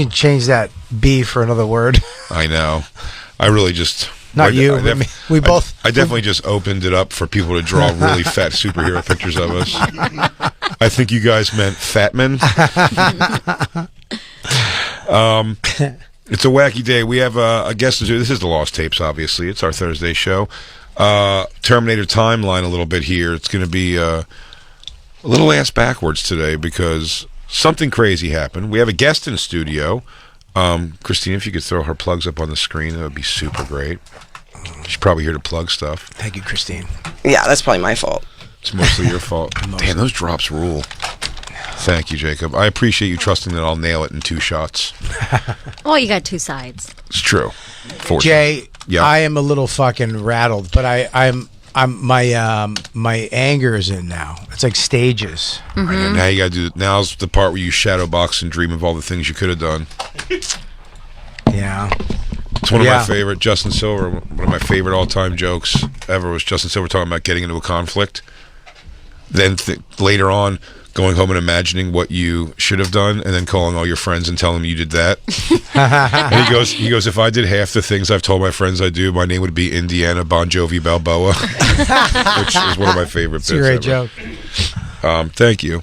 You can change that B for another word. I know. I really just... Not you, but me. We both... I definitely just opened it up for people to draw really fat superhero pictures of us. I think you guys meant fat men. It's a wacky day. We have a guest. This is the Lost Tapes, obviously. It's our Thursday show. Terminator timeline a little bit here. It's going to be a little ass backwards today because something crazy happened. We have a guest in studio. Christine, if you could throw her plugs up on the screen, that would be super great. She's probably here to plug stuff. Thank you, Christine. Yeah, that's probably my fault. It's mostly your fault. Damn, those drops rule. Thank you, Jacob. I appreciate you trusting that I'll nail it in 2 shots. Oh, you got 2 sides. It's true. Jay, yep. I am a little fucking rattled, but I'm my anger is in now. It's like stages. Mm-hmm. Now you gotta do. Now's the part where you shadow box and dream of all the things you could have done. Yeah. It's one of my favorite. Justin Silver, one of my favorite all-time jokes ever was Justin Silver talking about getting into a conflict. Then later on, going home and imagining what you should have done, and then calling all your friends and telling them you did that. And he goes, if I did half the things I've told my friends I do, my name would be Indiana Bon Jovi Balboa, which is one of my favorite bits. It's a great joke. Thank you.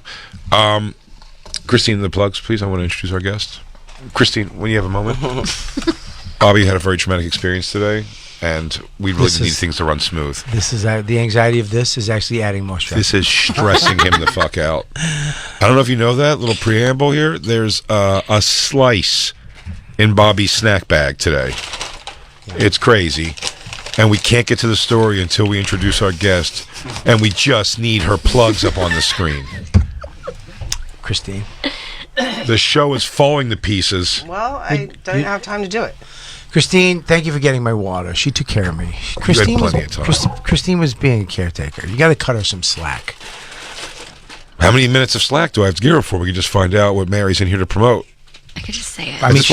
Christine, the plugs, please. I want to introduce our guest. Christine, when you have a moment. Bobby had a very traumatic experience today, and we really need things to run smooth. This is the anxiety of this is actually adding more stress. This is stressing him the fuck out. I don't know if you know that little preamble here. There's a slice in Bobby's snack bag today. It's crazy, and we can't get to the story until we introduce our guest, and we just need her plugs up on the screen. Christine. The show is falling to pieces. Well, I don't have time to do it. Christine, thank you for getting my water. She took care of me. Christine was being a caretaker. You got to cut her some slack. How many minutes of slack do I have to give her for? We can just find out what Mary's in here to promote. I could just say it. I mean,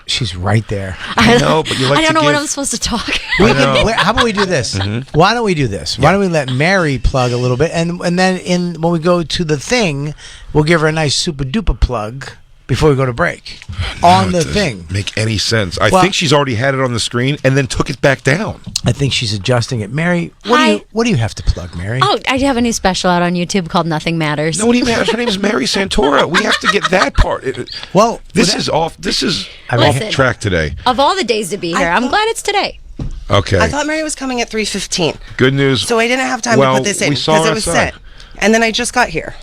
she's right there. I know, but you like I don't to know give... when I'm supposed to talk. How about we do this? Mm-hmm. Why don't we do this? Why don't we let Mary plug a little bit, and then when we go to the thing, we'll give her a nice super duper plug before we go to break on the thing. Make any sense? I think she's already had it on the screen and then took it back down. I think she's adjusting it. Mary, what do you have to plug, Mary? Oh, I have a new special out on YouTube called Nothing Matters. No, what do you mean? Her name is Mary Santora. We have to get that part. This is off track today. Of all the days to be here, I'm glad it's today. Okay. I thought Mary was coming at 3:15. Good news. So I didn't have time to put this in because it was set. And then I just got here.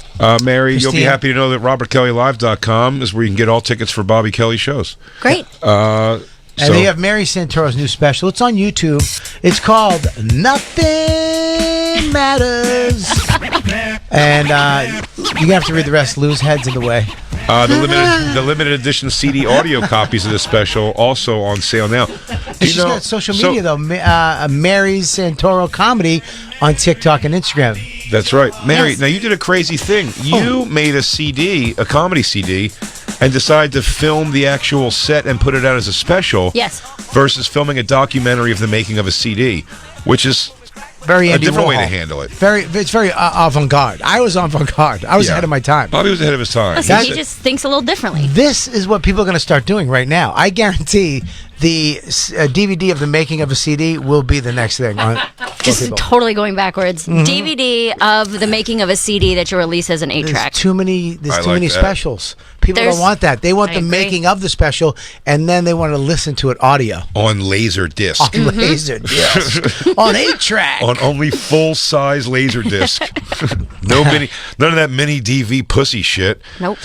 Mary, Christine, you'll be happy to know that RobertKellyLive.com is where you can get all tickets for Bobby Kelly shows. Great. And they have Mary Santoro's new special. It's on YouTube. It's called Nothing Matters. And you have to read the rest. Lose heads in the way. The limited edition CD audio copies of this special also on sale now. She's got social media though. Mary's Santoro Comedy on TikTok and Instagram. That's right, Mary. Yes. Now you did a crazy thing. You made a CD, a comedy CD, and decided to film the actual set and put it out as a special. Yes. Versus filming a documentary of the making of a CD, which is very a different way to handle it. It's very avant-garde. I was avant-garde. I was ahead of my time. Bobby was ahead of his time. He just thinks a little differently. This is what people are going to start doing right now. I guarantee the DVD of the making of a CD will be the next thing. Just totally going backwards. Mm-hmm. DVD of the making of a CD that you release as an 8-track. There's too many specials. People don't want that. They want the making of the special, and then they want to listen to it audio. On laser disc. On laser disc. On 8-track. On only full-size laser disc. None of that mini DV pussy shit. Nope.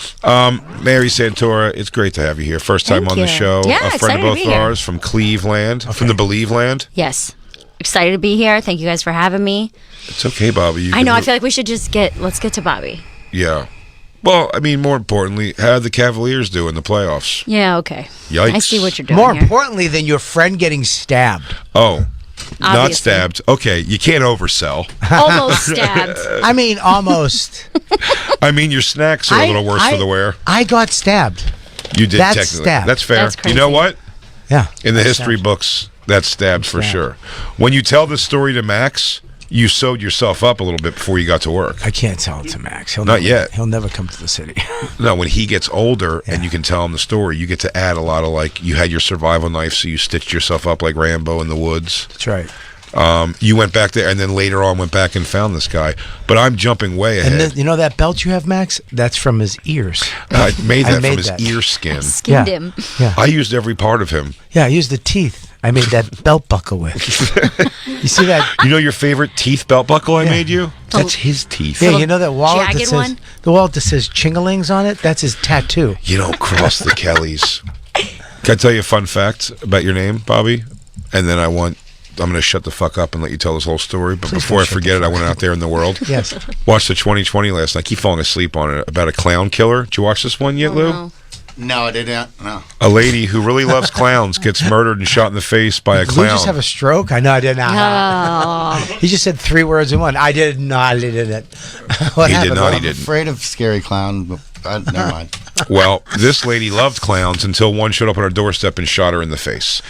Mary Santora, it's great to have you here. First time on the show. Yeah, a friend of both of ours from Cleveland, from the Believe Land. Yes. Excited to be here. Thank you guys for having me. It's okay, Bobby. I know. I feel like we should just let's get to Bobby. Yeah. Well, I mean, more importantly, how did the Cavaliers do in the playoffs? Yeah, okay. Yikes. I see what you're doing More importantly than your friend getting stabbed. Oh. Obviously. Not stabbed. Okay, you can't oversell. Almost stabbed. I mean, almost. I mean, your snacks are a little worse for the wear. I got stabbed. You did technically. Stabbed. That's fair. That's crazy. You know what? Yeah. In the history books, that's stabbed for sure. When you tell the story to Max, you sewed yourself up a little bit before you got to work. I can't tell it to Max. Not yet. He'll never come to the city. No, when he gets older and you can tell him the story, you get to add a lot of like, you had your survival knife, so you stitched yourself up like Rambo in the woods. That's right. You went back there, and then later on went back and found this guy. But I'm jumping way ahead. And you know that belt you have, Max? That's from his ears. I made that from his ear skin. Skinned him. Yeah. I used every part of him. Yeah, I used the teeth. I made that belt buckle with. You see that? You know your favorite teeth belt buckle I made you? Oh. That's his teeth. Yeah, you know that wallet that jagged says one? the wallet that says Chingalings on it? That's his tattoo. You don't cross the Kellys. Can I tell you a fun fact about your name, Bobby? And then I'm going to shut the fuck up and let you tell this whole story. But Please before don't I forget it, I went out there in the world. Yes. Watched the 2020 last night. I keep falling asleep on it. About a clown killer. Did you watch this one yet, Lou? No. No, I didn't. No. A lady who really loves clowns gets murdered and shot in the face by a Did clown. you just have a stroke? I know I didn't. Oh. He just said 3 words in one. I did not. I didn't. What He did happened? not, he I'm didn't. afraid of scary clown, but never mind. Well, this lady loved clowns until one showed up on her doorstep and shot her in the face.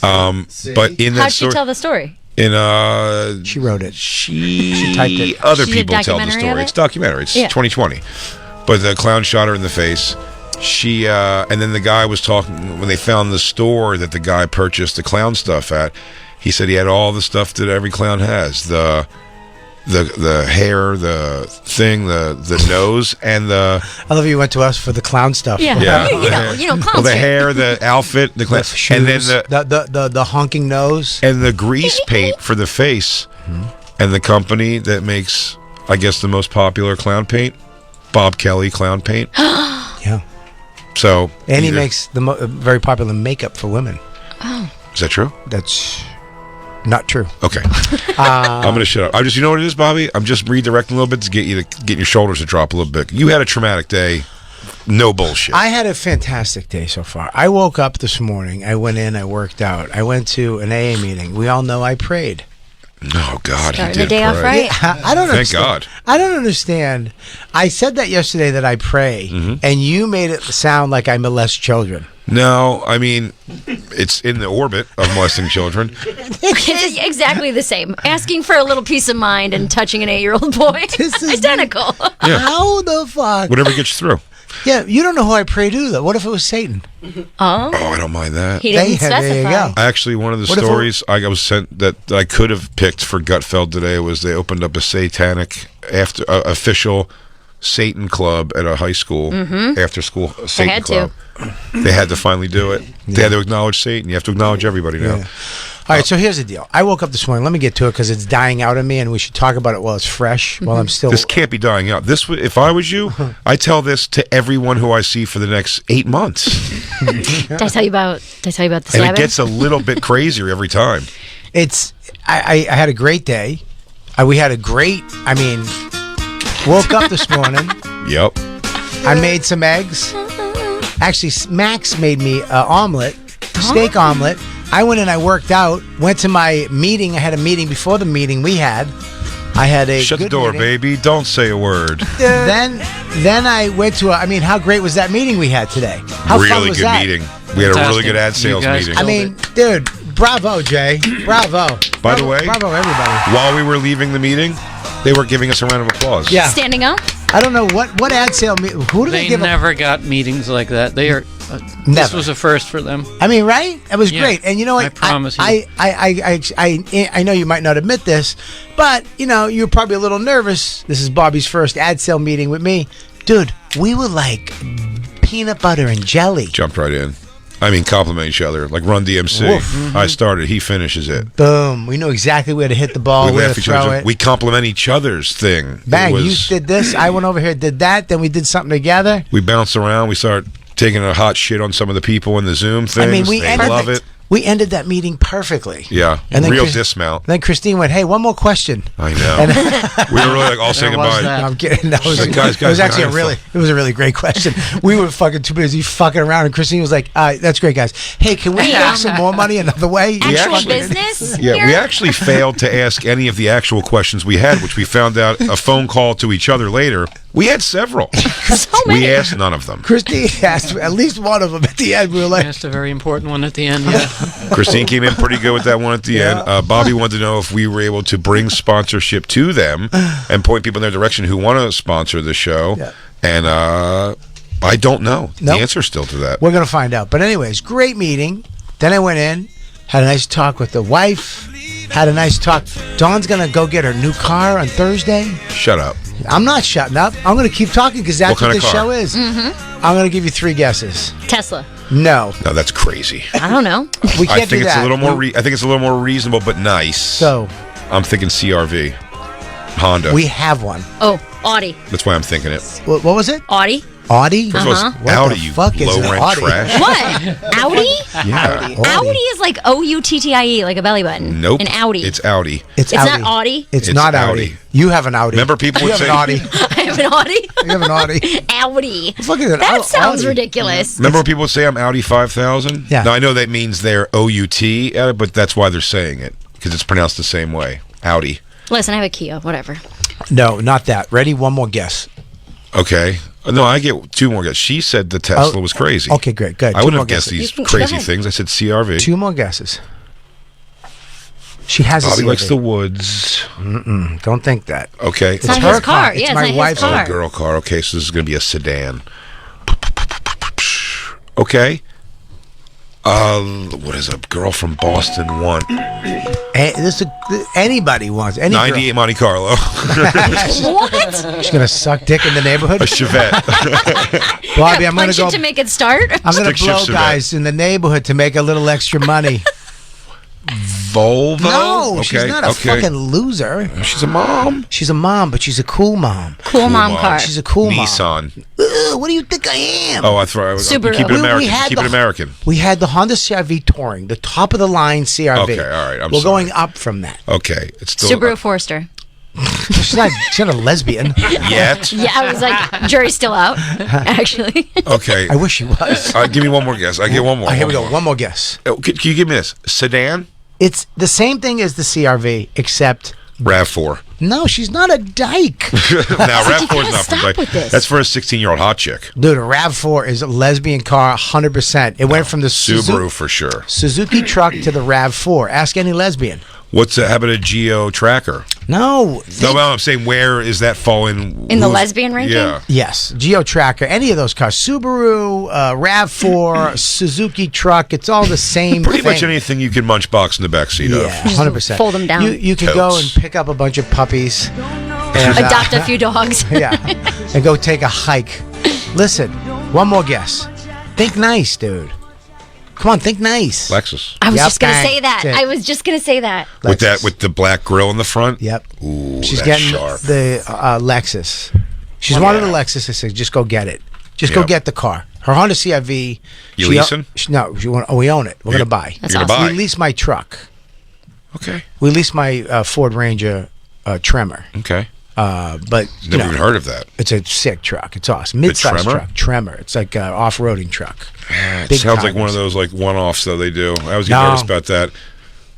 But in that How'd she story, tell the story? She wrote it. she typed it. other She did people tell the documentary of story. it? It's documentary. It's Yeah. 2020. But the clown shot her in the face. She and then the guy was talking when they found the store that the guy purchased the clown stuff at. He said he had all the stuff that every clown has: the hair, the thing, the nose, and the I love you went to us for the clown stuff. Yeah. yeah, You know, clowns. well, the hair, the outfit, the clown, The shoes, and then the honking nose. and the grease paint for the face, and the company that makes, I guess, the most popular clown paint, Bob Kelly Clown Paint. Yeah. So, And he either- makes the very popular makeup for women. Is that true? That's not true. Okay, I'm gonna shut up. You know what it is, Bobby? I'm just redirecting a little bit to get your shoulders to drop a little bit. You had a traumatic day. No bullshit. I had a fantastic day so far. I woke up this morning. I went in. I worked out. I went to an AA meeting. We all know I prayed. Oh God, Starting he did the day off pray. right. I don't Thank understand. God. I don't understand. I said that yesterday that I pray, and you made it sound like I molest children. No, I mean, it's in the orbit of molesting children. It's exactly the same. Asking for a little peace of mind and touching an 8-year-old boy. This is identical. Yeah. How the fuck? Whatever gets you through. Yeah, you don't know who I pray to, though. What if it was Satan? Oh, I don't mind that. He didn't There you specify. go. Actually, one of the What if stories I was sent that I could have picked for Gutfeld today was they opened up a satanic official Satan club at a high school after school Satan had club. They had to finally do it. They had to acknowledge Satan. You have to acknowledge everybody now. Yeah. All right, so here's the deal. I woke up this morning. Let me get to it because it's dying out of me, and we should talk about it while it's fresh, while I'm still... This can't be dying out. If I was you, I tell this to everyone who I see for the next 8 months, Did I tell you about the and stabbing? it gets a little bit crazier every time. I had a great day. We had a great... woke up this morning. Yep. I made some eggs. Actually, Max made me an omelet, steak omelet. I went in, I worked out, went to my meeting. I had a meeting before the meeting we had. I had a Shut the good door, meeting. baby. Don't say a word. Then I went to how great was that meeting we had today? How fun Really was good that? meeting. We had a really Fantastic. good ad You sales guys meeting. killed Dude, bravo, Jay. Bravo. By the way- bravo, everybody. While we were leaving the meeting, they were giving us a round of applause. Yeah. Standing up? I don't know what ad sale. Who do they They give? never got meetings like that. They are. This Never. was a first for them. Right? It was Yeah. great. And you know what? I promise you. I know you might not admit this, but you're probably a little nervous. This is Bobby's first ad sale meeting with me. Dude, we were like peanut butter and jelly. Jumped right in. Compliment each other. Like Run DMC. Woof. I started, he finishes it. Boom. We knew exactly where to hit the ball, We where laugh to each throw other. it. We compliment each other's thing. Bang, It you was- did this. I went over here, did that. Then we did something together. We bounce around. We start taking a hot shit on some of the people in the Zoom things. We they ended love it. We ended that meeting perfectly. Yeah. And then Real Chris- dismount. Then Christine went, "Hey, one more question." I know. And We were really like all saying There was goodbye. that. No, I'm kidding. That was, Like, guys, it was actually guys, it was a really great question. We were fucking too busy fucking around, and Christine was like, "That's great, guys. Hey, can we make some more money another way?" Actual actually- business? Yeah, here? we actually failed to ask any of the actual questions we had, which we found out a phone call to each other later. We had several. So many. We asked none of them. Christy asked at least one of them at the end. We were like, That's a very important one at the end. Yeah. Christine came in pretty good with that one at the end. Bobby wanted to know if we were able to bring sponsorship to them and point people in their direction who want to sponsor the show. Yeah. And I don't know. Nope. The answer's still to that. we're going to find out. But anyways, great meeting. Then I went in, had a nice talk with the wife, had a nice talk. Dawn's going to go get her new car on Thursday. Shut up. I'm not shutting up. I'm going to keep talking because that's What what kind this of car? show is. Mm-hmm. I'm going to give you 3 guesses. Tesla. No. No, that's crazy. I don't know. We can't I think do it's that. a little more. I think it's a little more reasonable, but nice. So I'm thinking CRV, Honda. we have one. Oh, Audi. That's why I'm thinking it. What was it? Audi. Audi? First of all, it's What Audi, the you fuck is low an rent Audi? trash. What? Audi? Yeah. Audi is like Outtie, like a belly button. Nope. An Audi. It's Audi. It's It's Audi. not Audi? It's It's not Audi. Audi. You have an Audi. Remember people you would have say- an Audi. I have an Audi. You have an Audi. Audi. Fuck is it? That sounds Audi. ridiculous. Remember when people would say I'm Audi 5000? Yeah. Now I know that means they're OUT, but that's why they're saying it because it's pronounced the same way. Audi. Listen, I have a Kia. Whatever. No, not that. Ready? One more guess. Okay. No, I get 2 more guesses. She said the Tesla was crazy. Okay, great. Good. I 2 wouldn't more have guessed guesses. these You can- crazy go ahead. things. I said CRV. 2 more guesses. She has a Bobby CRV. likes the woods. Don't think that. Okay. It's not her his car. car. It's Yeah, my it's not wife's his car. a girl car. Okay, so this is going to be a sedan. Okay. What does a girl from Boston want? Anybody wants any 98 girl. Monte Carlo. What? She's gonna suck dick in the neighborhood. A Chevette. Bobby, I'm gonna Punch go. it to make it start? I'm gonna Stick shift blow Chevette. guys in the neighborhood to make a little extra money. Volvo? No, Okay, she's not a okay. fucking loser. She's a mom. She's a mom, but she's a cool mom. Cool mom mom. car. She's a cool mom. Nissan. What do you think I am? Oh, I thought I was. Subaru. Keep it We American. had Keep the- it American. We had the Honda CRV Touring, the top of the line CRV. Okay, all right, I'm We're sorry. going up from that. Okay, it's still Subaru Forester. She's not a lesbian. yet. Yeah, I was like, jury's still out, actually. Okay, I wish she was. give me one more guess. I get one more. Here we one go. more. One more guess. Oh, can you give me this sedan? It's the same thing as the CRV, except Rav4. no, she's not a dyke. Now Rav4 gotta is not stop for like, with this. that's for a 16-year-old hot chick. Dude, a RAV4 is a lesbian car, 100%. It went from the Subaru for sure. Suzuki truck to the RAV4. Ask any lesbian. What's how about a Geo Tracker? No. No, well, I'm saying where is that falling In the lesbian ranking? Yeah. Yes, Geo Tracker, any of those cars, Subaru, RAV4, Suzuki truck, it's all the same Pretty thing. much anything you can munch box in the backseat Yeah, of. 100%. fold 'em down. You can go and Totes. pick up a bunch of puppies. And, Adopt a few dogs. yeah, and go take a hike. Listen, one more guess. Think nice, dude. Come on, think nice. Lexus. I was Yep, just going to bang. say that. That's it. I was just going to say that. With that, Lexus. with the black grill in the front. Yep. Ooh, She's that's getting sharp. the Lexus. She's wanted a Lexus. I said, just go get it. Just go Yep. get the car. Her Honda CRV. You she- leasing? No, we own it. We're going to buy. That's You're awesome. gonna We buy. lease my truck. Okay. We lease my Ford Ranger Tremor. Okay. But you Never know, even heard of that. it's a sick truck. It's awesome. Mid-size Tremor? truck. Tremor. It's like an off-roading truck. It Big sounds like one tires. of those like one-offs that they do. I always get No. nervous about that.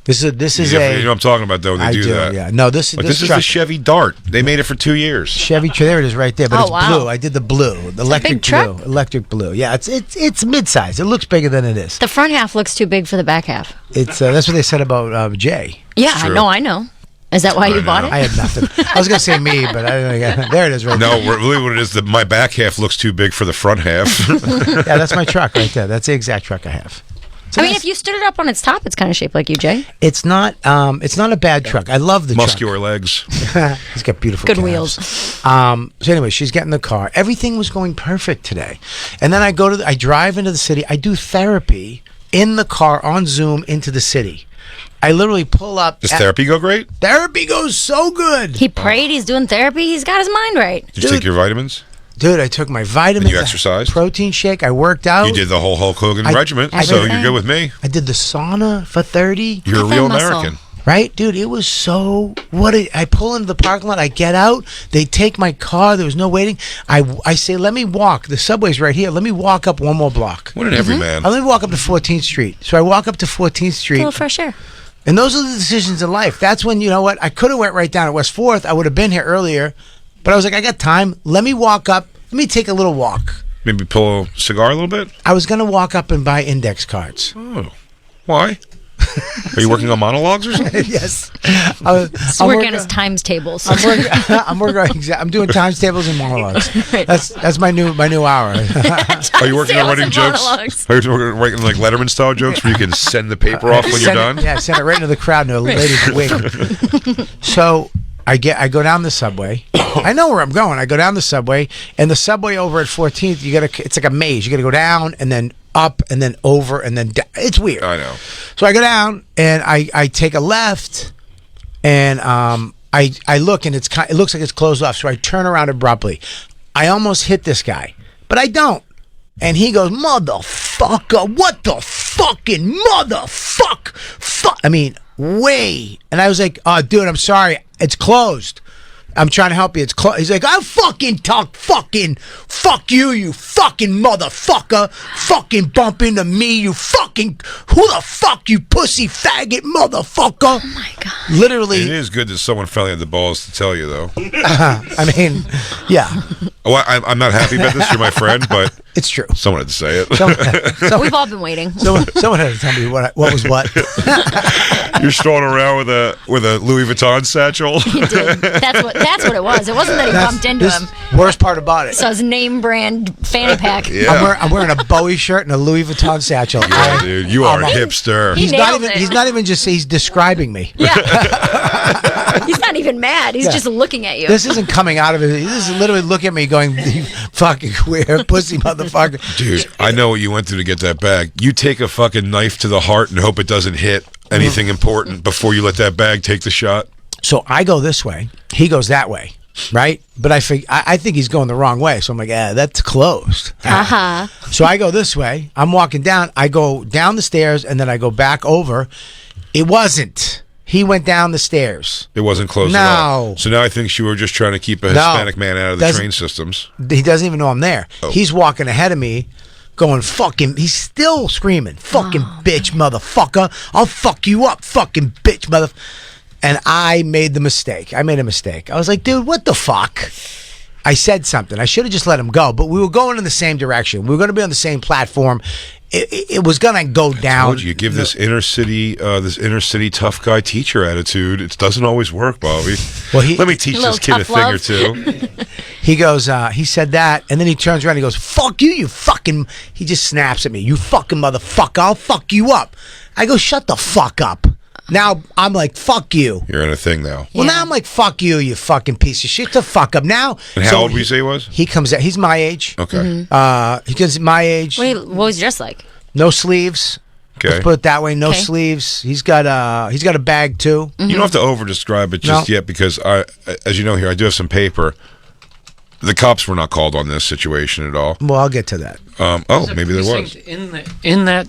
This is you a. know what I'm talking about though when they I do, do. that. Yeah. No, this Like this is truck. the Chevy Dart. They made it for 2 years. Chevy. There it is, right there. But Oh, it's wow. blue. I did the blue, the electric big truck? blue, electric blue. Yeah, it's mid-size. It looks bigger than it is. The front half looks too big for the back half. It's that's what they said about Jay. Yeah, I true. know, I know. Is that why you bought know. it? I had nothing. I was gonna say me, but I don't. There it is, right No, really, what it is that my back half looks too big for the front half. there. Yeah, that's my truck right there. That's the exact truck I have. It's a I mean, nice- if you stood it up on its top, it's kind of shaped like you, Jay. it's not a bad truck. I love the Muscular legs. truck. He's got beautiful Good calves. wheels. So anyway, she's getting the car. Everything was going perfect today, and then I drive into the city. I do therapy in the car on Zoom into the city. I literally pull up. Does therapy go great? Therapy goes so good, He prayed, he's doing therapy, he's got his mind right. Did you take your vitamins? dude. I took my vitamins. And you exercised? Protein shake. I worked out. You did the whole Hulk Hogan I- regiment, I so did. you're good with me. I did the sauna for 30. You're a Get that real muscle. American. Right, dude, it was so. I pull into the parking lot. I get out. They take my car. There was no waiting. I say, let me walk. The subway's right here. Let me walk up one more block. What an everyman. Let me walk up to 14th Street. So I walk up to 14th A Street, little fresh air. and those are the decisions in life. That's when, you know what? I could have went right down at West 4th. I would have been here earlier. But I was like, I got time. Let me walk up. Let me take a little walk. Maybe pull a cigar a little bit? I was going to walk up and buy index cards. Oh. Why? Are you working on monologues or something? Yes. He's working on his times tables. I'm doing times tables and monologues. That's my new hour. Are you working on writing jokes? Monologues. Are you working on writing like Letterman style jokes where you can send the paper off when you're done? Send it right into the crowd. No, lady's wig. So I go down the subway. I know where I'm going. I go down the subway, and the subway over at 14th, it's like a maze. You got to go down and then up and then over and then down. It's weird. I know. So I go down and I take a left, and I look, and it looks like it's closed off. So I turn around abruptly. I almost hit this guy, but I don't. And he goes, "Motherfucker, what the fucking motherfuck?" I mean, way. And I was like, "Oh, dude, I'm sorry. It's closed. I'm trying to help you. It's close." He's like, "I'll fucking talk fucking fuck you, you fucking motherfucker. Fucking bump into me, you fucking who the fuck, you pussy faggot motherfucker." Oh my God. Literally. It is good that someone finally had the balls to tell you, though. I mean, yeah. Oh, I'm not happy about this. You're my friend, but It's true. someone had to say it. We've all been waiting. Someone had to tell me what was what. You're strolling around with a Louis Vuitton satchel. He did. That's what it was. It wasn't that he bumped into him. Worst part about it. So his name brand fanny pack. Yeah. I'm wearing a Bowie shirt and a Louis Vuitton satchel. Yeah, dude, you are a hipster. He nailed it. He's not even just. He's describing me. Yeah. He's not even mad. He's just looking at you. This isn't coming out of it. This is literally looking at me going, "You fucking queer pussy motherfucker." Dude, I know what you went through to get that bag. You take a fucking knife to the heart and hope it doesn't hit anything important before you let that bag take the shot. So I go this way. He goes that way. Right? But I think he's going the wrong way. So I'm like, that's closed. Uh-huh. So I go this way. I'm walking down. I go down the stairs and then I go back over. It wasn't. He went down the stairs. It wasn't closed at all. So now I think you were just trying to keep a Hispanic man out of the train systems. He doesn't even know I'm there. Oh. He's walking ahead of me going, fucking, he's still screaming, fucking bitch motherfucker. I'll fuck you up, fucking bitch mother. And I made a mistake. I was like, dude, what the fuck? I said something. I should have just let him go, but we were going in the same direction. We were going to be on the same platform. It was going to go down. I told you, give this inner city tough guy teacher attitude. It doesn't always work, Bobby. Well, let me teach this kid a thing or two. He goes, he said that, and then he turns around and he goes, "Fuck you, you fucking," he just snaps at me, "You fucking motherfucker, I'll fuck you up." I go, "Shut the fuck up." Now I'm like, "Fuck you." You're in a thing now. Well, now I'm like, "Fuck you, you fucking piece of shit." The fuck up now. And how old would you say he was? He comes out. He's my age. Okay. He's my age. What was he dressed like? No sleeves. Okay. Let's put it that way. No sleeves. He's got a bag too. You don't have to over describe it just yet because as you know here, I do have some paper. The cops were not called on this situation at all. Well, I'll get to that. Maybe there was. In that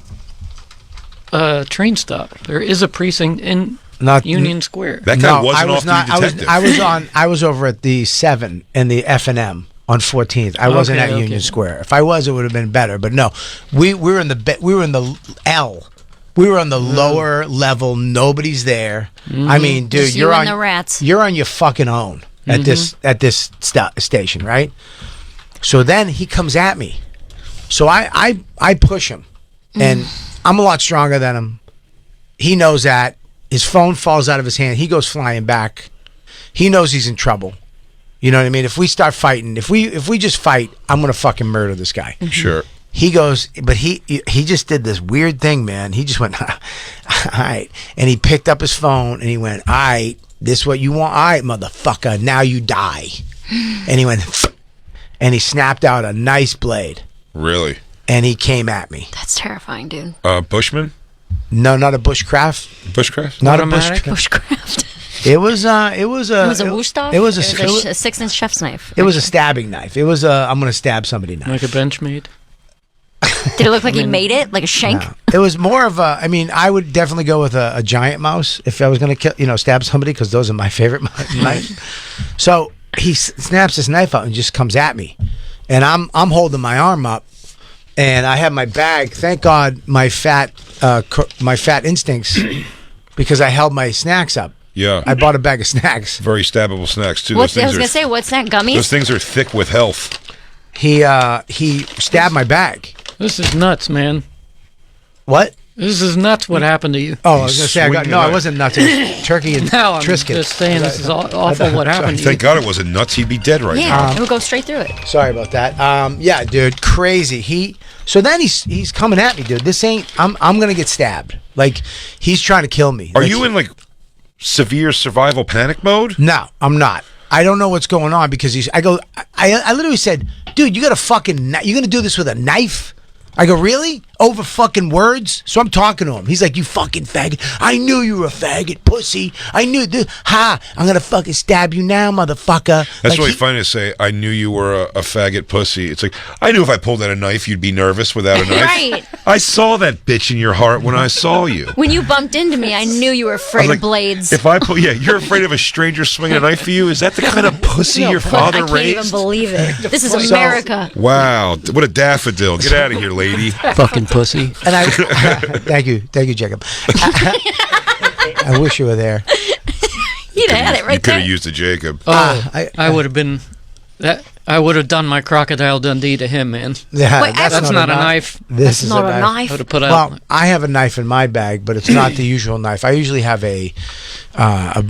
train stop, there is a precinct in Union Square. That guy wasn't off-duty detective. I was over at the 7 and the F&M on 14th. I wasn't at Union Square. If I was, it would have been better. But no, we were in the L. We were on the lower level. Nobody's there. I mean, dude, you're on the rats. You're on your fucking own at this station, right? So then he comes at me. So I push him, and I'm a lot stronger than him. He knows that. His phone falls out of his hand. He goes flying back. He knows he's in trouble. You know what I mean? If we start fighting, if we just fight, I'm gonna fucking murder this guy. Sure. He goes, but he just did this weird thing, man. He just went, all right, and he picked up his phone and he went, all right, this what you want? All right, motherfucker, now you die. And he went, and he snapped out a nice blade. Really? And he came at me. That's terrifying, dude. Bushman? No, not a bushcraft. Bushcraft? Not Automatic? a bushcraft. Bushcraft. It was a Wusthof? It was a 6-inch chef's knife. It was a stabbing knife. It was a I'm gonna stab somebody knife. Like a Benchmade? Did it look like he made it? Like a shank? No. It was more of a. I mean, I would definitely go with a giant mouse if I was gonna stab somebody, because those are my favorite knives. So he snaps his knife out and just comes at me, and I'm holding my arm up, and I have my bag. Thank God, my fat instincts, because I held my snacks up. Yeah. I bought a bag of snacks. Very stabbable snacks too. I was gonna say, what's that, gummies? Those things are thick with health. He stabbed my bag. This is nuts, man. What? This is nuts what happened to you. Oh, I was going to say, I wasn't nuts. It was turkey and No, I'm Triscuit. just saying this is awful what happened to you. Thank God it wasn't nuts. He'd be dead right now. Yeah, it would go straight through it. Sorry about that. Yeah, dude, crazy. So then he's coming at me, dude. This ain't. I'm going to get stabbed. Like, he's trying to kill me. Are you in, like, severe survival panic mode? No, I'm not. I don't know what's going on because I literally said, dude, you got a fucking, you going to do this with a knife? I go, really? Over fucking words? So I'm talking to him. He's like, you fucking faggot. I knew you were a faggot, pussy. I knew, I'm going to fucking stab you now, motherfucker. That's really funny to say, I knew you were a faggot pussy. It's like, I knew if I pulled out a knife, you'd be nervous without a knife. Right. I saw that bitch in your heart when I saw you. When you bumped into me, I knew you were afraid of blades. If I put, you're afraid of a stranger swinging a knife for you? Is that the kind of pussy your father raised? I can't even believe it. This is America. Wow, what a daffodil. Get out of here, lady. Fucking pussy. And thank you, Jacob. I wish you were there. You'd have had it right You could there. have used a Jacob. I would have been that. I would have done my Crocodile Dundee to him, man. Yeah, Wait, That's not a knife. This is Not a a knife. I would have put Well, out. I have a knife in my bag, but it's not the usual knife. I usually have a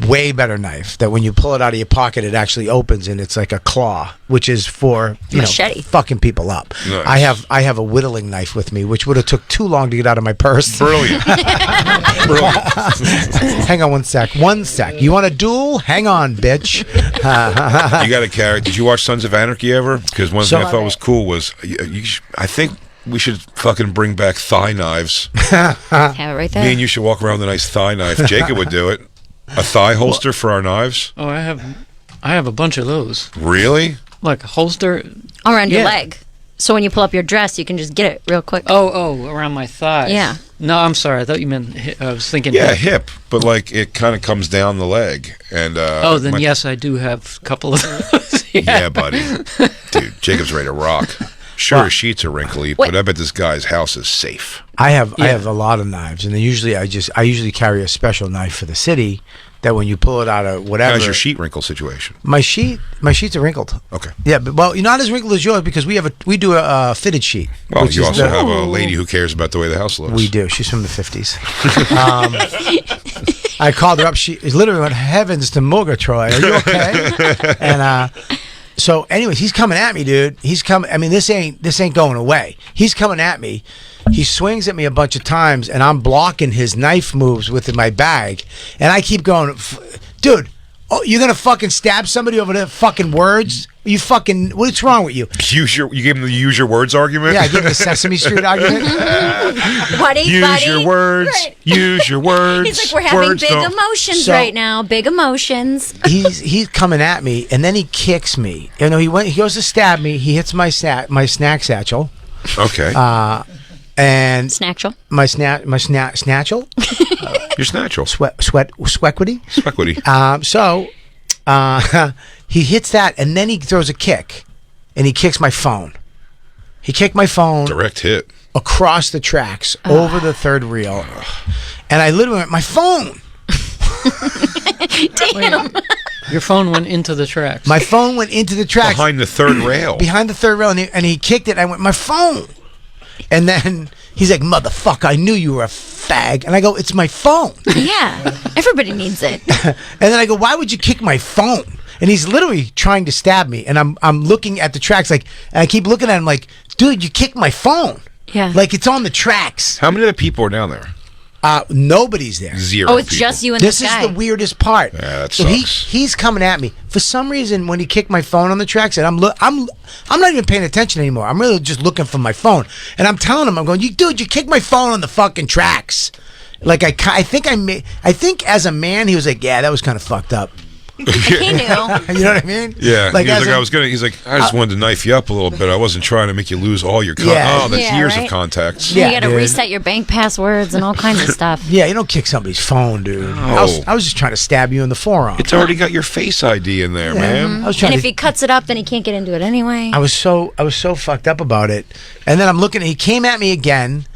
way better knife that when you pull it out of your pocket, it actually opens and it's like a claw, which is for Machete. fucking people up. Nice. I have a whittling knife with me, which would have took too long to get out of my purse. Brilliant. Brilliant. Hang on 1 sec. 1 sec. You want a duel? Hang on, bitch. You got to carry. Did you watch Sons of Anarchy ever? Because one thing I thought was cool was, I think we should fucking bring back thigh knives. Have it right there. Me and you should walk around with a nice thigh knife. Jacob would do it. A thigh holster for our knives. Oh, I have a bunch of those. Really? Like a holster. Around your Yeah. leg. So when you pull up your dress, you can just get it real quick. Oh, around my thigh. Yeah. No, I'm sorry. I thought you meant. I was thinking. Yeah, hip, but like it kind of comes down the leg. And then yes, I do have a couple of those. yeah, buddy. Dude, Jacob's ready to rock. Sure, his sheets are wrinkly, but I bet this guy's house is safe. I have a lot of knives, and then usually I usually carry a special knife for the city that when you pull it out of whatever. How's your sheet wrinkle situation? My sheets are wrinkled. Okay. Yeah, but you're not as wrinkled as yours because we do a fitted sheet. Well, which you is also the- have a lady who cares about the way the house looks. We do. She's from the 50s. I called her up. She literally went, heavens to Murgatroyd. Are you okay? And so, anyways, he's coming at me, dude. He's coming. I mean, this ain't going away. He's coming at me. He swings at me a bunch of times, and I'm blocking his knife moves with my bag. And I keep going, dude. Oh, you're gonna fucking stab somebody over the fucking words? You fucking, what's wrong with you? You gave him the use your words argument? Yeah, I gave him the Sesame Street argument. Use your words. Right. Use your words. He's like, we're having words big don't... emotions right now. Big emotions. He's coming at me, and then he kicks me. You know, he goes to stab me. He hits my snack satchel. Okay. And Snatchel. My snatchel. Your snatchel. Swequity. Swequity. He hits that, and then he throws a kick, and he kicks my phone. He kicked my phone. Direct hit. Across the tracks, over the third reel. And I literally went, my phone. Damn. Your phone went into the tracks. My phone went into the tracks. Behind the third rail. Behind the third rail, and he kicked it. I went, my phone. And then he's like, motherfucker, I knew you were a fag. And I go, it's my phone. Yeah, everybody needs it. And then I go, why would you kick my phone? And he's literally trying to stab me. And I'm looking at the tracks, and I keep looking at him like, dude, you kicked my phone. Yeah. Like, it's on the tracks. How many of the people are down there? Nobody's there. Zero. Oh, it's people. just you and This this is guy. the weirdest part. Yeah, that so sucks. he's coming at me for some reason. When he kicked my phone on the tracks, and I'm not even paying attention anymore. I'm really just looking for my phone, and I'm telling him, I'm going, you kicked my phone on the fucking tracks. Like I think as a man, he was like, yeah, that was kind of fucked up. He knew. You know what I mean? Yeah. Like, He's like, I just wanted to knife you up a little bit. I wasn't trying to make you lose all your Yeah. Oh, that's Yeah, years right? of contacts. Yeah, you got to dude. reset your bank passwords and all kinds of stuff. Yeah, you don't kick somebody's phone, dude. No. I was just trying to stab you in the forearm. It's already got your Face ID in there, man. I was trying And if to. he cuts it up, then he can't get into it anyway. I was so fucked up about it, and then I'm looking. He came at me again,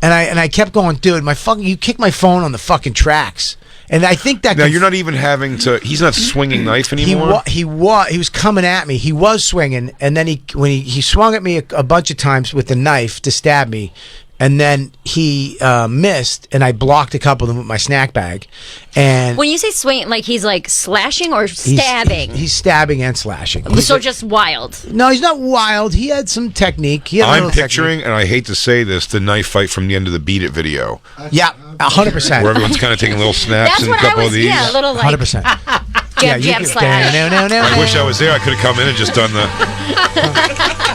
and I kept going, dude. You kicked my phone on the fucking tracks, And I think that now you're not even having to. He's not swinging knife anymore. He was coming at me. He was swinging, and then he swung at me a bunch of times with the knife to stab me, and then he missed, and I blocked a couple of them with my snack bag. And when you say swing, like he's like slashing or stabbing? He's stabbing and slashing. So just wild. No, he's not wild. He had some technique. I'm picturing, and I hate to say this, the knife fight from the end of the Beat It video. Yeah, 100%. Where everyone's kind of taking little snaps and a couple of these. Yeah, a little like 100%. jab, slash. I wish I was there. I could have come in and just done the.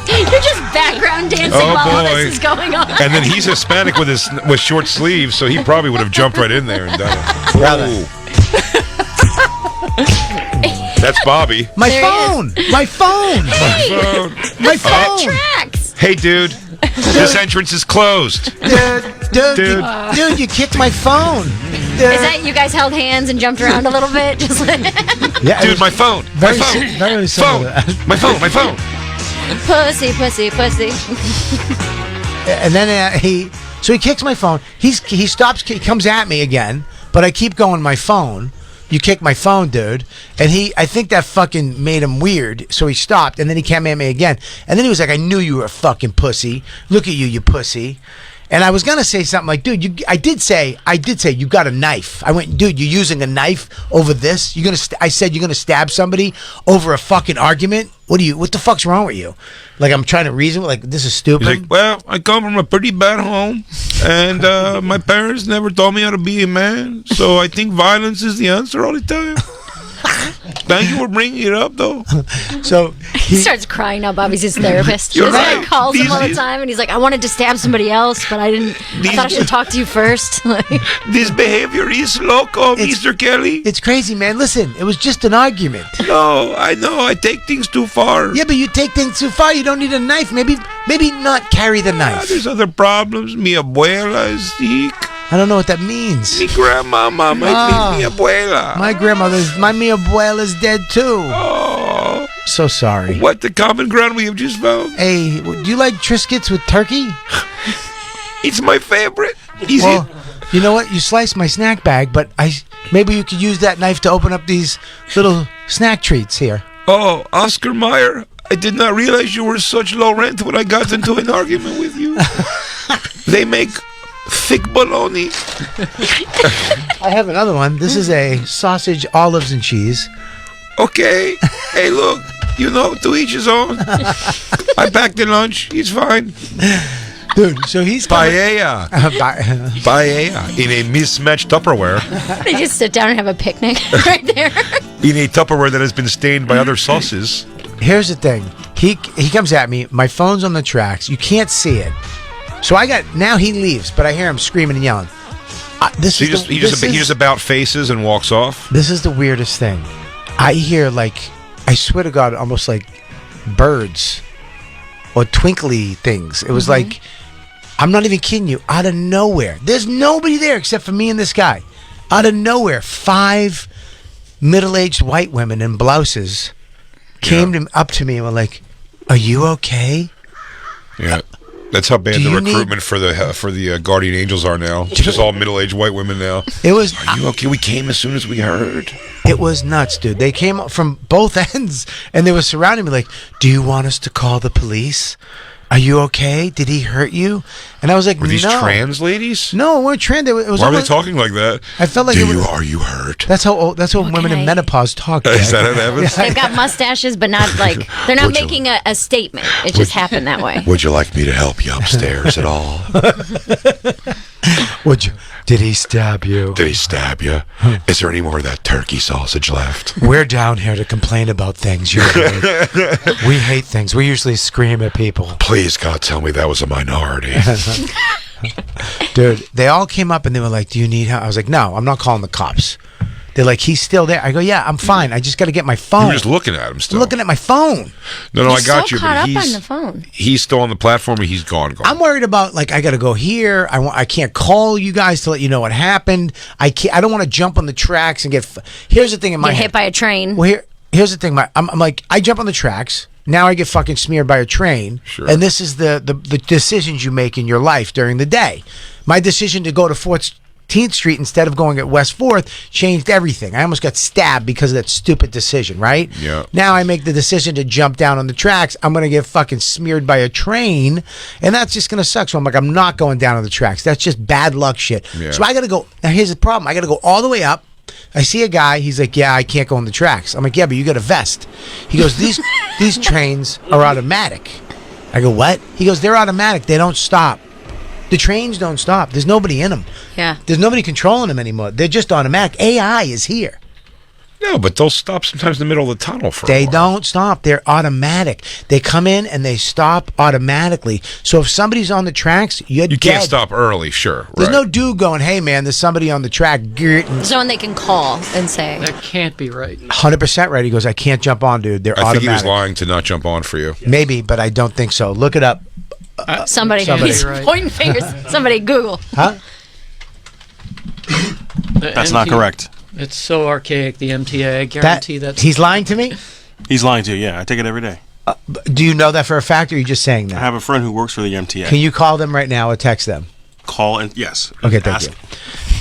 You're just background dancing while all this is going on. And then he's Hispanic with short sleeves, so he probably would have jumped right in there and done it. That's Bobby. My phone. My phone. Tracks. Hey, dude. This entrance is closed. Dude, you kicked my phone. Is that you guys held hands and jumped around a little bit? Just like yeah, dude, my phone. Very, my phone. Very similar. My phone. My phone. Pussy. And then he kicks my phone. He stops. He comes at me again, but I keep going. My phone. You kicked my phone, dude. And I think that fucking made him weird. So he stopped, and then he came at me again. And then he was like, "I knew you were a fucking pussy. Look at you, you pussy." And I was gonna say something like, "Dude, I did say you got a knife." I went, "Dude, you're using a knife over this? I said you're gonna stab somebody over a fucking argument? What the fuck's wrong with you?" Like, I'm trying to reason, like, this is stupid. He's like, "Well, I come from a pretty bad home, and my parents never taught me how to be a man, so I think violence is the answer all the time." Thank you for bringing it up, though. So he starts crying now. Bobby's his therapist. You're This right. guy calls him all the time, and he's like, "I wanted to stab somebody else, but I didn't. I thought I should talk to you first." This behavior is loco, Mr. Kelly. It's crazy, man. Listen, it was just an argument. No, I know. I take things too far. Yeah, but you take things too far. You don't need a knife. Maybe not carry the knife. There's other problems. Mi abuela is sick. I don't know what that means. Mi grandmama might be mi abuela. My mi abuela's dead too. Oh. So sorry. What the common ground we have just found. Hey, do you like Triscuits with turkey? It's my favorite. Easy. Well, you know what? You sliced my snack bag, but maybe you could use that knife to open up these little snack treats here. Oh, Oscar Mayer, I did not realize you were such low rent when I got into an argument with you. They make thick bologna. I have another one. This is a sausage, olives, and cheese. Okay. Hey, look. To each his own. I packed the lunch. He's fine. Dude, so he's paella. Paella in a mismatched Tupperware. They just sit down and have a picnic right there. In a Tupperware that has been stained by other sauces. Here's the thing. He comes at me. My phone's on the tracks. You can't see it. So now he leaves, but I hear him screaming and yelling. He just about faces and walks off. This is the weirdest thing. I hear, like, I swear to God, almost like birds or twinkly things. It was like, I'm not even kidding you, out of nowhere. There's nobody there except for me and this guy. Out of nowhere, 5 middle-aged white women in blouses came up to me and were like, "Are you okay?" Yeah. That's how bad the recruitment for the Guardian Angels are now. Just all middle-aged white women now. It was. Are you okay? We came as soon as we heard. It was nuts, dude. They came up from both ends, and they were surrounding me like, "Do you want us to call the police? Are you okay? Did he hurt you?" And I was like, "No." Were these trans ladies? No, we're trans. Why are they talking like that? I felt like are you hurt? That's how women in menopause talk. Is that what happens? They've got mustaches, but not like they're not making a statement. It just happened that way. Would you like me to help you upstairs at all? Did he stab you? Did he stab you? Is there any more of that turkey sausage left? We're down here to complain about things. Usually. We hate things. We usually scream at people. Please, God, tell me that was a minority. Dude, they all came up and they were like, "Do you need help?" I was like, "No, I'm not calling the cops." They're like, "He's still there." I go, "Yeah, I'm fine. I just got to get my phone." You're just looking at him still. I'm looking at my phone. No, I got you. Caught But up on the phone. He's still on the platform, or he's gone. I'm worried about, like, I got to go here. I can't call you guys to let you know what happened. I don't want to jump on the tracks and get. Here's the thing in my head. Hit by a train. Well, here's the thing. I'm like, I jump on the tracks. Now I get fucking smeared by a train. Sure. And this is the decisions you make in your life during the day. My decision to go to Fort 15th Street instead of going at West 4th changed everything. I almost got stabbed because of that stupid decision, right? Yeah. Now I make the decision to jump down on the tracks. I'm going to get fucking smeared by a train, and that's just going to suck. So I'm like, I'm not going down on the tracks. That's just bad luck shit. Yeah. So I got to go. Now here's the problem. I got to go all the way up. I see a guy. He's like, yeah, I can't go on the tracks. I'm like, yeah, but you got a vest. He goes, these trains are automatic. I go, what? He goes, they're automatic. They don't stop. The trains don't stop. There's nobody in them. Yeah. There's nobody controlling them anymore. They're just automatic. AI is here. No, but they'll stop sometimes in the middle of the tunnel for a They while. don't stop. They're automatic. They come in and they stop automatically. So if somebody's on the tracks, you're You dead. can't stop early, sure. There's right. no dude going, hey, man, there's somebody on the track. There's no one they can call and say. That can't be right. 100% right. He goes, I can't jump on, dude. They're I automatic. think he was lying to not jump on for you. Maybe, but I don't think so. Look it up. Somebody. Somebody. He's Right. pointing fingers. Somebody Google. Huh? That's not correct. It's so archaic, the MTA. I guarantee that's... He's lying to me? He's lying to you. Yeah, I take it every day. Do you know that for a fact, or are you just saying I that? have a friend who works for the MTA. Can you call them right now or text them? Call and yes. Okay, thank Ask. you.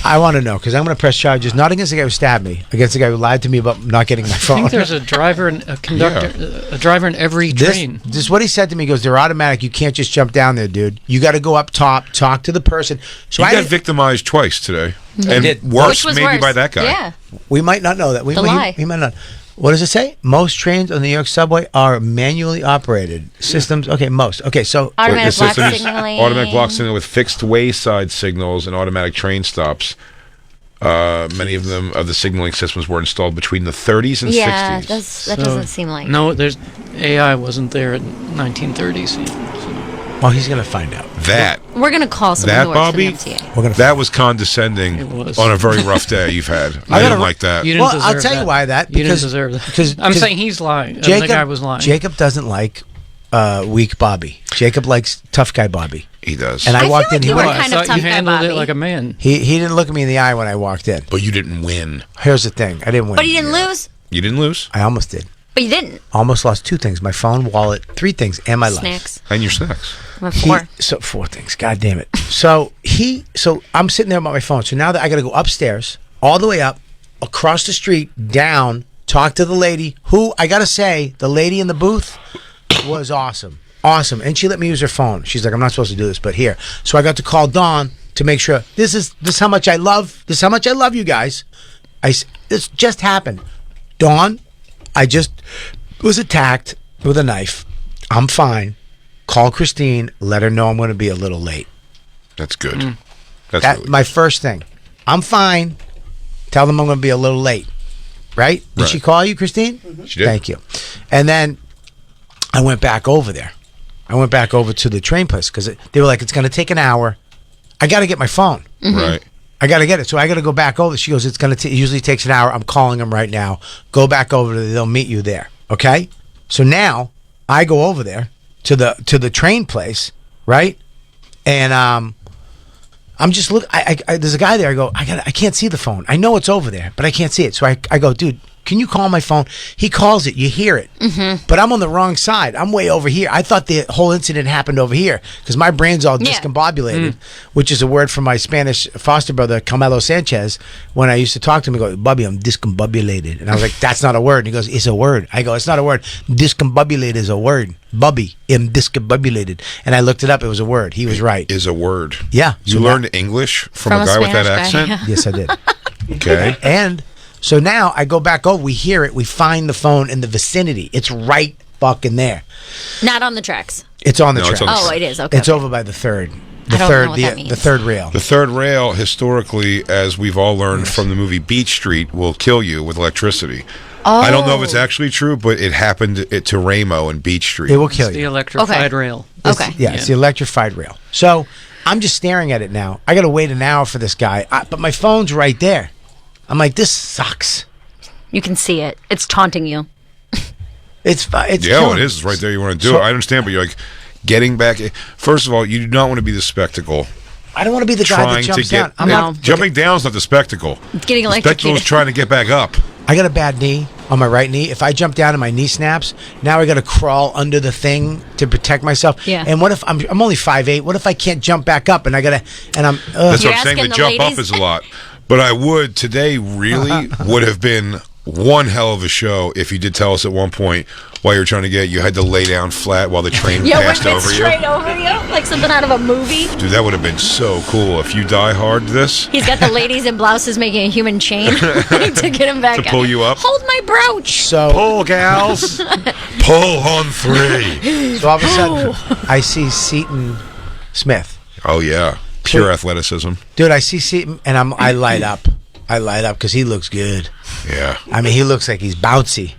I want to know, because I'm going to press charges, not against the guy who stabbed me, against the guy who lied to me about not getting my I phone. think there's a driver and a conductor, a driver in every train. This is what he said to me. He goes, they're automatic. You can't just jump down there, dude. You got to go up top, talk to the person. So You I got didn't- victimized twice today. And did. worse Which was maybe worse. by that guy. Yeah. we might not know that. The lie. He might not. What does it say? Most trains on the New York subway are manually operated. Systems, okay, most. Okay, so Automatic The block system is signaling. automatic block signal with fixed wayside signals and automatic train stops. Many of them of the signaling systems were installed between the 30s and Yeah, 60s. that So, doesn't seem like. No, there's AI wasn't there in 1930s. well, he's going to find out. That We're gonna call someone that who works Bobby, for the MTA. We're going to that was condescending It was. on a very rough day you've had. I gotta- didn't like that. You didn't Well, I'll deserve tell you that. why that, You didn't because- deserve that. because- I'm because saying he's lying. Jacob, the guy was lying. Jacob doesn't like weak Bobby. Jacob likes tough guy Bobby. He does. And I I walked feel in. like He, you were Well, went, I kind of thought tough you guy, handled it Bobby. like a man. he didn't look at me in the eye when I walked in. But you didn't win. Here's the thing. I didn't win. But he didn't lose. You didn't lose. I almost did. But you didn't. Almost lost 2 things: my phone, wallet, 3 things, and my life. Snacks. And your snacks. I'm a 4. So 4 things. God damn it. So I'm sitting there about my phone. So now that I got to go upstairs, all the way up, across the street, down, talk to the lady. Who I got to say, the lady in the booth was awesome, and she let me use her phone. She's like, I'm not supposed to do this, but here. So I got to call Dawn to make sure this is how much I love. This is how much I love you guys. This just happened. Dawn, I just was attacked with a knife. I'm fine. Call Christine. Let her know I'm going to be a little late. That's good. That's That really my first thing. I'm fine. Tell them I'm going to be a little late. Right? Did Right. she call you, Christine? She did. Thank you. And then I went back over there. I went back over to the train place because they were like, it's going to take an hour. I got to get my phone. right. I got to get it. So I got to go back over. She goes, it usually takes an hour. I'm calling them right now. Go back over there. They'll meet you there. Okay? So now I go over there to the train place, right? And I'm just look. There's a guy there. I go. I can't see the phone. I know it's over there, but I can't see it. So I go, dude. Can you call my phone? He calls it. You hear it. But I'm on the wrong side. I'm way over here. I thought the whole incident happened over here because my brain's all Yeah. discombobulated, which is a word from my Spanish foster brother, Carmelo Sanchez. When I used to talk to him, he goes, Bubby, I'm discombobulated. And I was like, that's not a word. And he goes, it's a word. I go, it's not a word. Discombobulated is a word. Bubby, I'm discombobulated. And I looked it up. It was a word. He was right. Is a word. Yeah. You So learned English from a guy with that Spanish guy, accent? yeah. Yes, I did. Okay. And so now I go back over. We hear it. We find the phone in the vicinity. It's right fucking there. Not on the tracks. It's on the No, it's track. on the Oh, it is. Okay. It's over by the third. The I don't third. know what that means. The third rail. The third rail, historically, as we've all learned from the movie Beach Street, will kill you with electricity. I don't know if it's actually true, but it happened to Ramo and Beach Street. It will kill The you. electrified rail. Okay. Yeah, it's the electrified rail. So I'm just staring at it now. I got to wait an hour for this guy, but my phone's right there. I'm like, this sucks. You can see it. It's taunting you. It's Yeah, well, killing it me. is. It's right there. You want to do So- it. I understand, but you're like getting back. First of all, you do not want to be the spectacle. I don't want to be the guy that Trying to jumps get down. I'm No. not. jumping down is not the spectacle. Getting The spectacle is electrocuted. trying to get back up. I got a bad knee. on my right knee. If I jump down and my knee snaps, now I got to crawl under the thing to protect myself. Yeah. And what if I'm only 5'8"? What if I can't jump back up and I gotta and I'm? That's You're what I'm saying. The asking the jump up ladies? is a lot. But I would today really would have been one hell of a show if you did tell us at one point while you were trying to get you had to lay down flat while the train passed went over you. straight over you, like something out of a movie. Dude, that would have been so cool if you die hard this. He's got the ladies in blouses making a human chain to get him back To pull you up? Hold my brooch. So Pull, gals. Pull on 3. all of a sudden I see Seton Smith. Oh yeah, pure athleticism. Dude, I see Seton and I light up. I light up because he looks good. Yeah, I mean, he looks like he's bouncy.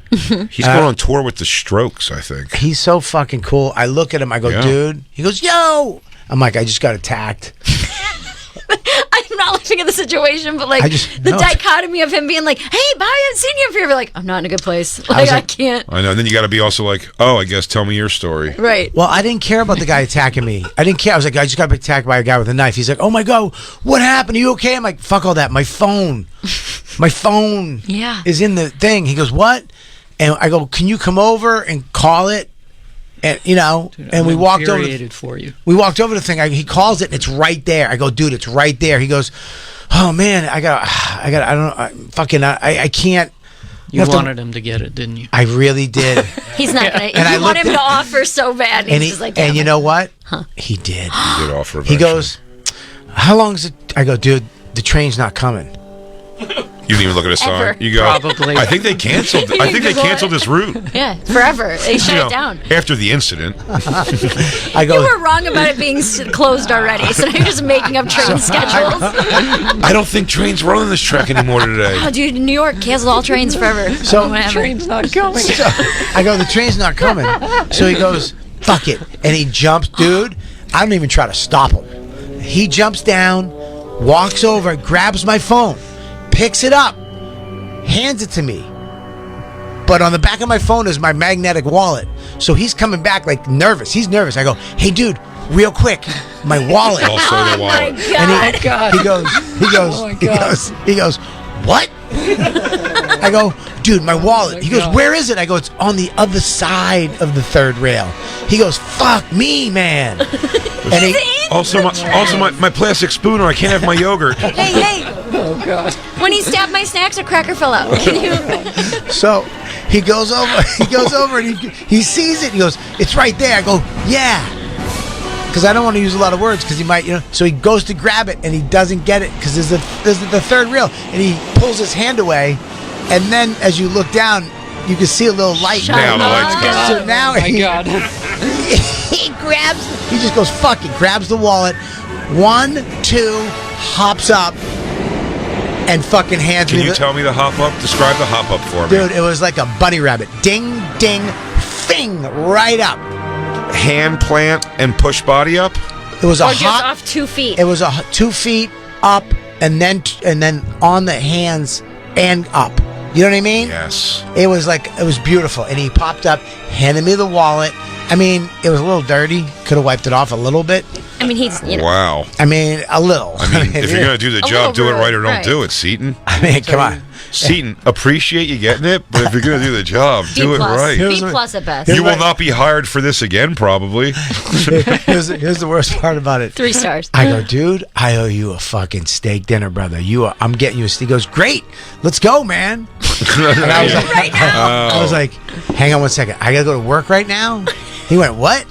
he's going on tour with the Strokes, I think. He's so fucking cool. I look at him. I go, Yeah. dude. He goes, yo. I'm like, I just got attacked. I'm not laughing at the situation, but like the dichotomy of him being like, "Hey, bye, I haven't seen you for." Like, I'm not in a good place. Like, I can't. I know. And then you got to be also like, oh, I guess tell me your story. Right. Well, I didn't care about the guy attacking me. I didn't care. I was like, I just got attacked by a guy with a knife. He's like, oh my God, what happened? Are you okay? I'm like, fuck all that. My phone Yeah. is in the thing. He goes, what? And I go, can you come over and call it? And Dude, and I'm we walked over. infuriated for you. We walked over to the thing. He calls it, and it's right there. I go, dude, it's right there. He goes, oh man, I can't. You have to- wanted him to get it, didn't you? I really did. He's not gonna. And I You want looked him to offer so bad, and and he's just like, and "Damn you it." know what? He did. He did offer. He eventually. goes, how long is it? I go, dude, the train's not coming. You didn't even look at a sign. Ever. You go. Probably. I think they canceled. I think they canceled this route. Yeah, forever. They shut You it know, down. after the incident. I You go, were wrong about it being closed already, so now you're just making up train schedules. I don't think trains run on this track anymore today. Oh, dude, New York canceled all trains forever. So- Whatever. Train's not coming. I go, the train's not coming. So he goes, fuck it. And he jumps, dude. I don't even try to stop him. He jumps down, walks over, grabs my phone, picks it up, hands it to me. But on the back of my phone is my magnetic wallet. So he's coming back like nervous. He's nervous. I go, hey, dude, real quick, my wallet. Also the Oh my wallet. And God. he goes, what? I go, dude, my wallet. He goes, where is it? I go, it's on the other side of the third rail. He goes, fuck me, man. And he, Also, my plastic spoon, or I can't have my yogurt. Hey, Oh God. when he stabbed my snacks, a cracker fell out. Can you? so he goes over and he sees it. He goes, it's right there. I go, yeah. Because I don't want to use a lot of words because he might, So he goes to grab it and he doesn't get it because there's the third rail and he pulls his hand away, and then as you look down, you can see a little light. Now the lights go. So now Oh my God. he just goes, fuck it, grabs the wallet, 1, 2, hops up, and fucking hands Can me you the... tell me the hop up? Describe the hop up for me. Dude, it was like a bunny rabbit. Ding, ding, fing, right up. Hand plant and push body up. It was a Or just hop. off 2 feet. It was 2 feet up, and then on the hands and up. You know what I mean? Yes. It was beautiful. And he popped up, handed me the wallet. I mean, it was a little dirty. Could have wiped it off a little bit. I mean, he's, Wow. I mean, a little. I mean, if you're gonna do the A job, do it little right or don't right. do it, Seton. I mean, come on. Seton, appreciate you getting it, but if you're gonna do the job, B do it plus. right. B plus at best. You will not be hired for this again, probably. Here's the worst part about it. 3 stars. I go, dude, I owe you a fucking steak dinner, brother. I'm getting you a steak. He goes, great, let's go, man. And I was like, Right now. I was like, hang on one second. I gotta go to work right now. He went, what?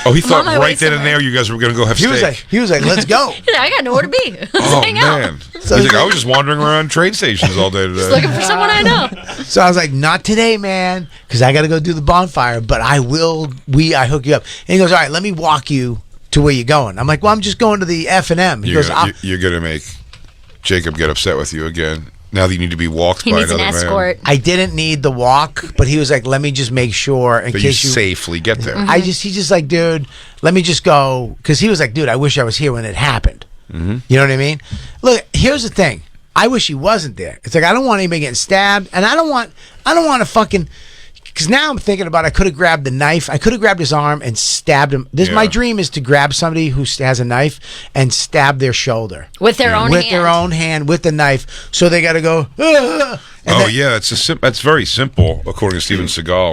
Oh, he thought my way right then and somewhere. there you guys were gonna go have He steak. was like, let's go. I got nowhere to be. Let's Oh hang out. man! So He's like, he's I was just wandering around train stations all day today. Looking for someone I know. So I was like, not today, man, because I gotta go do the bonfire. But I will. I hook you up. And he goes, all right, let me walk you to where you're going. I'm like, well, I'm just going to the F&M. He goes, You're gonna make Jacob get upset with you again. Now that you need to be walked He by needs an another man. escort. I didn't need the walk, but he was like, let me just make sure in That you case you. safely get there. He's just like, dude, let me just go. Because he was like, dude, I wish I was here when it happened. You know what I mean? Look, here's the thing. I wish he wasn't there. It's like, I don't want anybody getting stabbed, and I don't want to fucking Because now I'm thinking about I could have grabbed the knife. I could have grabbed his arm and stabbed him. My dream is to grab somebody who has a knife and stab their shoulder. With their own hand. With their own hand, with the knife. So they got to go, that's very simple, according to Steven Seagal.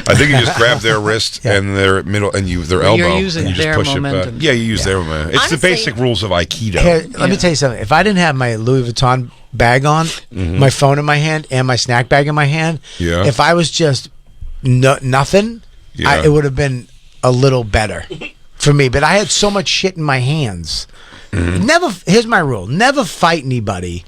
I think you just grab their wrist and their middle and their elbow, You're using and you just their push momentum. it back. Yeah, you use their momentum. It's Honestly, the basic rules of Aikido. Here, let me tell you something. If I didn't have my Louis Vuitton bag on, my phone in my hand, and my snack bag in my hand, if I was just nothing, it would have been a little better for me. But I had so much shit in my hands. Here's my rule: never fight anybody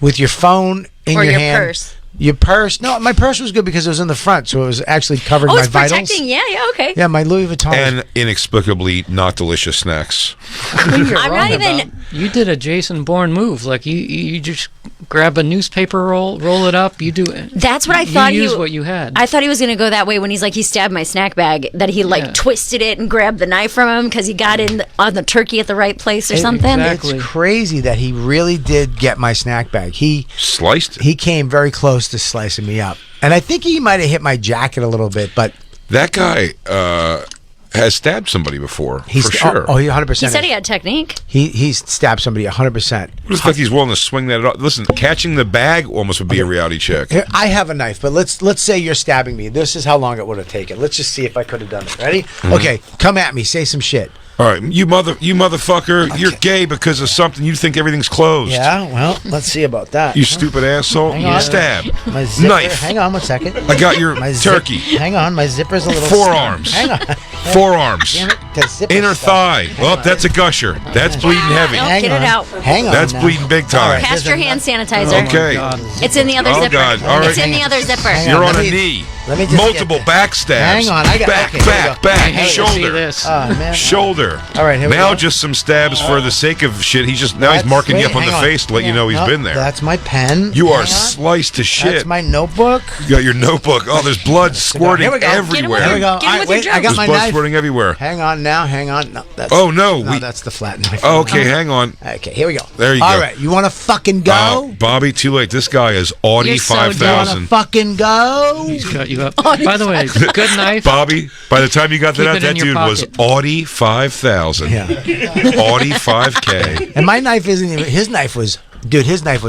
with your phone in or your your hand. purse. Your purse? No, my purse was good because it was in the front, so it was actually covering my it's vitals. protecting. Yeah, okay. Yeah, my Louis Vuitton. And inexplicably not delicious snacks. I'm not even. You did a Jason Bourne move. Like you just grab a newspaper roll it up. You do it. That's what I thought. You use what you had. I thought he was going to go that way when he's like he stabbed my snack bag. That he twisted it and grabbed the knife from him because he got in on the turkey at the right place or something. Exactly. It's crazy that he really did get my snack bag. He sliced it. He came very close to slicing me up, and I think he might have hit my jacket a little bit. But that guy has stabbed somebody before, for sure. Oh, he 100%. He said he had technique. He stabbed somebody 100%. The fact he's willing to swing that up. Listen, catching the bag almost would be a reality check. Here, I have a knife, but let's say you're stabbing me. This is how long it would have taken. Let's just see if I could have done it. Ready? Okay, come at me. Say some shit. All right, you motherfucker, you're gay because of something. You think everything's closed. Yeah, well, let's see about that. You stupid asshole. Hang on. Stab. My zipper, Knife. Hang on 1 second. I got your turkey. Hang on, my zipper's a little Forearms. Hang on. Forearms. Damn it, the zipper's Inner stuck. thigh. Well, that's a gusher. That's bleeding heavy. Get it out. Hang on. That's now. bleeding big time. Pass your hand sanitizer. Okay. It's in the other Oh, zipper. God. All right. It's in the other zipper. You're on Let a me- knee. let me just Multiple get back stabs. Hang on, I got- back, okay, here we go. back, I hate to see shoulder. this. Oh, man. Shoulder. All right, here we now go. just some stabs for the sake of shit. He's just he's That's marking you great. up on Hang the face to let you know he's No, been there. That's my pen. You are Hang on. sliced to shit. That's my notebook. You got your notebook. Oh, there's blood squirting Here we go. everywhere. Here we go. Get him All right, with wait, your I got joke. my There's blood knife. squirting everywhere. Hang on now. Hang on. No, that's, Oh, no. that's the flat knife. Oh, okay, hang on. Okay, here we go. There you All go. right, you want to fucking go? Bobby, too late. This guy is Audi You're so dumb. You want to 5000. fucking go? He's got you up. By the way, good knife. Bobby, by the time you got Keep that out, it in that your dude was pocket. Audi 5000. Yeah. Audi 5K. And my knife isn't even. His knife was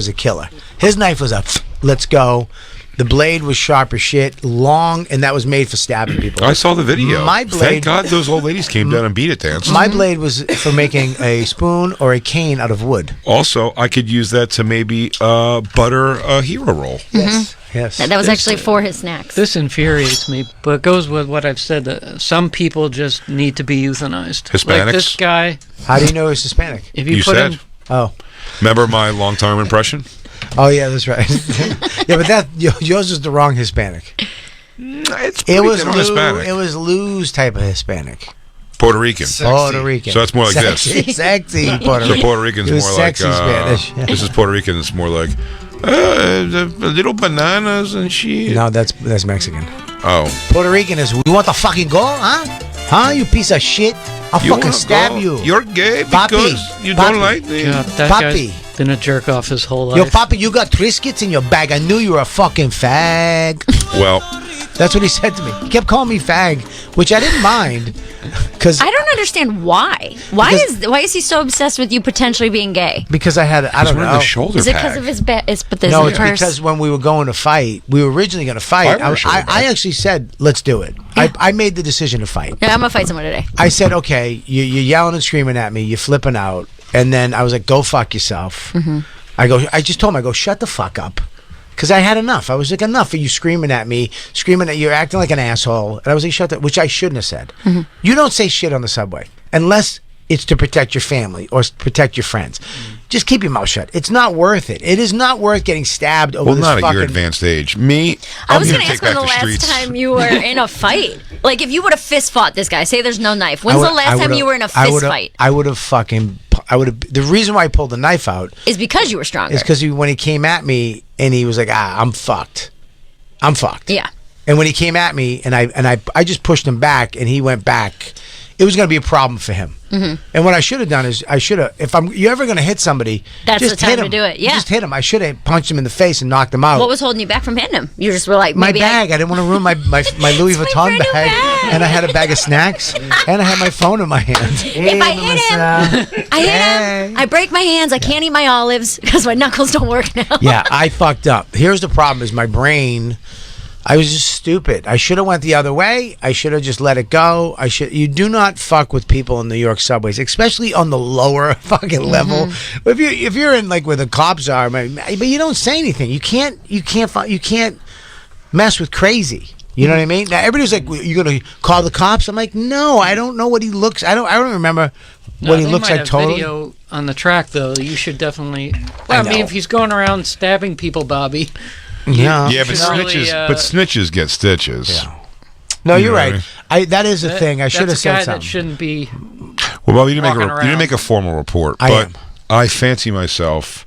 a killer. His knife was a let's go. The blade was sharp as shit, long, and that was made for stabbing people. I saw the video. My blade- Thank God those old ladies came down and beat it dance. My blade was for making a spoon or a cane out of wood. Also, I could use that to maybe butter a hero roll. Yes. Yes. That was actually for his snacks. This infuriates me, but it goes with what I've said. That some people just need to be euthanized. Hispanics? Like this guy. How do you know he's Hispanic? If You you put said. him, Oh. Remember my long-time impression? Oh yeah, that's right. Yeah, but yours was the wrong Hispanic. It's It was Lou, Hispanic. It was Lou's type of Hispanic. Puerto Rican. Puerto Rican. So that's more like sexy, this. Sexy Puerto So Rican. Puerto Rican's It was more sexy like Spanish. this is Puerto Rican. It's more like little bananas and shit. No, that's Mexican. Oh, Puerto Rican is. You want to fucking go, huh? Huh? You piece of shit. I'll you fucking wanna stab go? you. You're gay Papi. because you Papi. don't like me. God, that Papi. guy's been a jerk off his whole life. Yo, Papa, you got Triscuits in your bag. I knew you were a fucking fag. Well, That's what he said to me. He kept calling me fag, which I didn't mind. Because I don't understand why. Why is he so obsessed with you potentially being gay? because I had, I he's don't wearing know. the shoulder Is it pad. because of his but there's No, a it's purse. because when we were going to fight, we were originally going to fight. I wear a shoulder I pad. actually said, let's do it. I made the decision to fight. Yeah, I'm gonna fight someone today. I said, okay, you're yelling and screaming at me, you're flipping out, and then I was like, go fuck yourself. I just told him, I go, shut the fuck up. Because I had enough. I was like, enough of you screaming at me, screaming at you, acting like an asshole. And I was like, shut that, which I shouldn't have said. You don't say shit on the subway unless it's to protect your family or protect your friends. Just keep your mouth shut. It's not worth it. It is not worth getting stabbed over Well, this not at fucking... your advanced age. Me, I I'm was gonna gonna take ask when back the the last streets. time you were in a fight. Like if you would have fist fought this guy. Say there's no knife. When's the last time you were in a fist fight? I would have fucking... The reason why I pulled the knife out Is because you were stronger. is because when he came at me and he was like, I'm fucked. I'm fucked. Yeah. And when he came at me and I just pushed him back and he went back it was going to be a problem for him. Mm-hmm. And what I should have done is if you're ever going to hit somebody, that's just the time hit him. to do it. Yeah, just hit him. I should have punched him in the face and knocked him out. What was holding you back from hitting him? You just were like, my bag. I didn't want to ruin my Louis Vuitton bag, and I had a bag of snacks, and I had my phone in my hand. If I hit him, I break my hands. I can't eat my olives because my knuckles don't work now. Yeah, I fucked up. Here's the problem: is my brain. I was just stupid. I should have went the other way. I should have just let it go. You do not fuck with people in New York subways, especially on the lower fucking level. If you're in like where the cops are, but you don't say anything. You can't mess with crazy. You know what I mean? Now everybody's like, "You're gonna call the cops?" I'm like, "No, I don't know what he looks. I don't remember what he looks like." Totally. Video on the track though. You should definitely. Well, I mean, if he's going around stabbing people, Bobby. Yeah, but snitches get stitches. Yeah. No, you're right. That is a thing. I should have said something. That shouldn't be. Well, Bob, you didn't make a formal report, but I fancy myself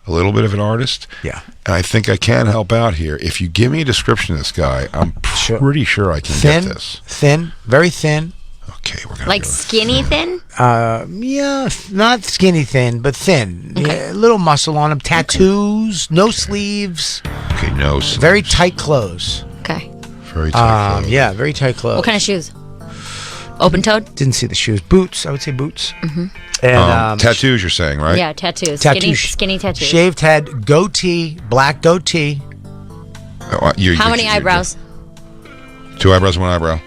a little bit of an artist. Yeah, and I think I can help out here. If you give me a description of this guy, I'm pretty sure I can get this. Thin, very thin. Okay, we're gonna like skinny thin. Yeah, not skinny thin, but thin. Okay. Yeah, a little muscle on him. Tattoos, no sleeves. Okay, no sleeves. Very tight clothes. Okay. Very tight clothes. Yeah, very tight clothes. What kind of shoes? Open-toed? Didn't see the shoes. Boots. I would say boots. Mm-hmm. And tattoos, you're saying, right? Yeah, tattoos. Skinny tattoos. Shaved head, goatee, black goatee. How many eyebrows? 2 eyebrows, 1 eyebrow.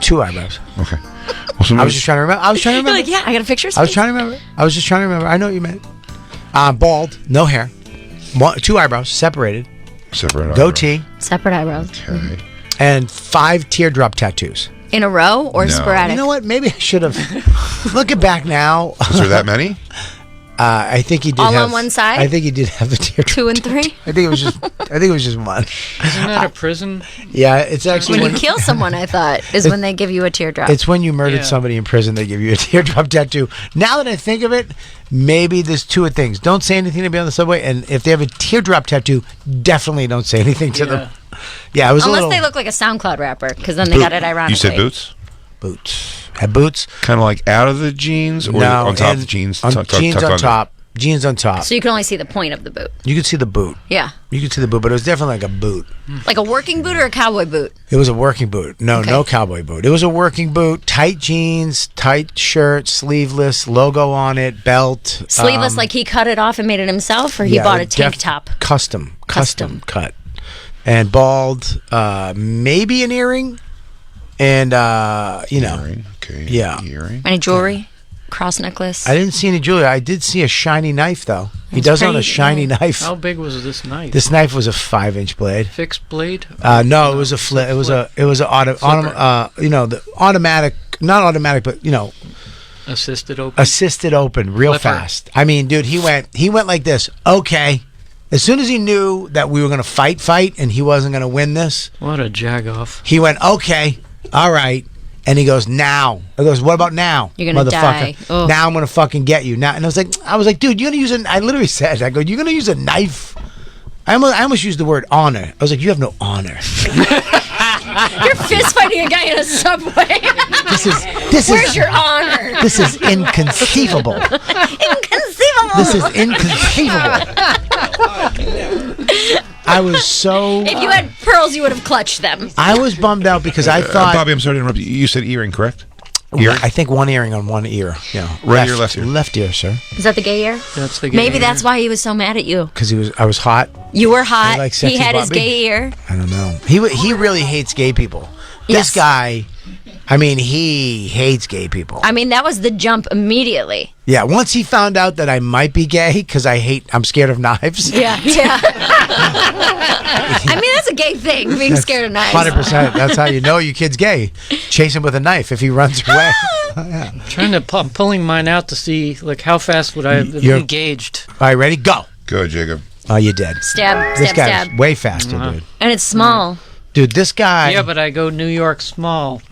2 eyebrows. Okay. I was just trying to remember. You're like, yeah, I got a picture. I was trying to remember. I was just trying to remember. I know what you meant. Bald, no hair. 2 eyebrows, separated. Separate goatee. Eyebrows. Separate eyebrows. Okay. Mm-hmm. And 5 teardrop tattoos. In a row or sporadic? You know what? Maybe I should have. Looking back now. Is there that many? I think he did all on one side. I think he did have the teardrop. 2 and 3. I think it was just. One. Isn't that a prison? Yeah, it's actually when you kill someone. I thought is when they give you a teardrop. It's when you murdered somebody in prison. They give you a teardrop tattoo. Now that I think of it, maybe there's 2 things. Don't say anything to me on the subway, and if they have a teardrop tattoo, definitely don't say anything to them. Yeah, it was unless they look like a SoundCloud rapper, because then they got it ironically. You said boots. Boots. Had boots. Kind of like out of the jeans, or on top of the jeans. Jeans on top. Jeans on top. So you can only see the point of the boot. You could see the boot. Yeah. You could see the boot, but it was definitely like a boot. Like a working boot or a cowboy boot? It was a working boot. No, no cowboy boot. It was a working boot. Tight jeans, tight shirt, sleeveless, logo on it, belt. Sleeveless, like he cut it off and made it himself, or he bought a tank top? Custom cut. And bald, maybe an earring, and Earring. Okay. Yeah. Earring. Any jewelry? Cross necklace? I didn't see any jewelry. I did see a shiny knife, though. He does own a shiny knife. How big was this knife? This knife was a 5-inch blade. Fixed blade? No, it was a flip. It was the automatic, not automatic, but assisted open. Assisted open, real Flipper. fast. I mean, dude, he went like this. Okay. As soon as he knew that we were going to fight, and he wasn't going to win this. What a jagoff. He went, okay, all right. And he goes, now. I goes, what about now? You're going to die. Oh. Now I'm going to fucking get you. Now, and I was like, dude, you're going to use I literally said, I go, you're going to use a knife? I almost used the word honor. I was like, you have no honor. You're fist fighting a guy in a subway. Where's your honor? This is inconceivable. Inconceivable. This is inconceivable. I was so. If you had pearls, you would have clutched them. I was bummed out because I thought. Bobby, I'm sorry to interrupt you. You said earring, correct? Earring? I think one earring on one ear. Yeah. Right ear, left ear. Left ear, sir. Is that the gay ear? That's the gay Maybe ear. that's why he was so mad at you. Because I was hot. You were hot. Like he had his Bobby. gay ear. I don't know. He really hates gay people. Yes. This guy, I mean, he hates gay people. I mean, that was the jump immediately. Yeah, once he found out that I might be gay because I'm scared of knives. Yeah. I mean, that's a gay thing, being scared of knives. 100%. That's how you know your kid's gay. Chase him with a knife if he runs away. Yeah. I'm pulling mine out to see, like, how fast would I have engaged. All right, ready? Go. Go, Jacob. Oh, you're dead. Stab, This stab, guy's stab. way faster, dude. And it's small. Dude, this guy. Yeah, but I go New York small.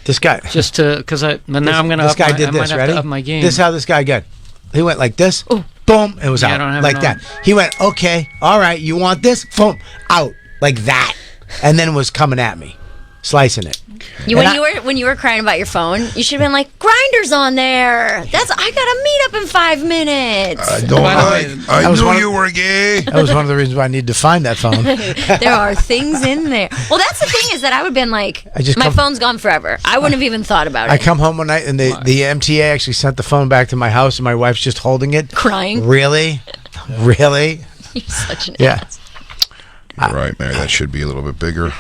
This guy. Just to, because I'm going to This guy did this, ready? up my game. This is how this guy got. He went like this. Ooh. Boom. It was Yeah, I out. don't have Like it that. He went, okay, all right, you want this? Boom. Out. Like that. and then was coming at me, slicing it. When you were crying about your phone, you should have been like, Grindr's on there. I got a meetup in 5 minutes. I knew you were gay. That was one of the reasons why I needed to find that phone. There are things in there. Well, that's the thing is that I would have been like, my phone's gone forever. I wouldn't have even thought about it. I come home one night and the MTA actually sent the phone back to my house and my wife's just holding it. Crying. Really? Really? You're such an ass. You're right, Mary. That should be a little bit bigger.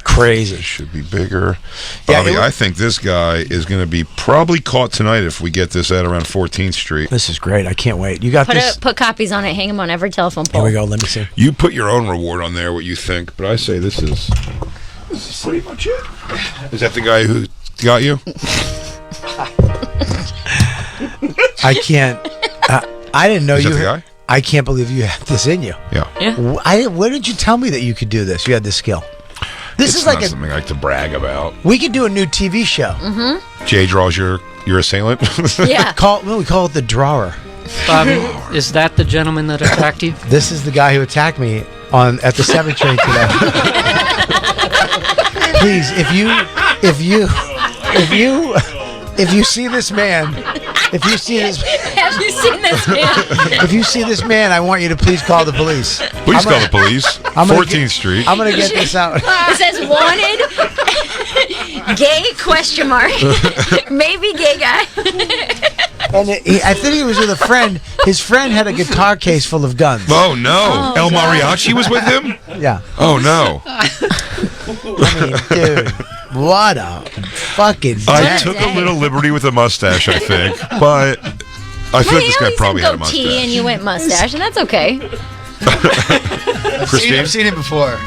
Crazy. It should be bigger. Bobby, I think this guy is going to be probably caught tonight if we get this at around 14th Street. This is great. I can't wait. You got this? Put copies on it. Hang them on every telephone pole. Here we go. Let me see. You put your own reward on there, what you think, but I say this is pretty much it. Is that the guy who got you? I can't. I didn't know is you. That the guy? I can't believe you have this in you. Yeah. Where did you tell me that you could do this? You had this skill. This is like something I like to brag about. We could do a new TV show. Mm-hmm. Jay draws your assailant. Yeah. We call it the drawer. Bobby, is that the gentleman that attacked you? This is the guy who attacked me at the 7 train today. Please, if you see this man, have you seen this man? If you see this man, I want you to please call the police. Please call the police. 14th Street. I'm going to get this out. It says wanted, gay question mark, maybe gay guy. And I think he was with a friend. His friend had a guitar case full of guns. Oh, no. El Mariachi was with him? Yeah. Oh, no. I mean, dude. What a fucking I took a little liberty with a mustache, I think, but I feel like this guy probably had a mustache. And you went mustache, and that's okay. Christine? I've seen it before.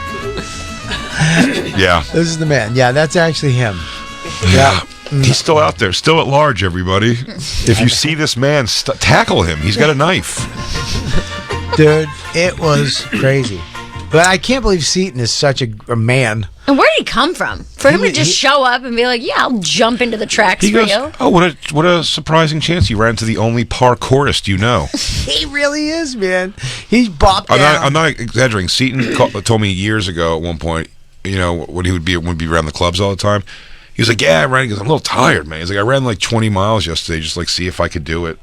Yeah. This is the man. Yeah, that's actually him. Yeah. He's still out there, still at large, everybody. If you see this man, tackle him. He's got a knife. Dude, it was crazy. But I can't believe Seaton is such a man. And where did he come from? For him to just show up and be like, yeah, I'll jump into the tracks for you. Oh, what a surprising chance. You ran into the only parkourist you know. He really is, man. He's bopped down. I'm not exaggerating. Seaton told me years ago at one point, when he would be around the clubs all the time, he was like, yeah, I ran. He goes, I'm a little tired, man. He's like, I ran like 20 miles yesterday, just like see if I could do it.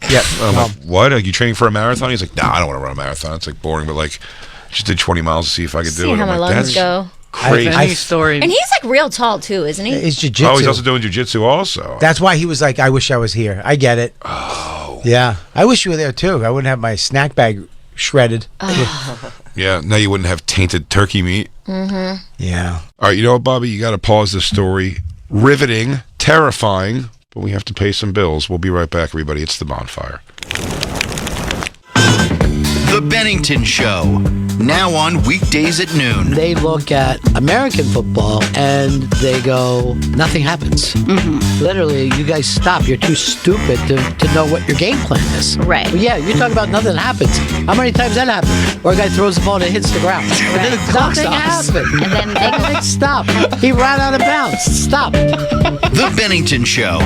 Yeah. I'm like, what? Are you training for a marathon? He's like, nah, I don't want to run a marathon. It's like boring, but like, just did 20 miles to see if I could do it. See how my lungs go. Crazy. Story. And he's like real tall too, isn't he? He's jiu-jitsu. Oh, he's also doing jiu-jitsu also. That's why he was like, I wish I was here. I get it. Oh. Yeah. I wish you were there too. I wouldn't have my snack bag shredded. Oh. Yeah, now you wouldn't have tainted turkey meat. Mm-hmm. Yeah. All right, you know what, Bobby? You got to pause this story. Riveting, terrifying, but we have to pay some bills. We'll be right back, everybody. It's The Bonfire. The Bennington Show, now on weekdays at noon. They look at American football and they go, nothing happens. Mm-hmm. Literally, you guys stop. You're too stupid to know what your game plan is. Right. But yeah, you're talking about nothing happens. How many times that happens? Or a guy throws the ball and it hits the ground. Right. And then the clock stops. And then they go, stop. He ran out of bounds. Stop. The Bennington Show,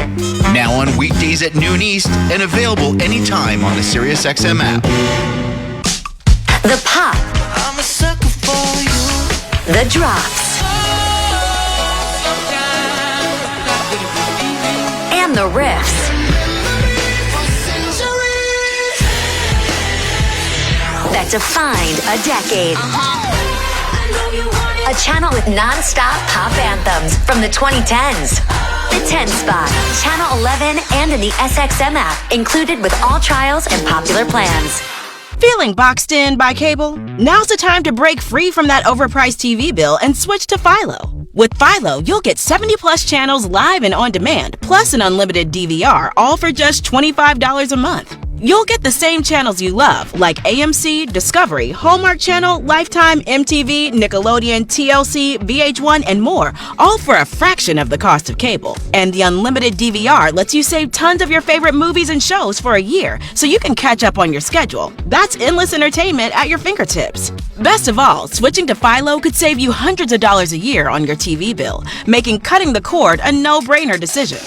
now on weekdays at noon East and available anytime on the SiriusXM app. The pop. I'm a sucker for you. The drops. And the riffs. That defined a decade. A channel with non-stop pop anthems from the 2010s. The 10 Spot, Channel 11, and in the SXM app, included with all trials and popular plans. Feeling boxed in by cable? Now's the time to break free from that overpriced TV bill and switch to Philo. With Philo, you'll get 70-plus channels live and on demand, plus an unlimited DVR, all for just $25 a month. You'll get the same channels you love, like AMC, Discovery, Hallmark Channel, Lifetime, MTV, Nickelodeon, TLC, VH1, and more, all for a fraction of the cost of cable. And the unlimited DVR lets you save tons of your favorite movies and shows for a year, so you can catch up on your schedule. That's endless entertainment at your fingertips. Best of all, switching to Philo could save you hundreds of dollars a year on your TV bill, making cutting the cord a no-brainer decision.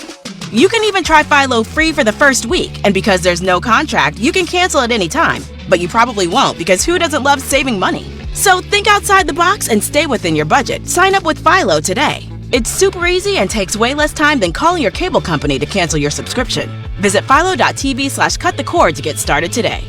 You can even try Philo free for the first week, and because there's no contract, you can cancel at any time. But you probably won't, because who doesn't love saving money? So think outside the box and stay within your budget. Sign up with Philo today. It's super easy and takes way less time than calling your cable company to cancel your subscription. Visit philo.tv/cutthecord to get started today.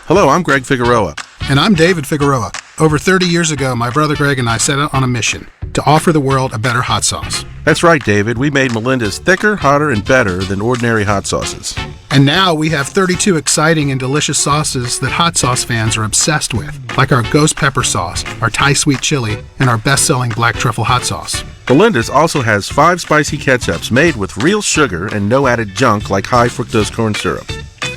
Hello, I'm Greg Figueroa. And I'm David Figueroa. Over 30 years ago, my brother Greg and I set out on a mission to offer the world a better hot sauce. That's right, David. We made Melinda's thicker, hotter, and better than ordinary hot sauces. And now we have 32 exciting and delicious sauces that hot sauce fans are obsessed with, like our ghost pepper sauce, our Thai sweet chili, and our best-selling black truffle hot sauce. Melinda's also has 5 spicy ketchups made with real sugar and no added junk like high fructose corn syrup.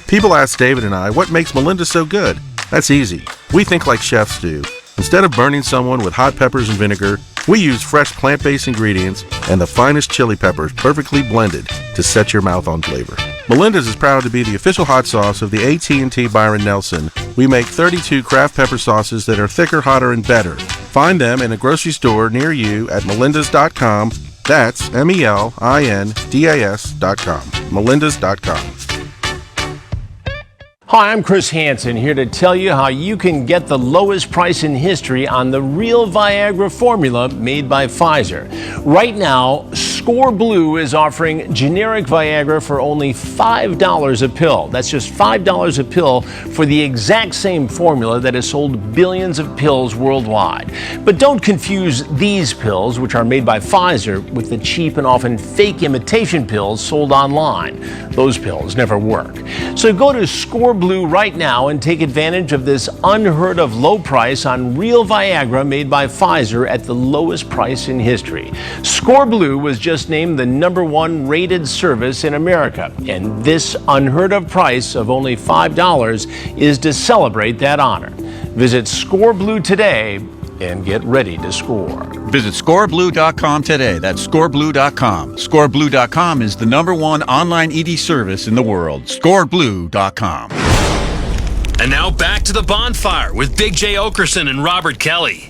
People ask David and I, what makes Melinda so good? That's easy. We think like chefs do. Instead of burning someone with hot peppers and vinegar, we use fresh plant-based ingredients and the finest chili peppers perfectly blended to set your mouth on flavor. Melinda's is proud to be the official hot sauce of the AT&T Byron Nelson. We make 32 craft pepper sauces that are thicker, hotter, and better. Find them in a grocery store near you at melindas.com. That's melindas.com. melindas.com. Hi, I'm Chris Hansen, here to tell you how you can get the lowest price in history on the real Viagra formula made by Pfizer. Right now, Score Blue is offering generic Viagra for only $5 a pill. That's just $5 a pill for the exact same formula that has sold billions of pills worldwide. But don't confuse these pills, which are made by Pfizer, with the cheap and often fake imitation pills sold online. Those pills never work. So go to Score Blue right now and take advantage of this unheard of low price on real Viagra made by Pfizer at the lowest price in history. Score Blue was just named the #1 rated service in America, and this unheard of price of only $5 is to celebrate that honor. Visit Score Blue today and get ready to score. Visit scoreblue.com today. That's scoreblue.com. Scoreblue.com is the #1 online ED service in the world. Scoreblue.com. And now back to the bonfire with Big J. Oakerson and Robert Kelly.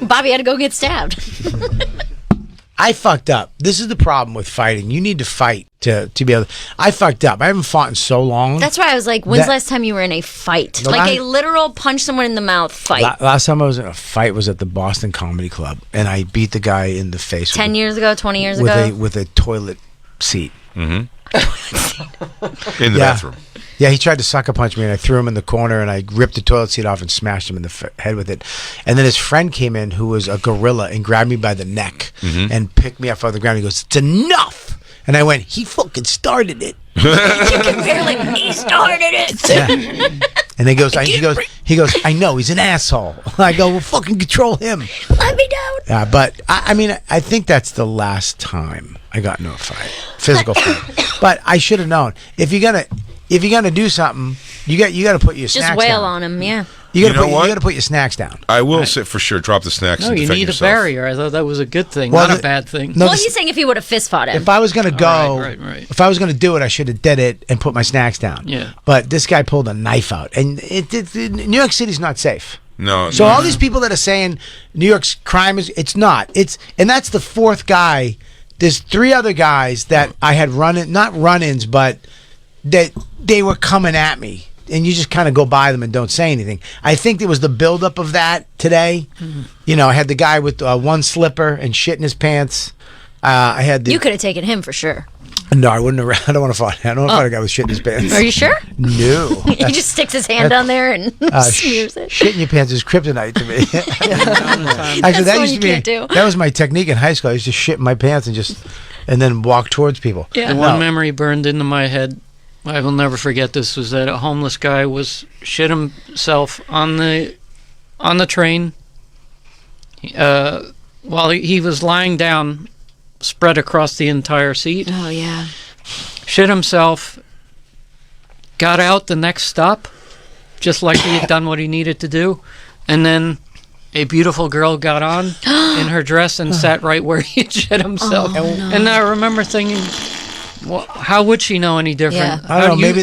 Bobby had to go get stabbed. I fucked up. This is the problem with fighting. You need to fight to be able to. I fucked up. I haven't fought in so long. That's why I was like, when's the last time you were in a fight? Like a literal punch someone in the mouth fight. Last time I was in a fight was at the Boston Comedy Club, and I beat the guy in the face. 10 years ago, 20 years ago? With a toilet seat. Mm-hmm. In the bathroom. Yeah, he tried to sucker punch me, and I threw him in the corner, and I ripped the toilet seat off and smashed him in the head with it. And then his friend came in, who was a gorilla, and grabbed me by the neck and picked me up off the ground. He goes, "It's enough!" And I went, "He fucking started it." You can barely. He started it. Yeah. And he goes, "I know, he's an asshole." I go, "Well, fucking control him." Let me down. But I mean, I think that's the last time I got into a fight, physical fight. But I should have known. If you're gonna do something, you got to put your snacks down. Just wail on him, yeah. You got to put your snacks down. I will say for sure, drop the snacks. No, and you defend need yourself. a barrier. I thought that was a good thing, not a bad thing. No, well, he's saying if he would have fist fought him. If I was gonna go, right. If I was gonna do it, I should have did it and put my snacks down. Yeah. But this guy pulled a knife out, and New York City's not safe. No. So all these people that are saying New York's crime it's not. And that's the fourth guy. There's 3 other guys that I had not run-ins, but that they were coming at me. And you just kind of go by them and don't say anything. I think there was the buildup of that today. Mm-hmm. You know, I had the guy with one slipper and shit in his pants. I had You could have taken him for sure. No, I wouldn't have. I don't want to fight. I don't want to fight a guy with shit in his pants. Are you sure? No. He just sticks his hand down there and smears it. Shit in your pants is kryptonite to me. Actually, that used to be. That was my technique in high school. I used to shit in my pants and then walk towards people. Yeah. One memory burned into my head. I will never forget this. Was that a homeless guy was shit himself on the train while he was lying down, spread across the entire seat. Oh yeah. Shit himself. Got out the next stop, just like he had done what he needed to do, and then a beautiful girl got on in her dress and sat right where he had shit himself. Oh, no. And I remember thinking, Well, how would she know any different? Yeah. I don't know. Maybe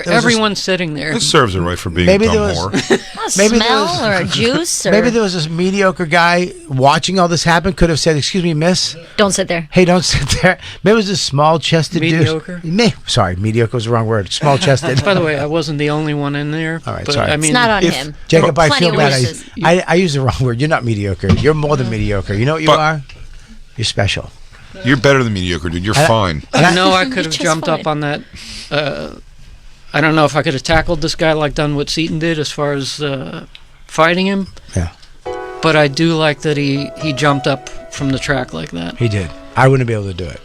everyone's sitting there. It serves her right for being Maybe a dumb there whore. Maybe there smell was- or a juice. Or Maybe there was this mediocre guy watching all this happen. Could have said, "Excuse me, miss. don't sit there. Hey, don't sit there." Maybe it was this small-chested Mediocre? dude. Sorry, mediocre was the wrong word. Small-chested. By the way, I wasn't the only one in there. All right, but, sorry. I mean, It's not on him. Jacob, I Plenty feel of bad. wishes. I use the wrong word. You're not mediocre. You're more than mediocre. You know what you are? You're special. You're better than mediocre, dude. You're fine. I know I could have Just jumped fine. up on that. I don't know if I could have tackled this guy like done what Seaton did as far as fighting him. Yeah. But I do like that he jumped up from the track like that. He did. I wouldn't be able to do it.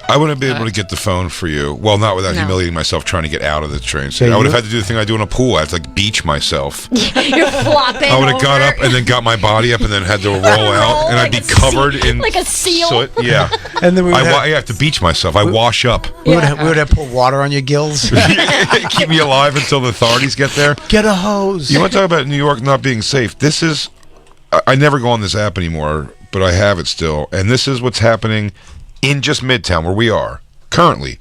I wouldn't be able to get the phone for you. Well, not without humiliating myself trying to get out of the train. So I would have had to do the thing I do in a pool. I have to like beach myself. You're flopping. I would have got up and then got my body up and then had to roll out, and I'd be covered in like a seal. soot. Yeah, And then we would I have to beach myself. I wash up. We would have put water on your gills. Keep me alive until the authorities get there. Get a hose. You want to talk about New York not being safe? This is, I never go on this app anymore, but I have it still. And this is what's happening in just Midtown, where we are currently.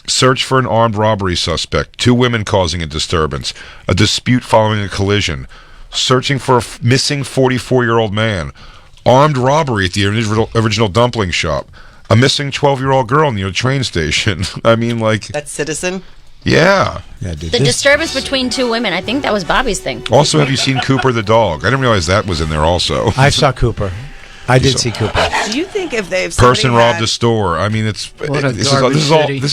Search for an armed robbery suspect. 2 women causing a disturbance. A dispute following a collision. Searching for a missing 44-year-old man. Armed robbery at the original dumpling shop. A missing 12-year-old girl near the train station. I mean, like... That's Citizen? Yeah. Yeah, dude. The disturbance between 2 women. I think that was Bobby's thing. Also, have you seen Cooper the dog? I didn't realize that was in there also. I saw Cooper. I did see Cooper. Do you think if they've Person robbed a store. I mean, this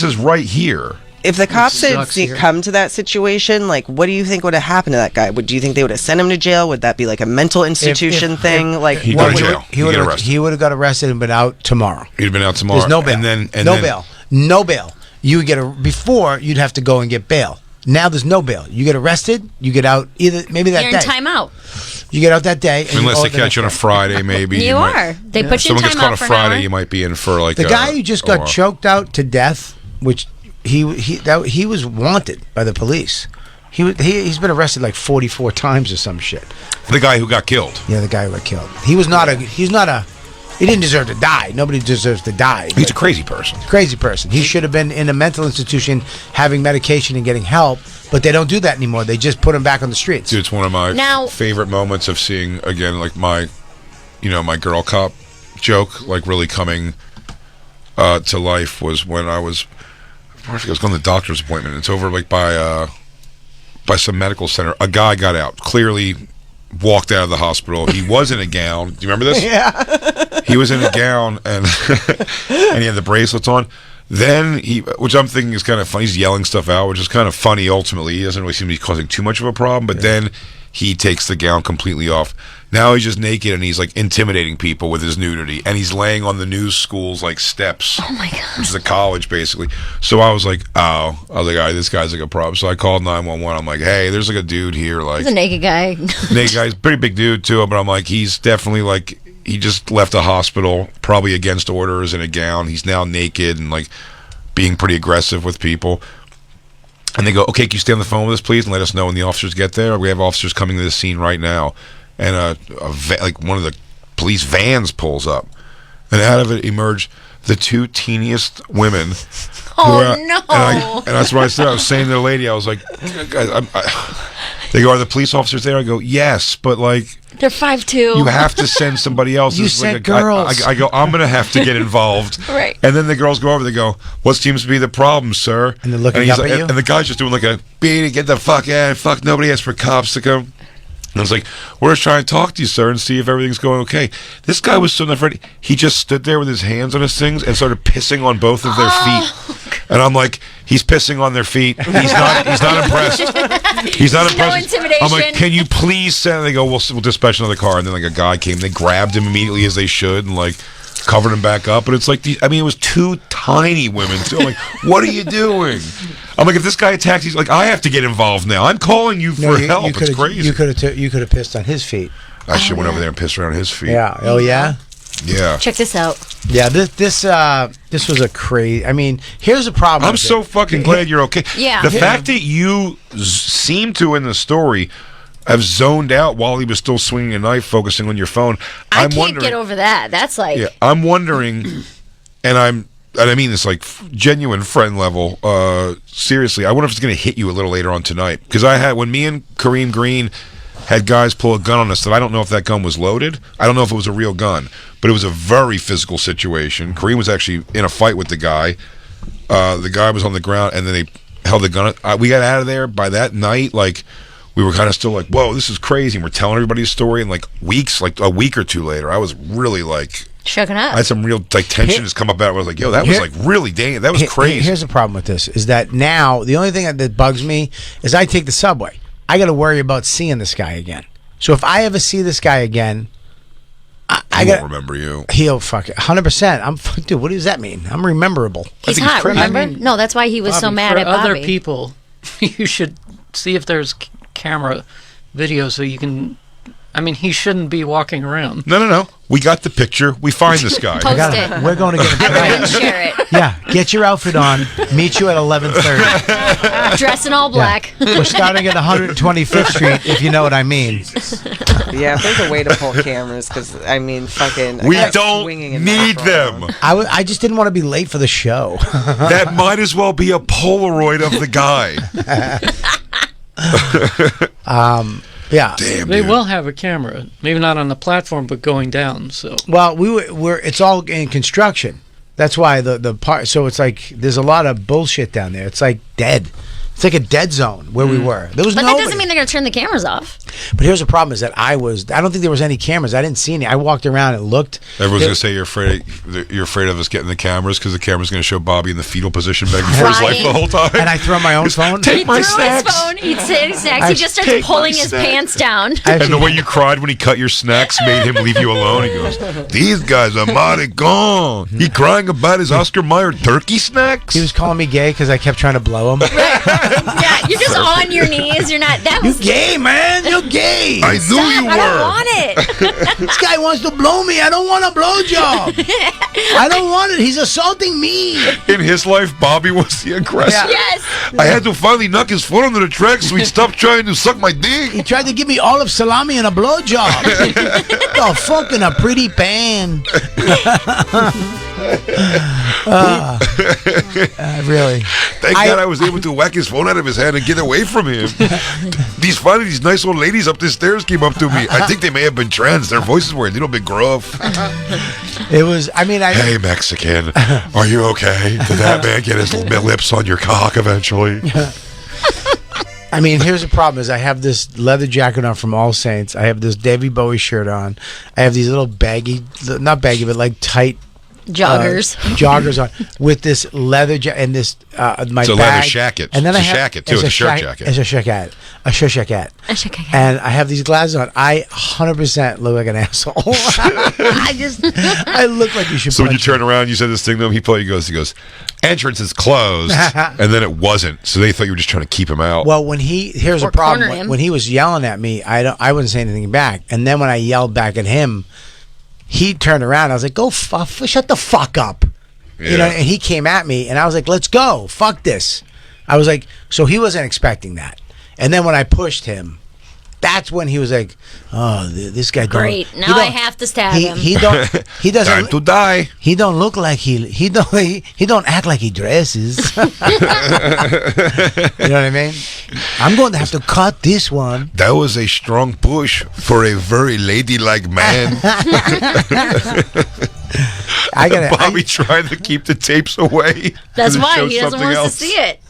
is right here. If the cops had Sucks here. come to that situation, like, what do you think would have happened to that guy? Do you think they would have sent him to jail? Would that be like a mental institution thing? He'd go to jail. He would have got arrested and been out tomorrow. He'd have been out tomorrow. There's no bail. No bail. You would get before you'd have to go and get bail. Now there's no bail. You get arrested, you get out maybe that You're day. in timeout. You get out that day. And Unless they catch you on a Friday, maybe. You are. They put you in someone gets timeout caught on a for an Friday, hour. you might be in for like the guy who just got choked out to death, which he was wanted by the police. He's been arrested like 44 times or some shit. The guy who got killed. Yeah, the guy who got killed. He didn't deserve to die. Nobody deserves to die. He's a crazy person. Crazy person. He should have been in a mental institution having medication and getting help, but they don't do that anymore. They just put him back on the streets. Dude, it's one of my favorite moments of seeing, again, like my girl cop joke, like really coming to life was when I was going to the doctor's appointment. It's over like by some medical center. A guy got out, clearly walked out of the hospital. He was in a gown. Do you remember this? Yeah. He was in a gown and and he had the bracelets on. Then which I'm thinking is kind of funny, he's yelling stuff out, which is kind of funny ultimately. He doesn't really seem to be causing too much of a problem, but then he takes the gown completely off. Now he's just naked and he's like intimidating people with his nudity, and he's laying on the news school's like steps. Oh my god. Which is a college basically. So I was like, all right, this guy's like a problem. So I called 911. I'm like, hey, there's like a dude here, like He's a naked guy. naked guy's pretty big dude too, but I'm like, he's definitely like, he just left a hospital, probably against orders, in a gown. He's now naked and like being pretty aggressive with people. And they go, okay, can you stay on the phone with us, please, and let us know when the officers get there? We have officers coming to the scene right now. And like one of the police vans pulls up, and out of it emerged the 2 teeniest women. No! And that's what I said. I was saying to the lady, I was like, guys, they go, are the police officers there? I go, yes, but like, They're 5'2". you have to send somebody else. You It's said like girls. I go, I'm going to have to get involved. Right. And then the girls go over, they go, what seems to be the problem, sir? And they're looking he's up at you? And the guy's just doing like a, beanie, get the fuck out. Fuck, nobody asked for cops to come. And I was like, we're just trying to talk to you, sir, and see if everything's going okay. This guy was so not ready. He just stood there with his hands on his things and started pissing on both of their feet. And I'm like, he's pissing on their feet. He's not impressed. He's not impressed. No intimidation. I'm like, can you please send? They go, we'll dispatch another car. And then like a guy came. They grabbed him immediately as they should and like covered him back up. But it's like, it was 2 tiny women too. I'm like, what are you doing? I'm like, if this guy attacks, he's like, I have to get involved now. I'm calling you for help. It's crazy. You could have pissed on his feet. I should went over there and pissed around his feet. Yeah. Oh yeah. Yeah. Check this out. Yeah. This was a crazy. I mean, here's the problem. I'm so fucking glad you're okay. Yeah. The fact that you seem to in the story have zoned out while he was still swinging a knife, focusing on your phone. I can't get over that. That's like. Yeah. I'm wondering, and I'm and I mean this like genuine friend level. Seriously, I wonder if it's going to hit you a little later on tonight. Because when me and Kareem Green had guys pull a gun on us that I don't know if that gun was loaded. I don't know if it was a real gun, but it was a very physical situation. Kareem was actually in a fight with the guy. The guy was on the ground, and then they held the gun. We got out of there by that night. Like, we were kind of still like, whoa, this is crazy. And we're telling everybody a story. And like a week or two later, I was really like shooken up. I had some real like tension just come up out. I was like, yo, that was like really dangerous. That was crazy. Here's the problem with this: is that now the only thing that bugs me is I take the subway. I got to worry about seeing this guy again. So if I ever see this guy again, I won't remember you. He'll fuck it 100%. Dude, what does that mean? I'm rememberable. He's hot. Remember? No, that's why he was so mad at Bobby. For other people, you should see if there's camera video so you can. I mean, he shouldn't be walking around. No. We got the picture. We find this guy. Post it. We're going to get Everyone share it. Yeah, get your outfit on. Meet you at 11:30. Dress in all black. Yeah. We're starting at 125th Street, if you know what I mean. Yeah, if there's a way to pull cameras, because I mean, fucking. We don't need them. I just didn't want to be late for the show. That might as well be a Polaroid of the guy. Yeah, they will have a camera, maybe not on the platform, but going down. So well, we're it's all in construction. That's why the part. So it's like there's a lot of bullshit down there. It's like dead. It's like a dead zone where we were. There was But nobody. that doesn't mean they're going to turn the cameras off. But here's the problem: is that I don't think there was any cameras. I didn't see any. I walked around and looked. Everyone's gonna say you're afraid of us getting the cameras because the camera's gonna show Bobby in the fetal position begging for his life the whole time. And I throw my own phone. He threw his phone. He'd say snacks. He just starts pulling his pants down. And the way you cried when he cut your snacks made him leave you alone. He goes, "These guys are mighty gone." He crying about his Oscar Mayer turkey snacks. He was calling me gay because I kept trying to blow him. Yeah, you're just on your knees. You're not. That was you gay, man. You're gay. I knew you were. I don't want it. This guy wants to blow me. I don't want a blowjob. I don't want it. He's assaulting me. In his life, Bobby was the aggressor. Yeah. Yes. I had to finally knock his foot under the tracks so he'd stop trying to suck my dick. He tried to give me olive salami and a blowjob. The fucking a pretty pan. Really. Thank God I was able to whack his phone out of his hand and get away from him. These nice old ladies up the stairs came up to me. I think they may have been trans. Their voices were a little bit gruff. It was, Hey, Mexican, are you okay? Did that man get his lips on your cock eventually? I mean, here's the problem: is I have this leather jacket on from All Saints. I have this David Bowie shirt on. I have these little not baggy, but like tight joggers on with this leather jacket and this my it's a bag. leather jacket. And then it's a jacket too. It's a shirt jacket. It's a shirt jacket. And I have these glasses on. I 100% look like an asshole. I look like you should. So when you turn around, you said this thing to him. He goes, entrance is closed, and then it wasn't. So they thought you were just trying to keep him out. Well, here's the problem. When he was yelling at me, I wouldn't say anything back. And then when I yelled back at him, he turned around. I was like, shut the fuck up. Yeah. You know, and he came at me, and I was like, let's go. Fuck this. I was like, so he wasn't expecting that. And then when I pushed him, that's when he was like, "Oh, this guy." Great. Now I have to stab him. He doesn't. Time to die. He don't look like he don't act like he dresses. You know what I mean? I'm going to have to cut this one. That was a strong push for a very ladylike man. Bobby trying to keep the tapes away. That's why he doesn't want us to see it.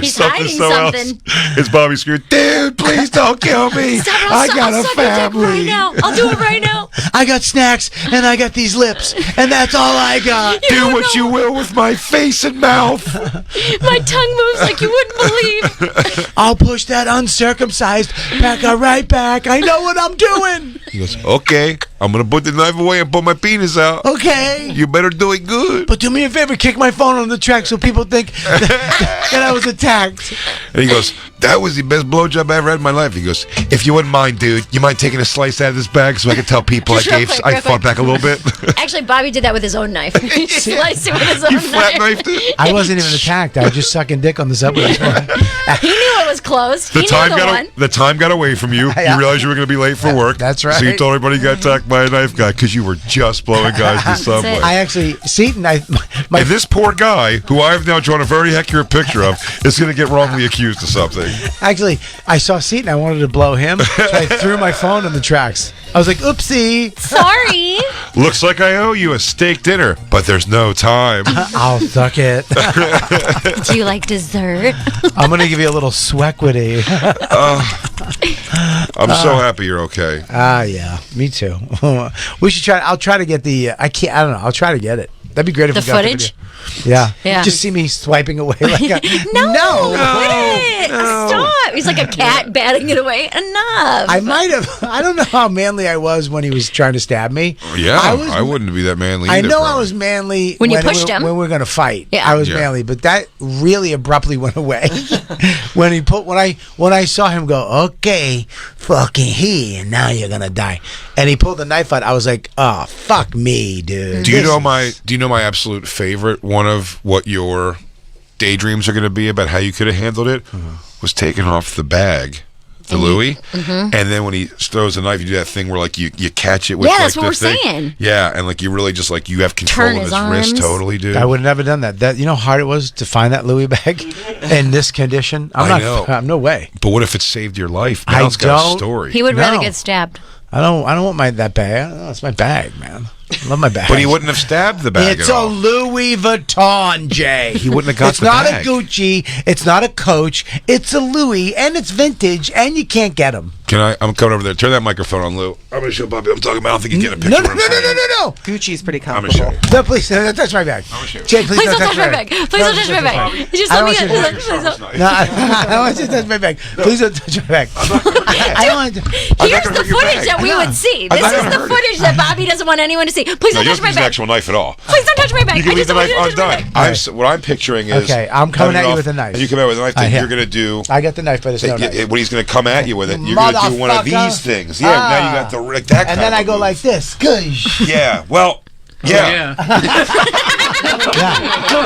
He's hiding something. It's Bobby screaming, "Dude, please don't kill me! I got a family." Right now. I'll do it right now. I got snacks and I got these lips, and that's all I got. Do what you will with my face and mouth. My tongue moves like you wouldn't believe. I'll push that uncircumcised pecker right back. I know what I'm doing. He goes, "Okay, I'm gonna put the knife away and pull my penis out. Okay, you better do it good. But do me a favor, kick my phone on the track so people think that I was attacked." And he goes, "That was the best blowjob I ever had in my life." He goes, "If you wouldn't mind, dude, you mind taking a slice out of this bag so I can tell people I fought back a little bit?" Actually, Bobby did that with his own knife. He sliced it with his own knife. Flat knifed it. I wasn't even attacked. I was just sucking dick on the subway. He knew it was closed. He knew the time got away from you. You realized you were going to be late for work. That's right. So you told everybody you got attacked by a knife guy because you were just blowing guys to subway. I actually, Seton, And this poor guy, who I've now drawn a very accurate picture of, is going to get wrongly accused of something. Actually, I saw Seton. I wanted to blow him, so I threw my phone in the tracks. I was like, oopsie. Sorry. Looks like I owe you a steak dinner, but there's no time. I'll suck it. Do you like dessert? I'm going to give you a little swequity. I'm so happy you're okay. Yeah, me too. We should try. I'll try to get the. I don't know. I'll try to get it. That'd be great if The we got footage? the video. Yeah. Yeah. Just see me swiping away like a, No, quit it. Stop. He's like a cat batting it away. Enough. I might have. I don't know how manly I was when he was trying to stab me. Yeah, I wouldn't be that manly I either, know I probably. was manly When you pushed him. when we were going to fight. Yeah. I was Yeah. manly, but that really abruptly went away when I saw him go, okay, fucking and now you're gonna die, and he pulled the knife out. I was like, oh fuck me, dude. Do you know my absolute favorite one of what your daydreams are going to be about how you could have handled it was taking off the bag, the Louis, and then when he throws the knife, you do that thing where like you catch it with Yeah, like that's what this we're thing. saying. Yeah, and like you really just like you have control Turn of his his wrist, arms. totally, dude. I would have never done that. That you know how hard it was to find that Louis bag in this condition. I know. No way. But what if it saved your life? I Now it's got a don't- story. He would rather No. get stabbed. I don't want that bag. I don't know, it's my bag, man. I love my bag. But he wouldn't have stabbed the bag It's at a all. Louis Vuitton, Jay. He wouldn't have got It's the not bag. a Gucci. It's not a Coach. It's a Louis, and it's vintage, and you can't get them. I'm coming over there. Turn that microphone on, Lou. I'm going to show Bobby what I'm talking about. I don't think you get a picture. No. of what I'm saying. No. Gucci's pretty I'm going to comfortable. show you. No, please don't touch my bag. Jay, please Please don't don't touch my bag. Please don't touch my bag. Just I let me don't get. want you to- No, I don't want you to touch my bag. Please don't touch my bag. I don't want to. Here's the footage that we would see. This is the footage that Bobby doesn't want anyone to see. Please No, don't you touch don't my use an bag. actual knife at all. Please don't touch my bag. You can I leave just the don't knife want you to touch my undone. bag. What I'm picturing is Okay, I'm coming cutting at you off, with a knife. And you come out with a knife. Then here. you're going to do. I got the knife, but it's no knife. When he's going to come at you with it, you're going to do one of Motherfucker. these things. Yeah, now you got the like that. And kind then of I go move. like this. Goosh. Yeah. Well. Yeah.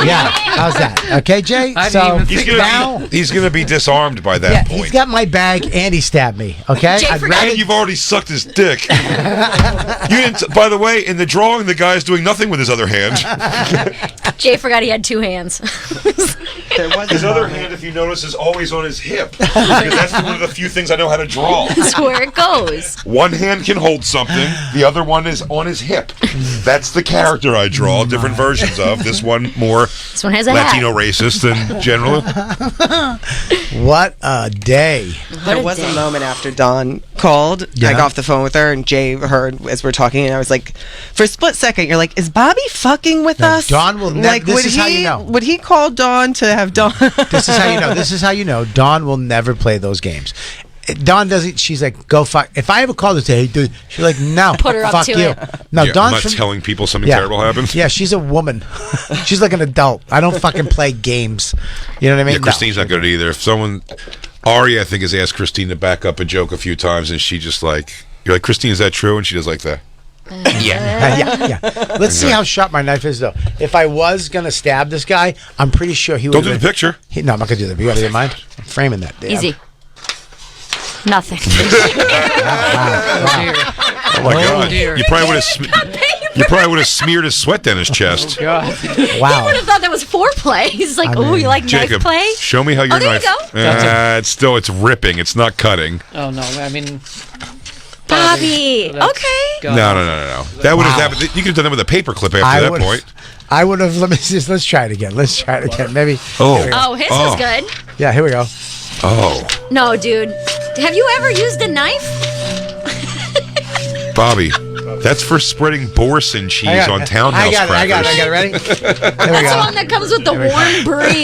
Yeah. How's that? Okay, Jay? I didn't even now. He's gonna be disarmed by that Yeah, point. he's got my bag and he stabbed me. Okay, Jay forgot- And you've already sucked his dick. You didn't. By the way, in the drawing, the guy's doing nothing with his other hand. Jay forgot he had two hands. His other hand, if you notice, is always on his hip. Because that's one of the few things I know how to draw. That's where it goes. One hand can hold something. The other one is on his hip. That's the character I draw. Different versions of. This one more This one has a Latino hat. racist than general. What a day. There was a moment after Dawn called. Yeah. I got off the phone with her, and Jay heard as we're talking, and I was like, for a split second, you're like, is Bobby fucking with us? Dawn will like, this would is he, how you know. Would he call Dawn to have Dawn? This is how you know. This is how you know. Dawn will never play those games. Dawn doesn't. She's like, go fuck. If I ever call her to say, hey, dude, she's like, no, Put her up fuck to you. it. No, Yeah, I'm Dawn's not from, telling people something Yeah. terrible happens. Yeah, she's a woman. She's like an adult. I don't fucking play games. You know what I mean? Yeah, Christine's not good at it either. If someone, Ari, I think, has asked Christine to back up a joke a few times, and she just like, you're like, Christine, is that true? And she does like that. Yeah. Let's see how sharp my knife is, though. If I was gonna stab this guy, I'm pretty sure he would. Don't do the picture. No, I'm not gonna do that. You gotta get mine. I'm framing that. Damn. Easy. Nothing. Oh my God! dear. You probably would have smeared his sweat down his chest. Wow. He would have thought that was foreplay. He's like, oh, you like Jacob, knife play? show me how your there knife. you go. It's ripping. It's not cutting. Oh no! I mean, Bobby. That's- Okay. No. That would have happened. You could have done that with a paperclip after that point. I would have. Let's try it again. Maybe. Oh, his was good. Yeah, here we go. Oh, No, dude. Have you ever used a knife? Bobby, that's for spreading Boursin cheese on townhouse I got crackers. it. Ready? There we That's go. the one that comes with the warm brie.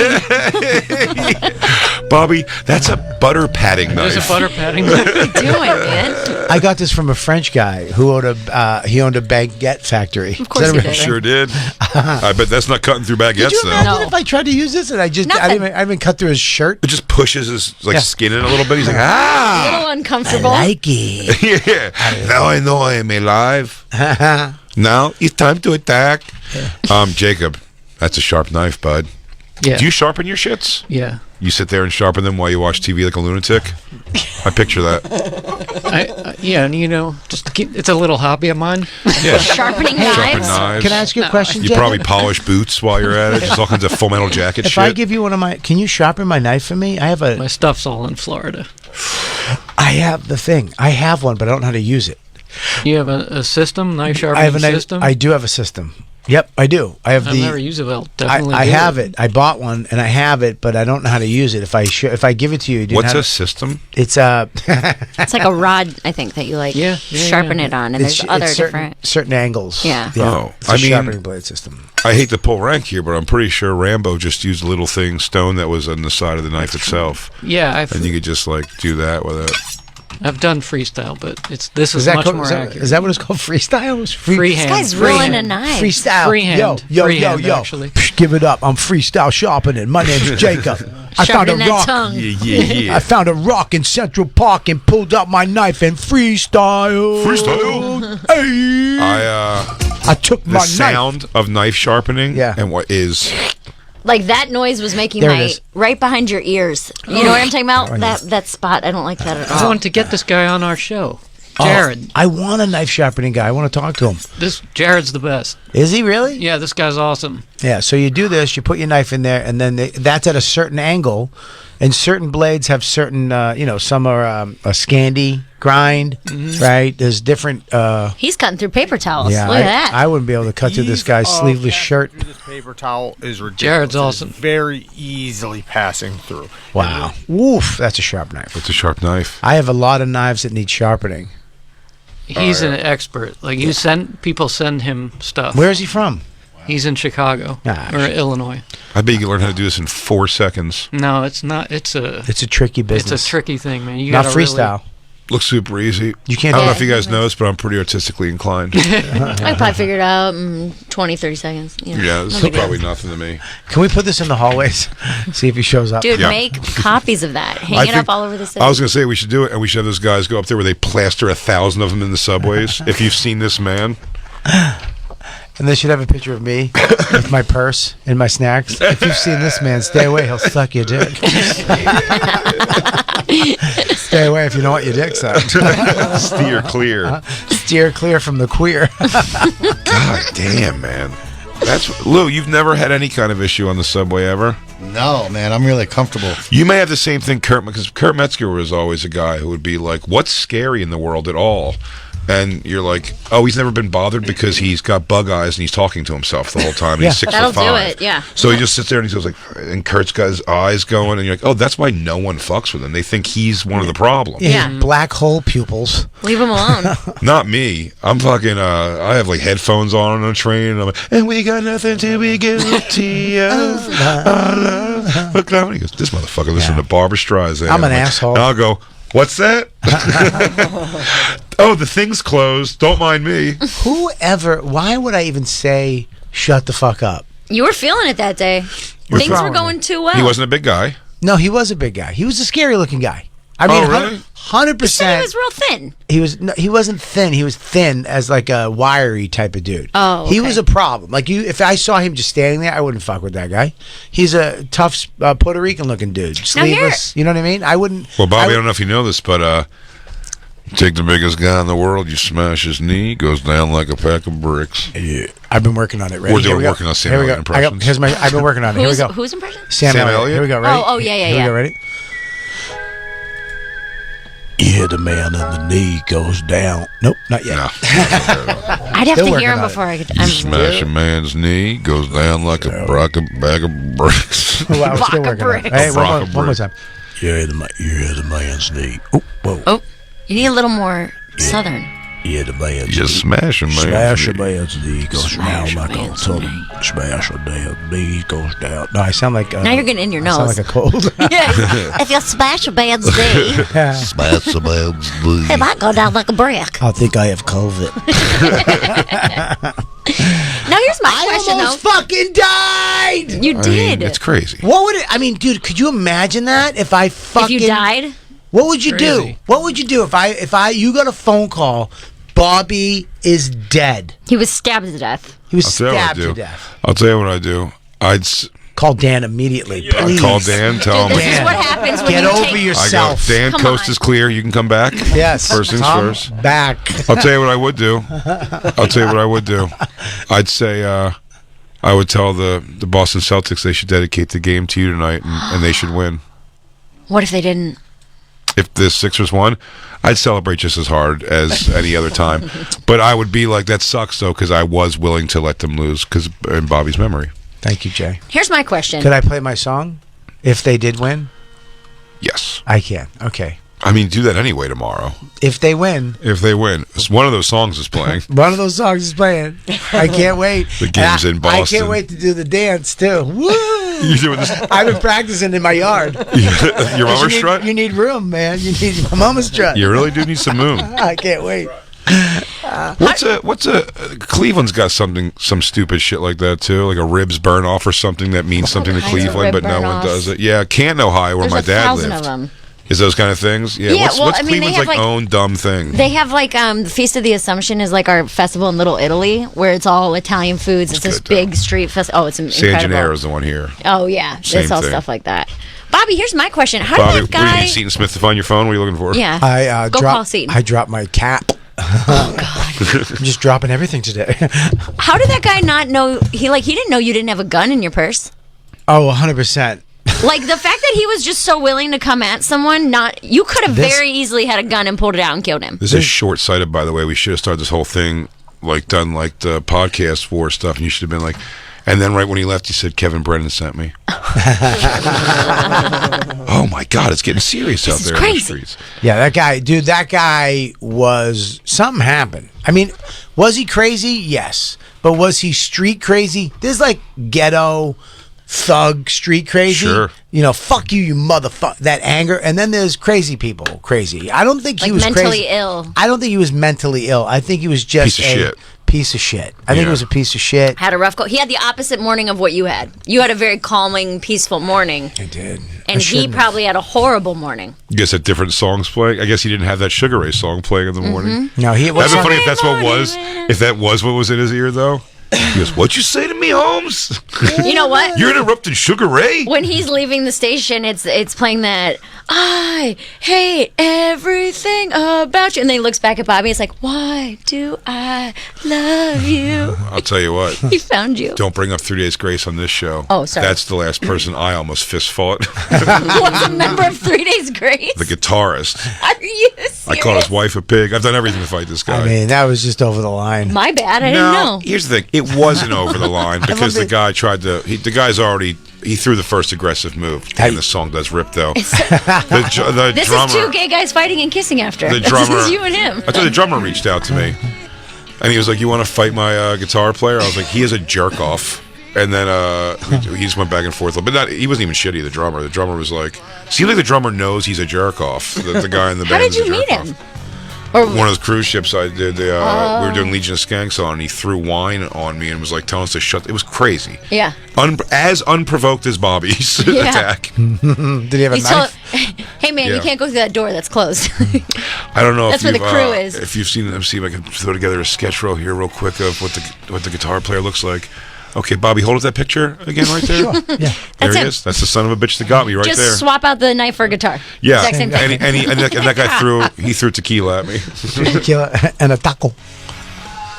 Bobby, that's a butter patting knife. there's a butter patting. What are you doing, man? I got this from a French guy who owned a baguette factory. Of course he did. Sure did. I bet that's not cutting through baguettes Did you though. imagine if I tried to use this and I didn't even cut through his shirt? It just pushes his skin in a little bit. He's like, A little uncomfortable. I like it. yeah. Now I know I am alive. Now it's time to attack. Jacob, that's a sharp knife, bud. Yeah. Do you sharpen your shits? Yeah. You sit there and sharpen them while you watch TV like a lunatic? I picture that. Yeah, and just to keep, it's a little hobby of mine. Yeah. Sharpening Sharpen knives. knives. Can I ask you a question, You Jacob? probably polish boots while you're at it. Just all kinds of Full Metal Jacket If shit. I give you one of my, can you sharpen my knife for me? My stuff's all in Florida. I have the thing. I have one, but I don't know how to use it. You have a system, knife sharpening I have a knife, system? I do have a system. Yep, I do. I have I've never used it. I'll definitely I do have it. I bought one and I have it, but I don't know how to use it. If I give it to you, do you What's know a system? It's a. It's like a rod, I think, that you sharpen it on, and there's other certain angles. Yeah. Oh, it's a sharpening blade system. I hate to pull rank here, but I'm pretty sure Rambo just used a little stone that was on the side of the knife itself. Yeah, and you could just do that with it. I've done freestyle, but this is much more accurate. Is that what it's called? Freestyle? It's Freehand. This guy's rolling a knife. Freestyle. Freehand. Yo. Actually. Psh, give it up. I'm freestyle sharpening. My name's Jacob. I found a Sharpen that rock. tongue. Yeah. I found a rock in Central Park and pulled out my knife and freestyle. Hey. I took the my sound of knife sharpening. Yeah. And what is. Like that noise was making There it my is. right behind your ears. You know what I'm talking about? That spot. I don't like that at all. I want to get this guy on our show. Jared. I want a knife sharpening guy. I want to talk to him. Jared's the best. Is he really? Yeah, this guy's awesome. Yeah, so you do this, you put your knife in there, and then that's at a certain angle, and certain blades have certain, some are a Scandi grind, right? There's different. He's cutting through paper towels. Yeah, Look at that. I wouldn't be able to cut through this guy's sleeveless shirt. This paper towel is ridiculous. Jared's awesome. It's very easily passing through. Wow. Woof, that's a sharp knife. It's a sharp knife. I have a lot of knives that need sharpening. He's an expert. Like people send him stuff. Where is he from? He's in Chicago or Illinois. I bet you can learn how to do this in 4 seconds. No, it's not. It's a tricky business. It's a tricky thing, man. You Not gotta freestyle. Looks super easy. You can't. I don't know if you guys noticed, but I'm pretty artistically inclined. I probably figured it out in 20, 30 seconds. Yeah, this is probably nothing to me. Can we put this in the hallways? See if he shows up. Dude, make copies of that. Hang it up all over the city. I was going to say we should do it, and we should have those guys go up there where they plaster 1,000 of them in the subways. If you've seen this man. And they should have a picture of me with my purse and my snacks. If you've seen this man, stay away. He'll suck your dick. Stay away if you don't want your dick sucked. Steer clear. Steer clear from the queer. God damn, man. That's Lou, you've never had any kind of issue on the subway ever? No, man, I'm really comfortable. You may have the same thing, because Kurt Metzger was always a guy who would be like, what's scary in the world at all? And you're like, oh, he's never been bothered because he's got bug eyes and he's talking to himself the whole time. And he's 6'5". That'll do it, yeah. So he just sits there and he goes like, and Kurt's got his eyes going, and you're like, oh, that's why no one fucks with him. They think he's one of the problems. Yeah. Black hole pupils. Leave him alone. Not me. I'm fucking. I have like headphones on a train, and I'm like, and we got nothing to be guilty of. Our love. Look now, he goes, this motherfucker listen to Barbra Streisand. I'm an like, asshole. And I'll go, what's that? Oh, the thing's closed. Don't mind me. Why would I even say shut the fuck up? You were feeling it that day. Things were going too well. He wasn't a big guy. No, he was a big guy. He was a scary looking guy. I mean, really? 100%. You said he was real thin. He wasn't thin. He was thin as like a wiry type of dude. Oh, He was a problem. Like if I saw him just standing there, I wouldn't fuck with that guy. He's a tough Puerto Rican looking dude, sleeveless. You know what I mean? I wouldn't. Well, Bobby, I don't know if you know this, but take the biggest guy in the world, you smash his knee, goes down like a pack of bricks. Yeah, I've been working on it. Ready? We're doing working on Sam Elliott impressions. I've been working on it. Here we go. Who's impression? Sam Elliott. Here we go. Ready? Oh, yeah. Here we go. Ready? Yeah, the man in the knee goes down. Nope, not yet. No. I'd have to hear him before I could. Smash a man's knee, goes down like a bag of bricks. Well, I'm still working on it. Hey, one more time. Yeah, the man's knee. Oh, whoa. Oh, you need a little more southern. Yeah, the man's Just smash a man's Smash a knee. man's knee, goes down like a ton. Smash a damn knee, goes down. No, I sound like. Now you're getting in your nose. I sound like a cold. Yeah. If you smash a man's knee, Smash a man's knee. it might go down like a brick. I think I have COVID. Now here's my question, almost though. fucking died. You did. It's crazy. What would it? I mean, dude, could you imagine that if I fucking If you died? What would you do? What would you do if you got a phone call? Bobby is dead. He was stabbed to death. He was I'll tell you what I stabbed do. to death. I'll tell you what I do. Call Dan immediately, I please. call Dan. Tell him. This is what happens when Get you over take... yourself. Dan, Come coast on. is clear. You can come back. Yes. First things Come first. back. I'll tell you what I would do. I'd say I would tell the Boston Celtics they should dedicate the game to you tonight, and they should win. What if they didn't? If the Sixers won, I'd celebrate just as hard as any other time. But I would be like, that sucks, though, because I was willing to let them lose because in Bobby's memory. Thank you, Jay. Here's my question. Could I play my song if they did win? Yes. I can. Okay. I mean, do that anyway tomorrow. If they win. If they win. One of those songs is playing. One of those songs is playing. I can't wait. The game's in Boston. I can't wait to do the dance, too. Woo! You doing this? I've been practicing in my yard. Your mama strut? You need room, man. You need my mama strut. You really do need some moon. I can't wait. What's a Cleveland's got some stupid shit like that too, like a ribs burn off or something that means something to Cleveland, but no one does it. Yeah, Canton, Ohio, where my dad 1,000 lived. of them. Is those kind of things? Yeah. Yeah, What's I mean, they Cleveland's have, like like- own dumb thing? They have like the Feast of the Assumption is like our festival in Little Italy, where it's all Italian foods. It's this big street festival. Oh, it's San incredible. Gennaro is the one here. Oh yeah, Same it's all thing. stuff like that. Bobby, here's my question: How Bobby, did that what do you guy? need, Seton Smith to find your phone? What are you looking for? Yeah. I Go call Seton. I dropped my cap. Oh God! I'm just dropping everything today. How did that guy not know? He didn't know you didn't have a gun in your purse. Oh, 100%. Like the fact that he was just so willing to come at someone, you could have This- very easily had a gun and pulled it out and killed him. This is short-sighted, by the way. We should have started this whole thing, done the podcast war stuff, and you should have been like, and then right when he left, he said, Kevin Brennan sent me. Oh my God, it's getting serious out there in the streets. Yeah, that guy was, something happened. I mean, was he crazy? Yes. But was he street crazy? There's like ghetto, thug, street crazy. Sure. You know, fuck you, you motherfucker. That anger. And then there's crazy people crazy. I don't think he Like was mentally crazy. ill. I don't think he was mentally ill. I think he was just Piece of shit. piece of shit. I think Yeah. he was a piece of shit. Had a rough go. He had the opposite morning of what you had. You had a very calming, peaceful morning. I did. And he probably had a horrible morning. You guess had different songs playing. I guess he didn't have that Sugar Ray song playing in the morning. No, he That'd be funny if that's what was. If that was what was in his ear, though. He goes, "What'd you say to me, Holmes? You know what? You're interrupting Sugar Ray." When he's leaving the station, it's playing that I hate everything about you, and then he looks back at Bobby. It's like, why do I love you? I'll tell you what. He found you. Don't bring up 3 Days Grace on this show. Oh, sorry. That's the last person I almost fist fought. Was a member of 3 Days Grace. The guitarist. Are you serious? I called his wife a pig. I've done everything to fight this guy. I mean, that was just over the line. My bad. I didn't know. Here's the thing. It wasn't over the line because the guy tried to. The guy's already. He threw the first aggressive move. And the song does rip though. The This drummer. is two gay guys fighting and kissing after. The This drummer. is you and him. I thought the drummer reached out to me, and he was like, "You want to fight my guitar player?" I was like, "He is a jerk off." And then he just went back and forth. But he wasn't even shitty. The drummer. The drummer was like, seems like the drummer knows he's a jerk off. The guy in the How band. did you is a meet jerk him? off. One of those cruise ships I did. We were doing Legion of Skanks on, and he threw wine on me and was like telling us to shut. It was crazy. Yeah. As unprovoked as Bobby's Yeah. attack. Did he have a He's knife? hey man, Yeah. you can't go through that door. That's closed. I don't know That's if where you've, the crew is. If you've seen them, see if I can throw together a sketch roll here real quick of what the guitar player looks like. Okay, Bobby, hold up that picture again right there. Sure. Yeah. There That's he him. is. That's the son of a bitch that got me right Just there. swap out the knife for a guitar. Yeah, Exact same thing. and that guy threw tequila at me. Tequila and a taco.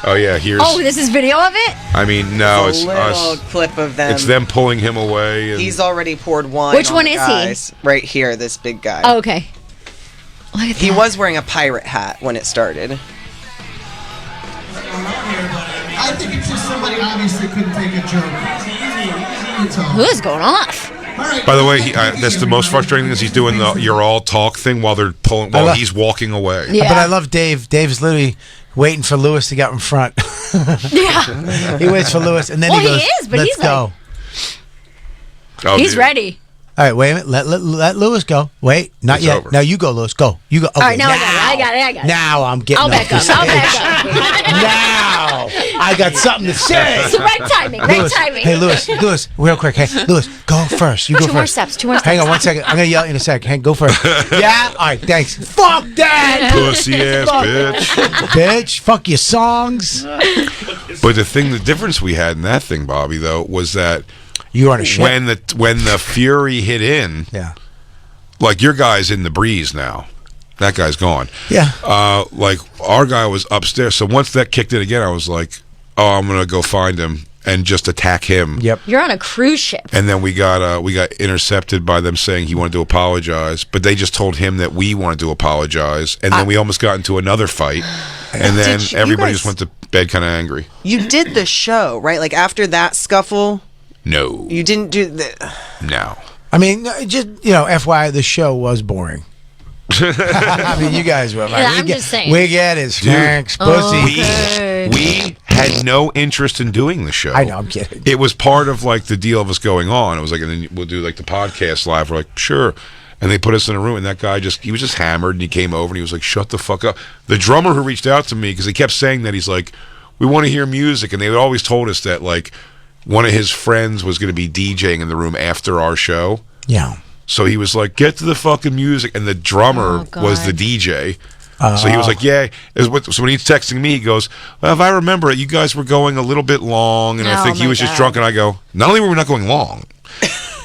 Oh yeah, here's. Oh, this is video of it? I mean, no, There's it's a little us. clip of them. It's them pulling him away. And He's already poured wine. Which on one the is he? guys. Right here, this big guy. Oh, okay. Look at He that. was wearing a pirate hat when it started. I think it's just somebody obviously couldn't take a joke. Who's going off? By the way, that's the most frustrating thing is he's doing the "you're all talk" thing while they're pulling while he's walking away. But I love Dave. Dave's literally waiting for Lewis to get in front. Yeah. He waits for Lewis, and then Well, he goes, he is, but let's he's go. Oh, He's dude. ready. All right, wait a minute. Let Lewis go. Wait, not It's yet. over. Now you go, Lewis. Go. You go. Okay, All right, now I got it. Now I'm getting I'll off back the up. I'll stage. back up. Now now. I got something to say. It's the right timing. Right timing. Hey, Lewis, real quick. Hey, Lewis, go first. You go Two first. more steps. Hang on 1 second. I'm going to yell at you in a sec. Hey, go first. Yeah? All right, thanks. Fuck that! Pussy ass bitch. Bitch, fuck your songs. But the difference we had in that thing, Bobby, though, was that you were on a ship. when the fury hit in, like your guy's in the breeze now. That guy's gone. Yeah. Like our guy was upstairs. So once that kicked in again, I was like, oh, I'm gonna go find him and just attack him. Yep. You're on a cruise ship. And then we got intercepted by them saying he wanted to apologize, but they just told him that we wanted to apologize, and then we almost got into another fight, and then you everybody guys- just went to bed kind of angry. You did the show, right? Like after that scuffle, No. you didn't do the. No. I mean, just, FYI, the show was boring. I mean, you guys were. Yeah, I'm just saying. We get his Dude, Frank's pussy. We had no interest in doing the show. I know, I'm kidding. It was part of like the deal of us going on. It was like, and then we'll do like the podcast live. We're like, sure. And they put us in a room, and that guy he was just hammered, and he came over, and he was like, shut the fuck up. The drummer who reached out to me, because he kept saying that, he's like, we want to hear music, and they always told us that like one of his friends was going to be DJing in the room after our show. Yeah. So he was like, get to the fucking music, and the drummer was the DJ. So he was like, yeah. So when he's texting me, he goes, well, if I remember it, you guys were going a little bit long, and I think he was just drunk, and I go, not only were we not going long,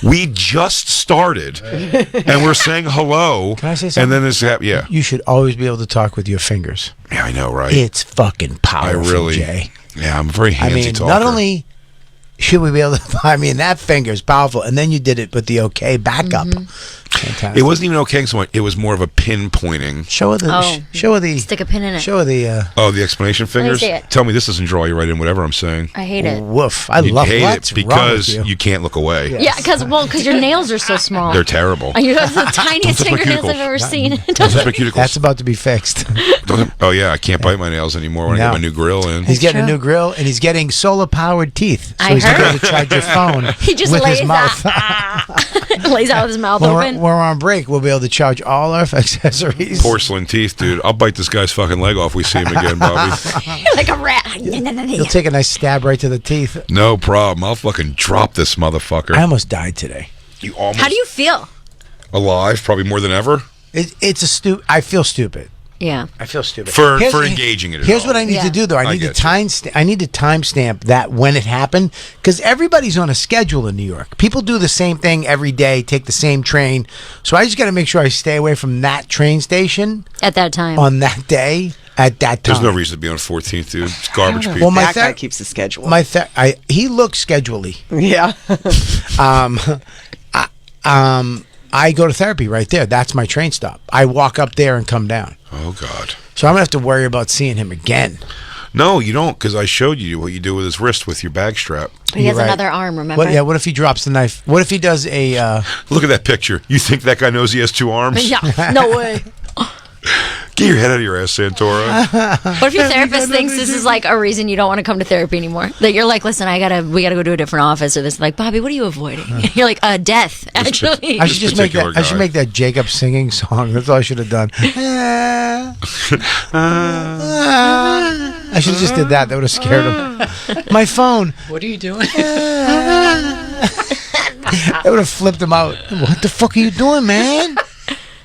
we just started, and we're saying hello. Can I say something? And then this happened, yeah. You should always be able to talk with your fingers. Yeah, I know, right? It's fucking powerful, Jay. Yeah, I'm a very handsy talker. Not only should we be able to, that finger is powerful, and then you did it with the okay backup. Fantastic. It wasn't even okay so much. It was more of a pinpointing. Show her the Stick a pin in it. Show her the. The explanation Let me fingers. see it. Tell me this doesn't draw you right in. Whatever I'm saying. I hate it. Woof! I You love hate what's it wrong because with you can't look away. Yeah, because your nails are so small. They're terrible. You have the tiniest touch my fingernails I've cuticles. ever seen. Don't touch my cuticles. That's about to be fixed. Oh yeah, I can't bite my nails anymore when I get my new grill in. He's getting a new grill, and he's getting solar-powered teeth, so I he's going to be able heard. to charge your phone He just with his lays mouth. Lays out with his mouth when open. we're on break, we'll be able to charge all our accessories. Porcelain teeth, dude. I'll bite this guy's fucking leg off. We see him again, Bobby. Like a rat. He'll take a nice stab right to the teeth. No problem. I'll fucking drop this motherfucker. I almost died today. You almost How do you feel? alive? Probably more than ever. I feel stupid. Yeah. I feel stupid For engaging it. Here's what I need to do, though. I need to timestamp that when it happened, because everybody's on a schedule in New York. People do the same thing every day, take the same train. So I just got to make sure I stay away from that train station At that time. on that day. At that time, There's no reason to be on 14th, dude. It's garbage people. Well, that guy keeps the schedule. He looks schedule-y. Yeah. I go to therapy right there. That's my train stop. I walk up there and come down. Oh God. So I'm gonna have to worry about seeing him again. No, you don't, because I showed you what you do with his wrist with your bag strap. But he has You're right. another arm, remember? What if he drops the knife? What if he does a? Look at that picture. You think that guy knows he has two arms? Yeah, no way. Get your head out of your ass, Santora. What if your therapist thinks this is like a reason you don't want to come to therapy anymore? That you're like, listen, we gotta go to a different office or this. Like, Bobby, what are you avoiding? You're like, death. Actually, I should just make that. I should make that Jacob singing song. That's all I should have done. I should have just did that. That would have scared him. My phone. What are you doing? That would have flipped him out. What the fuck are you doing, man?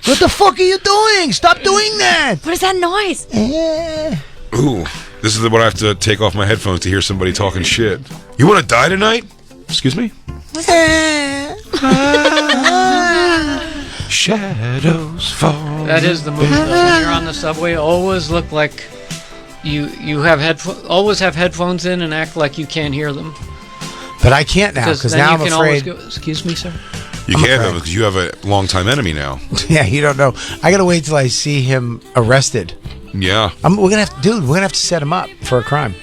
What the fuck are you doing? Stop doing that. What is that noise? Ooh, this is what I have to take off my headphones to hear somebody talking shit. You want to die tonight? Excuse me? Shadows fall. That is the move. Though. When you're on the subway, always look like you have always have headphones in and act like you can't hear them. But I can't now because then now you I'm can afraid. always go, excuse me, sir. You can't have it because you have a longtime enemy now. Yeah, you don't know. I gotta wait till I see him arrested. Yeah. We're gonna have to set him up for a crime.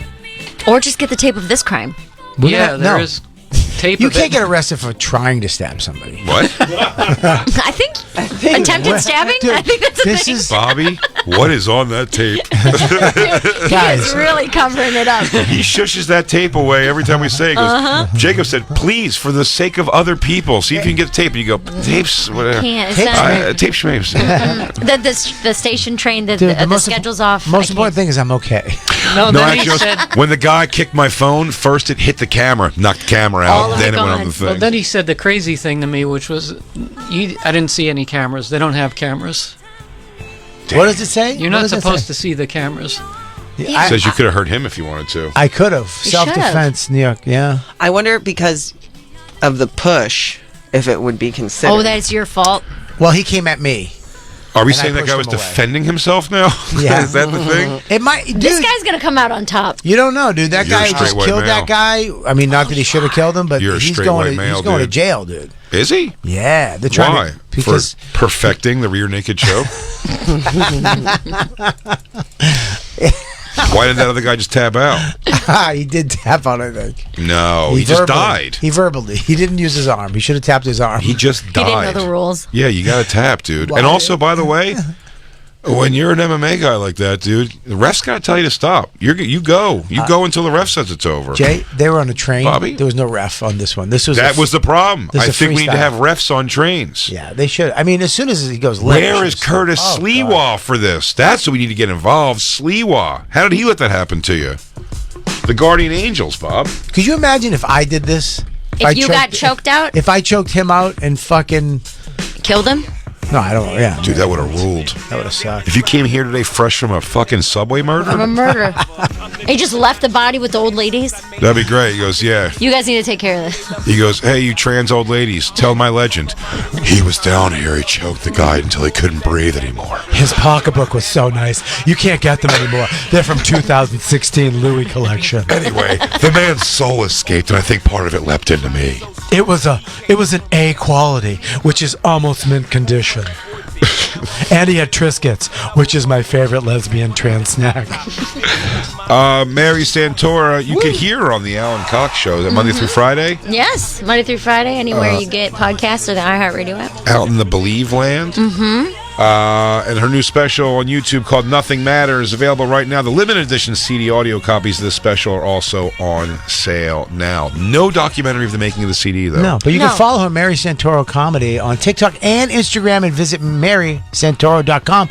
Or just get the tape of this crime. There is tape. You of can't it. get arrested for trying to stab somebody. What? I think Attempted stabbing? I think that's a This thing. is Bobby, what is on that tape? He's really covering it up. He shushes that tape away every time we say it. He goes, Jacob said, please, for the sake of other people, see if you can get the tape. And you go, tapes, whatever. Can't, it's not- Tape schmapes. The station train, the most schedule's off. Most important thing is I'm okay. No, No, then he actually, said. when the guy kicked my phone, first it hit the camber, knocked the camera out, then it went on the thing. Well, then he said the crazy thing to me, which was, I didn't see any cameras. They don't have cameras. What does it say? You're What not does it supposed say? to see the cameras. It says you could have hurt him if you wanted to. I could have. Self-defense, New York, yeah. I wonder because of the push if it would be considered. Oh, that's your fault. Well, he came at me. Are we And I saying that pushed guy was him away. defending himself now? Yeah. Is that the thing? It might. Dude, This guy's gonna come out on top. you don't know, dude. That You're a guy straight just white killed male. that guy. I mean, not that he should have killed him, but You're a he's straight going white to male, he's going to dude. jail, dude. Is he? Yeah, they're trying Why? to because For perfecting the rear naked choke? Why didn't that other guy just tap out? he did tap on it. I think. No, he just died. He didn't use his arm. He should have tapped his arm. He just died. He didn't know the rules. Yeah, you got to tap, dude. Why? And also, by the way, when you're an MMA guy like that, dude, the ref's got to tell you to stop. You go until the ref says it's over. Jay, they were on a train. Bobby? There was no ref on this one. This was That was the problem. this I is a think we need to freestyle. have refs on trains. Yeah, they should. I mean, as soon as he goes left. Where is Curtis Sliwa for this? That's what we need to get involved. Sliwa. How did he let that happen to you? The Guardian Angels, Bob. Could you imagine if I did this? If you got choked out? If I choked him out and fucking Killed him? No, I don't. Yeah, Dude, that would have ruled. That would have sucked. If you came here today fresh from a fucking subway murder, From a murder. He just left the body with the old ladies. that'd be great. He goes, yeah. You guys need to take care of this. He goes, hey, you trans old ladies, tell my legend. He was down here. He choked the guy until he couldn't breathe anymore. His pocketbook was so nice. You can't get them anymore. They're from 2016 Louis collection. Anyway, the man's soul escaped, and I think part of it leapt into me. It was an A quality, which is almost mint condition. And he had Triscuits, which is my favorite lesbian trans snack. Mary Santora, you can hear her on the Alan Cox Show. Is that Monday through Friday? Yes, Monday through Friday, anywhere you get podcasts or the iHeartRadio app. Out in the Believe land. Mm-hmm. And her new special on YouTube called Nothing Matters, available right now. The limited edition CD audio copies of this special are also on sale now. No documentary of the making of the CD, though. No, but you can follow her, Mary Santoro Comedy, on TikTok and Instagram, and visit marysantoro.com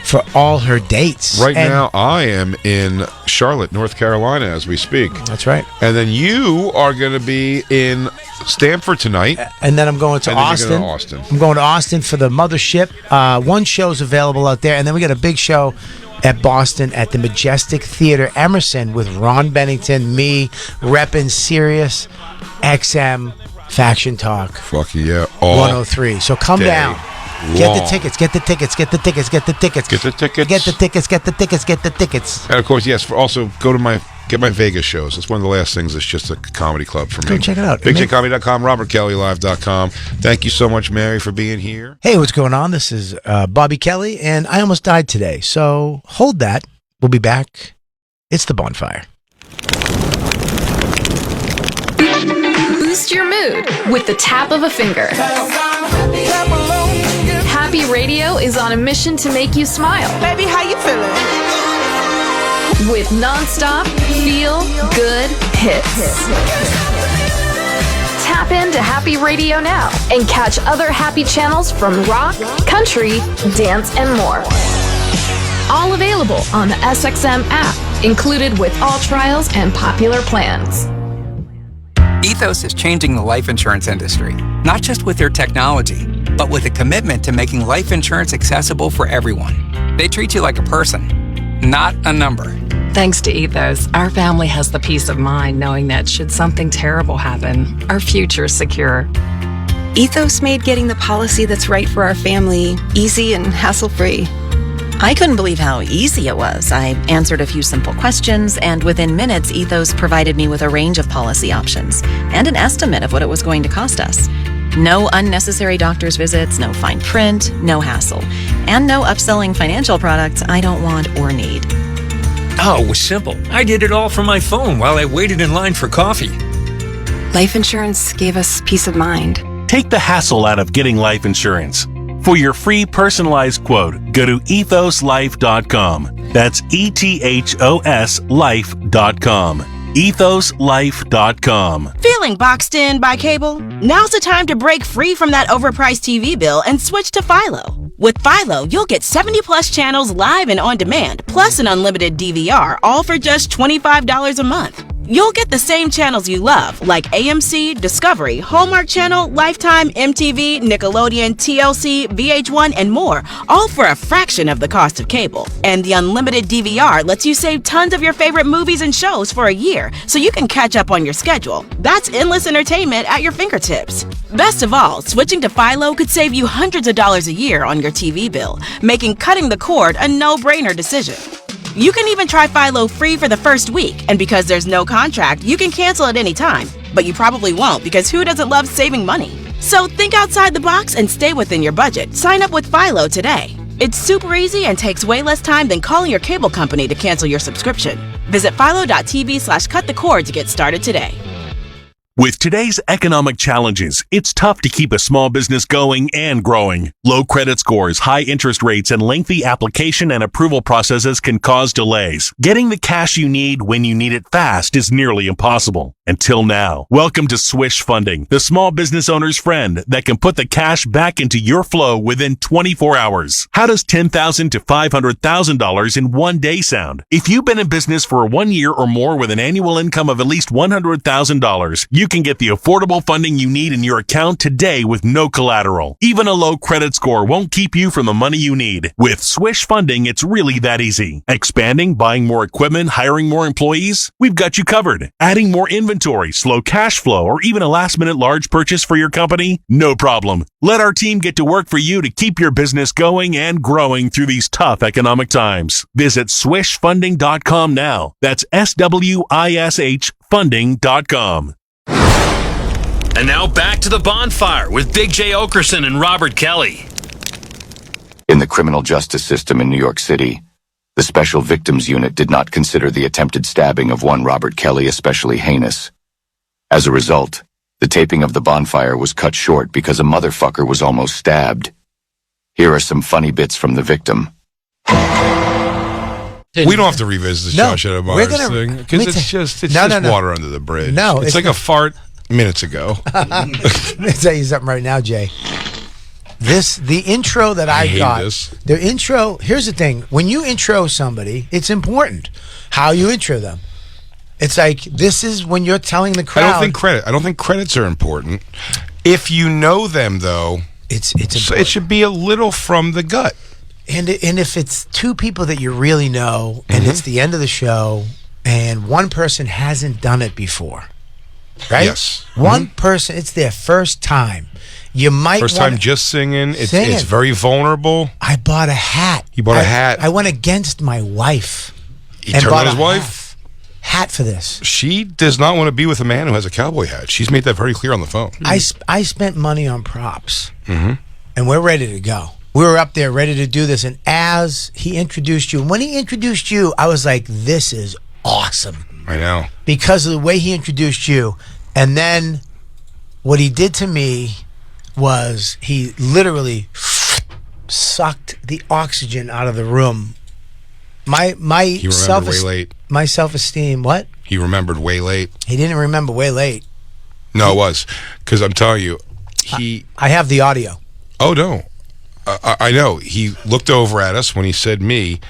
for all her dates. Right now, I am in Charlotte, North Carolina, as we speak. That's right. And then you are going to be in Stamford tonight. And then I'm going to And then you're Austin. going to Austin. I'm going to Austin for the Mothership. One show's available out there, and then we got a big show at Boston at the Majestic Theater Emerson with Ron Bennington, me, repping Sirius XM Faction Talk. Fuck yeah. All 103. So come day down. Get the long. tickets. Get the tickets. Get the tickets. Get the tickets. Get the tickets. Get the tickets. Get the tickets. Get the tickets. And of course, yes, also go to get my Vegas shows. It's one of the last things that's just a comedy club for me. Go check it out. BigJComedy.com, RobertKellyLive.com. Thank you so much, Mary, for being here. Hey, what's going on? This is Bobby Kelly, and I almost died today. So hold that. We'll be back. It's the Bonfire. Boost your mood with the tap of a finger. Happy Radio is on a mission to make you smile. Baby, how you feeling? With non-stop, feel-good hits. Tap into Happy Radio now and catch other happy channels from rock, country, dance, and more. All available on the SXM app, included with all trials and popular plans. Ethos is changing the life insurance industry, not just with their technology, but with a commitment to making life insurance accessible for everyone. They treat you like a person, not a number. Thanks to Ethos, our family has the peace of mind knowing that should something terrible happen, our future is secure. Ethos made getting the policy that's right for our family easy and hassle-free. I couldn't believe how easy it was. I answered a few simple questions, and within minutes, Ethos provided me with a range of policy options and an estimate of what it was going to cost us. No unnecessary doctor's visits, no fine print, no hassle, and no upselling financial products I don't want or need. Oh, it was simple. I did it all from my phone while I waited in line for coffee. Life insurance gave us peace of mind. Take the hassle out of getting life insurance. For your free personalized quote, go to ethoslife.com. That's ETHOS life.com. ethoslife.com. Feeling boxed in by cable? Now's the time to break free from that overpriced TV bill and switch to Philo. With Philo, you'll get 70 plus channels live and on demand, plus an unlimited DVR, all for just $25 a month. You'll get the same channels you love, like AMC, Discovery, Hallmark Channel, Lifetime, MTV, Nickelodeon, TLC, VH1, and more, all for a fraction of the cost of cable. And the unlimited DVR lets you save tons of your favorite movies and shows for a year, so you can catch up on your schedule. That's endless entertainment at your fingertips. Best of all, switching to Philo could save you hundreds of dollars a year on your TV bill, making cutting the cord a no-brainer decision. You can even try Philo free for the first week, and because there's no contract, you can cancel at any time. But you probably won't, because who doesn't love saving money? So think outside the box and stay within your budget. Sign up with Philo today. It's super easy and takes way less time than calling your cable company to cancel your subscription. Visit philo.tv/cutthecord to get started today. With today's economic challenges, it's tough to keep a small business going and growing. Low credit scores, high interest rates, and lengthy application and approval processes can cause delays. Getting the cash you need when you need it fast is nearly impossible. Until now. Welcome to Swish Funding, the small business owner's friend that can put the cash back into your flow within 24 hours. How does $10,000 to $500,000 in one day sound? If you've been in business for 1 year or more with an annual income of at least $100,000, you can get the affordable funding you need in your account today with no collateral. Even a low credit score won't keep you from the money you need. With Swish Funding, it's really that easy. Expanding, buying more equipment, hiring more employees? We've got you covered. Adding more inventory, slow cash flow, or even a last-minute large purchase for your company? No problem. Let our team get to work for you to keep your business going and growing through these tough economic times. Visit swishfunding.com now. That's SWISH funding.com. And now back to the Bonfire with Big J. Oakerson and Robert Kelly. In the criminal justice system in New York City, the Special Victims Unit did not consider the attempted stabbing of one Robert Kelly especially heinous. As a result, the taping of the Bonfire was cut short because a motherfucker was almost stabbed. Here are some funny bits from the victim. We don't have to revisit the Josh Adam Myers thing because it's just water under the bridge. No, it's like a fart minutes ago. Let me tell you something right now, Jay. The intro that I got. The intro. Here's the thing: when you intro somebody, it's important how you intro them. It's like this is when you're telling the crowd. I don't think credits are important. If you know them, though, it should be a little from the gut. And if it's two people that you really know, and it's the end of the show, and one person hasn't done it before, right? Yes. One person, it's their first time. You might first time just singing. It's very vulnerable. I bought a hat. You bought a hat. I went against my wife. He turned on his wife. Hat for this. She does not want to be with a man who has a cowboy hat. She's made that very clear on the phone. I spent money on props, and we're ready to go. We were up there ready to do this, and as he introduced you, when he introduced you, I was like, this is awesome. I know. Because of the way he introduced you. And then what he did to me was he literally sucked the oxygen out of the room. My He remembered way late. My self-esteem, what? He remembered way late. He didn't remember way late. No, it was. Because I'm telling you, I have the audio. Oh, no. I know. He looked over at us when he said me,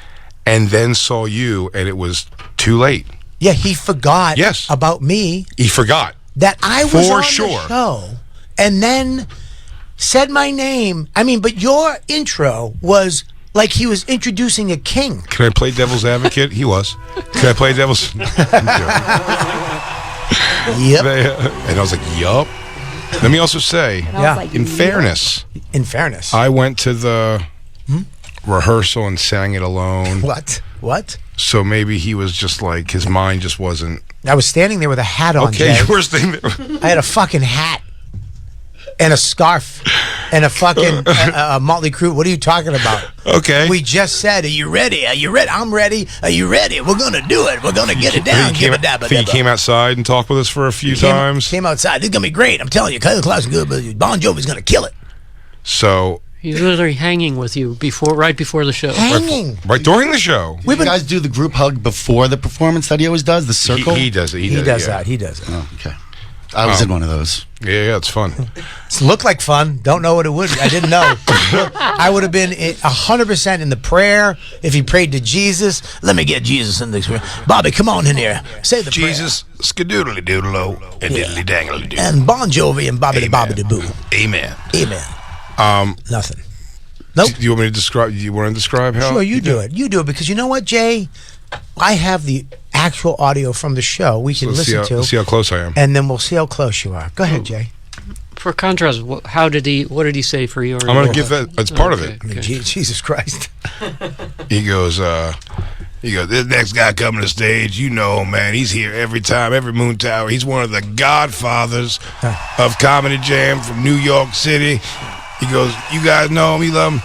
and then saw you, and it was too late. Yeah, he forgot about me. He forgot. That I was on the show, and then said my name. I mean, but your intro was like he was introducing a king. Can I play devil's advocate? He was. Can I play devil's... Yep. And I was like, yup. Let me also say, in fairness, I went to the rehearsal and sang it alone. What? So maybe he was just like, his mind just wasn't... I was standing there with a hat on. Okay, Jay. you were standing there. I had a fucking hat and a scarf and a fucking Motley Crue. What are you talking about? Okay. We just said, are you ready? Are you ready? I'm ready. Are you ready? We're going to do it. We're going to get it down. He came outside and talked with us for a few times. Came outside. This is going to be great. I'm telling you, Klaus is good, but Bon Jovi's going to kill it. So He's literally hanging with you right before the show. Hanging. Right during the show. You guys do the group hug before the performance that he always does, the circle? He does it. He does that. He does it. Oh, okay. I was in one of those. Yeah, it's fun. It looked like fun. Don't know what it would be. I didn't know. I would have been 100% in the prayer if he prayed to Jesus. Let me get Jesus in this. Bobby, come on in here. Say the Jesus, skadoodly doodle and diddly dangly doo. And Bon Jovi and Bobby Bobby the Boo. Amen. Amen. Nothing. Nope. Do you want me to describe? You want to describe how? Sure, you do it. You do it because you know what, Jay? I have the actual audio from the show. We can listen to. Let's see how close I am. And then we'll see how close you are. Go ahead, Jay. For contrast, what did he say for you? I'm going to give that. It's part of it. I mean, Jesus Christ. He goes, this next guy coming to stage, you know, man, he's here every time, every Moon Tower. He's one of the godfathers of Comedy Jam from New York City. He goes, you guys know him, you love him.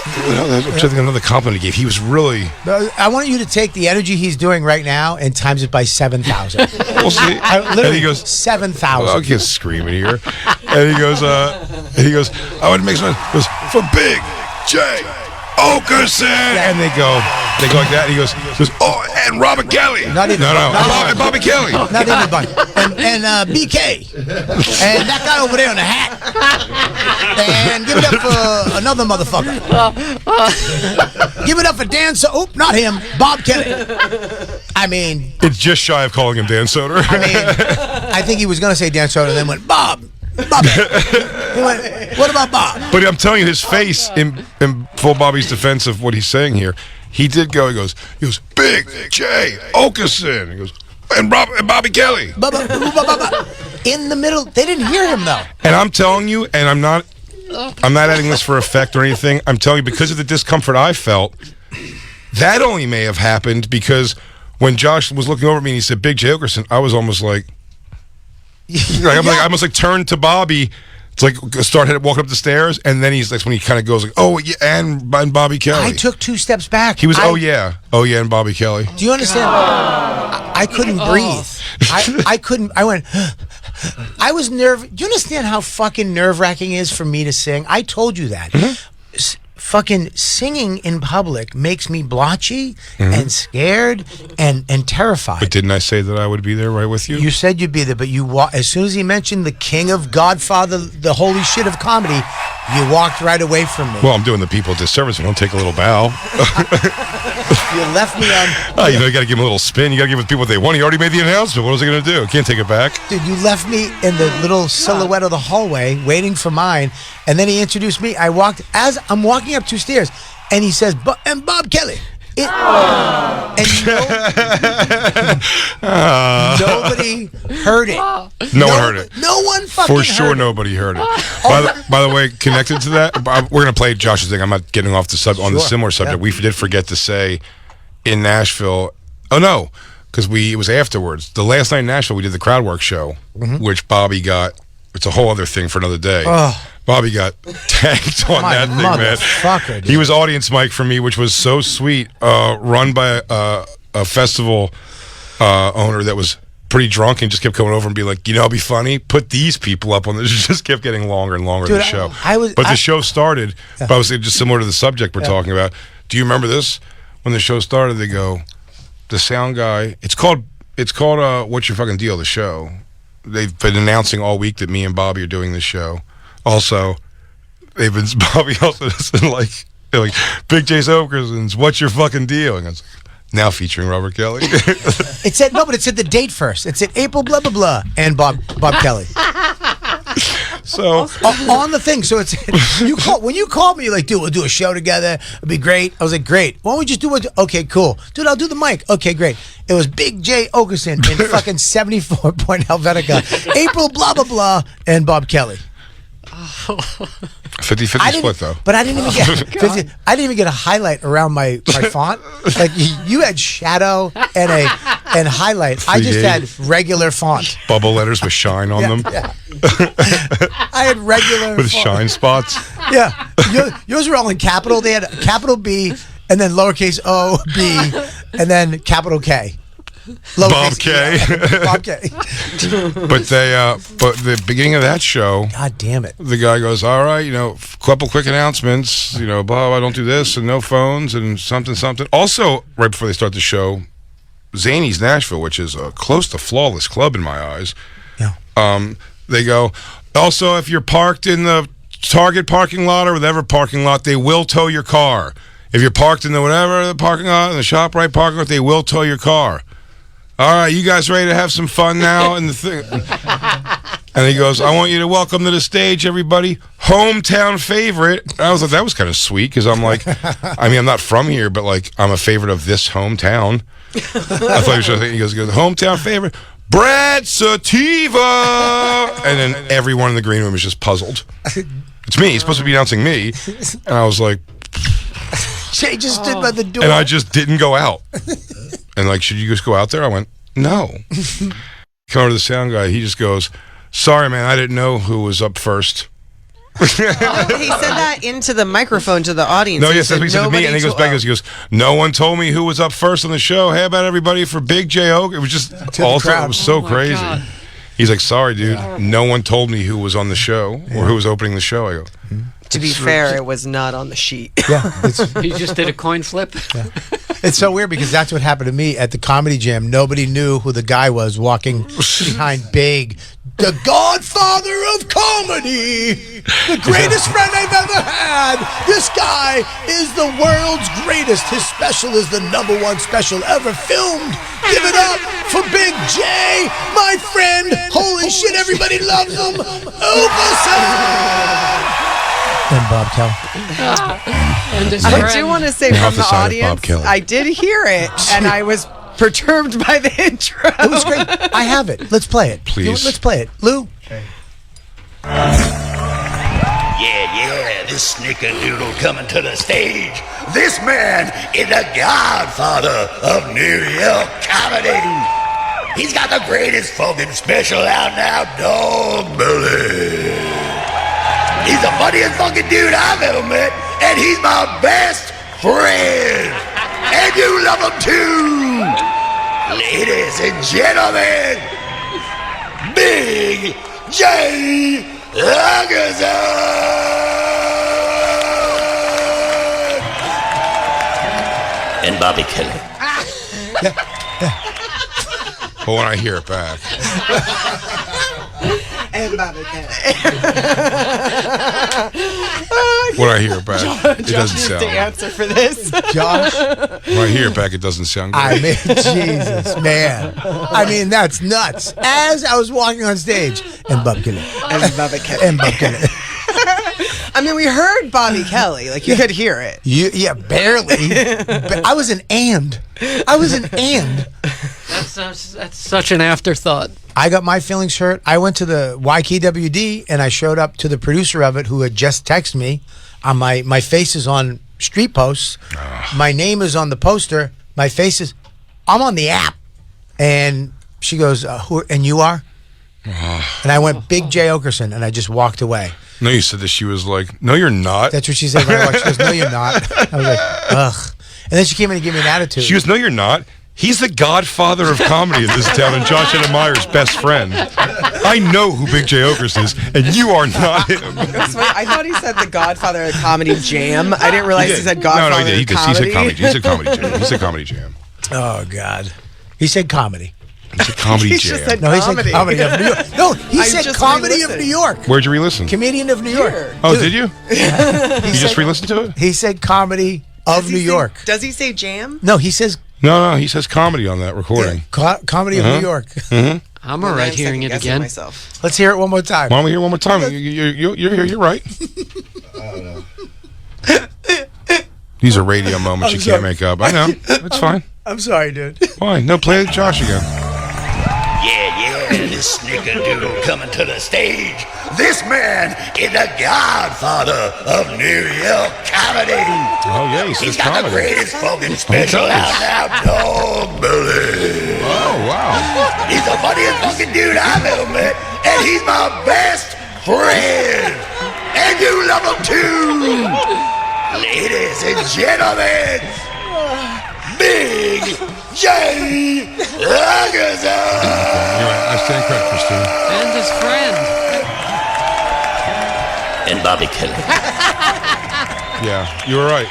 I'm trying to think of another compliment he gave. He was really... I want you to take the energy he's doing right now and times it by 7,000. We'll see. Literally, And he goes, 7,000. Well, I can't scream in here. And he goes, I want to make some... He goes, for Big J Oakerson. And they go like that. And he goes, oh, and Robert Kelly. Not even. And Bobby Kelly. Not even Bunny. And BK. And that guy over there in the hat. And give it up for another motherfucker. Give it up for Dan not him, Bob Kelly. I mean... It's just shy of calling him Dan Soder. I mean, I think he was going to say Dan Soder and then went, Bobby. He went, what about Bob? But I'm telling you, his face, in full Bobby's defense of what he's saying here, he did go, he goes, Big J Oakerson. He goes, and Bobby Kelly. In the middle. They didn't hear him, though. And I'm telling you, and I'm not adding this for effect or anything. I'm telling you, because of the discomfort I felt, that only may have happened because when Josh was looking over at me and he said, Big J Oakerson, I was almost like, I almost like turned to Bobby to like walking up the stairs, and then that's when he kind of goes like, oh yeah, and Bobby Kelly. I took 2 steps back. He was oh yeah, and Bobby Kelly. Do you understand? I couldn't breathe. I couldn't. I went. I was nervous. Do you understand how fucking nerve-wracking it is for me to sing? I told you that. Fucking singing in public makes me blotchy and scared and terrified. But didn't I say that I would be there right with you? You said you'd be there, but as soon as he mentioned the king of Godfather, the holy shit of comedy, you walked right away from me. Well, I'm doing the people a disservice. I don't take a little bow. You left me on... you got to give him a little spin. You got to give the people what they want. He already made the announcement. What was he going to do? Can't take it back. Dude, you left me in the little silhouette of the hallway waiting for mine, and then he introduced me. As I'm walking up 2 stairs, and he says, and Bob Kelly. And nobody heard it. No one heard it. No one fucking heard it. For sure, nobody heard it. By the way, connected to that, we're going to play Josh's thing. I'm not getting off the on the similar subject. Yeah. We did forget to say in Nashville. Oh no, because it was afterwards. The last night in Nashville, we did the crowd work show, which Bobby got. It's a whole other thing for another day. Bobby got tanked on that thing, man. He was audience mic for me, which was so sweet. Run by a festival owner that was pretty drunk and just kept coming over and be like, it'd be funny. Put these people up on this. It just kept getting longer and longer. Dude, the show. The show started. But I was just similar to the subject we're talking about. Do you remember this? When the show started, they go, the sound guy. It's called What's Your Fucking Deal? The show. They've been announcing all week that me and Bobby are doing this show. Also, Bobby also been like Big J Oakerson's What's Your Fucking Deal? And I was like, now featuring Robert Kelly. It said the date first. It said April blah blah blah and Bob Kelly. So on the thing. So it's when you called me, you're like, dude, we'll do a show together. It'd be great. I was like, great. Why don't we just do it? Okay, cool. Dude, I'll do the mic. Okay, great. It was Big J Oakerson in fucking 74 Point Helvetica, April blah blah blah, and Bob Kelly. 50-50 split though. But I didn't even get I didn't even get a highlight around my font. Like you had shadow and highlight. I just had regular font. Bubble letters with shine on them. Yeah. I had regular with shine spots. Yeah. Yours were all in capital. They had capital B and then lowercase O B and then capital K. Bob K. Bob K. But the beginning of that show, God damn it, the guy goes, all right, couple quick announcements, Bob, I don't do this, and no phones, and something. Also, right before they start the show, Zany's Nashville, which is a close to flawless club in my eyes. Yeah. They go, also, if you're parked in the Target parking lot or whatever parking lot, they will tow your car. If you're parked in the parking lot, in the ShopRite parking lot, they will tow your car. All right, you guys ready to have some fun now? And he goes, I want you to welcome to the stage, everybody, hometown favorite. I was like, that was kind of sweet, because I'm like, I'm not from here, but like, I'm a favorite of this hometown. I thought he was just he goes, hometown favorite, Brad Sativa. And then everyone in the green room is just puzzled. It's me. He's supposed to be announcing me. And I was like... Jay just stood by the door. And I just didn't go out. And like, should you just go out there? I went, no. Come over to the sound guy. He just goes, sorry, man, I didn't know who was up first. He said that into the microphone to the audience. No, yes, that's what he said to me. And he goes back, he goes, no one told me who was up first on the show. Hey, about everybody for Big J Oak. It was just, also, it was so crazy. God. He's like, sorry, dude. No one told me who was on the show or who was opening the show. I go, to be fair, it was not on the sheet. Yeah, he just did a coin flip. Yeah. It's so weird because that's what happened to me at the Comedy Jam. Nobody knew who the guy was walking behind Big, the godfather of comedy, the greatest friend I've ever had. This guy is the world's greatest. His special is the #1 special ever filmed. Give it up for Big J, my friend. Holy shit, everybody loves him. Oakerson. And Bob Kelly. I do want to say from the audience, I did hear it, and I was perturbed by the intro. It was great. I have it. Let's play it. Please. Let's play it. Lou? Okay. Yeah, this snickerdoodle coming to the stage. This man is the godfather of New York comedy. He's got the greatest fucking special out now, Dog Bully. He's the funniest fucking dude I've ever met, and he's my best friend. And you love him too. Ladies and gentlemen, Big J Oakerson and Bobby Kelly. But when I hear it back. And Bobby Kelly. When I hear it back, it doesn't sound. The answer for this, Josh. When I hear it back, it doesn't sound good. I mean, Jesus, man. I mean, that's nuts. As I was walking on stage, and Bob Kelly. And Bobby Kelly. And Bob Kelly. I mean, we heard Bobby Kelly. Like, you could hear it. Yeah, barely. I was an and. That's such an afterthought. I got my feelings hurt. I went to the YKWd and I showed up to the producer of it who had just texted me. On my face is on street posts. My name is on the poster. My face is. I'm on the app. And she goes, and you are? And I went, Big J Oakerson, and I just walked away. No, you said that she was like, no, you're not. That's what she said when I walked. She goes, no, you're not. I was like, ugh. And then she came in and gave me an attitude. She goes, no, you're not. He's the godfather of comedy in this town and Josh Edemeyer's best friend. I know who Big J Oakerson is, and you are not him. That's funny. I thought he said the godfather of comedy jam. I didn't realize he said godfather he of comedy. He said comedy jam. He said comedy jam. Oh, God. He said comedy. He said comedy He jam. just said No, he said comedy of New York. No, he said comedy of New York. Where'd you re-listen? Comedian of New York. Oh, Dude. did you? You just re-listened to it? He said comedy of New York. Does he say jam? No, he says No, he says comedy on that recording. comedy of New York. I'm all right hearing it again. Myself. Let's hear it one more time. Why don't we hear it one more time? You're right. These are radio moments you can't make up. I know. It's fine. I'm sorry, dude. Fine. No, play Josh again. Yeah, this snickerdoodle coming to the stage. This man is the godfather of New York comedy. Oh, yeah, he says He's got comedy. the greatest fucking special out now, Dog Bully. Oh, wow. He's the funniest fucking dude I've ever met, and he's my best friend. And you love him too. Ladies and gentlemen, Big DJ Oakerson. You're right. I stand correct, Christine. And his friend. And Bobby Kelly. Yeah, you were right.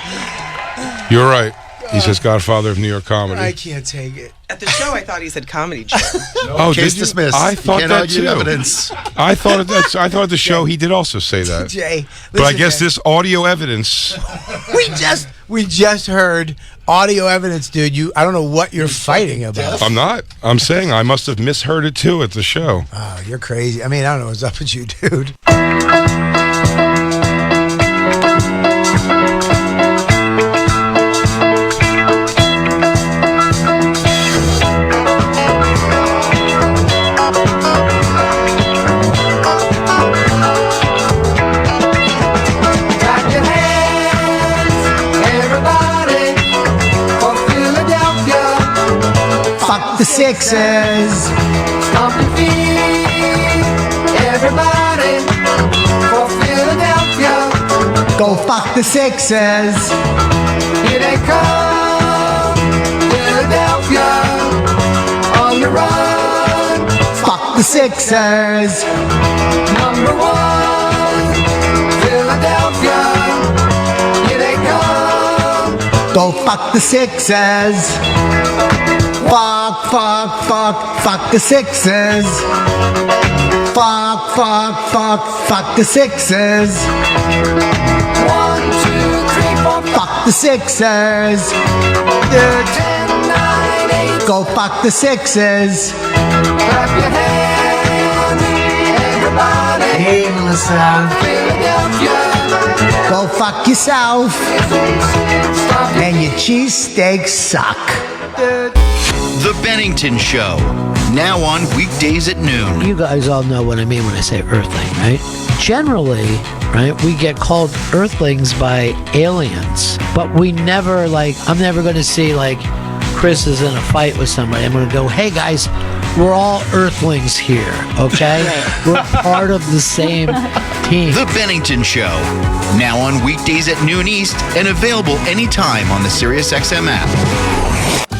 You were right. He says Godfather of New York comedy. I can't take it. At the show, I thought he said comedy show. Oh, Case did you? dismissed. I You thought can't that argue too. evidence. I thought at the show he did also say that. Jay, But I listen, guess man. this audio evidence. We just heard audio evidence, dude. I don't know what you're fighting about. I'm not. I'm saying I must have misheard it too at the show. Oh, you're crazy. I mean, I don't know what's up with you, dude. Fuck the Sixers. Stomp your feet, everybody, for Philadelphia. Go fuck the Sixers. Here they come, Philadelphia, on the run. Fuck the Sixers. Number one, Philadelphia. Here they come. Go fuck the Sixers. Fuck the Sixers. Fuck the Sixers. 1, 2, 3, 4, Fuck the Sixers. 10, 9, 8. Go fuck the Sixers. Clap your hands, everybody. Hey, Melissa. Philadelphia. Go fuck yourself. And your cheesesteaks suck. The Bennington Show, now on weekdays at noon. You guys all know what I mean when I say earthling, right? Generally, right, we get called earthlings by aliens, but we never, I'm never going to see, Chris is in a fight with somebody. I'm going to go, hey guys, we're all earthlings here, okay? We're part of the same team. The Bennington Show, now on weekdays at noon East and available anytime on the SiriusXM app.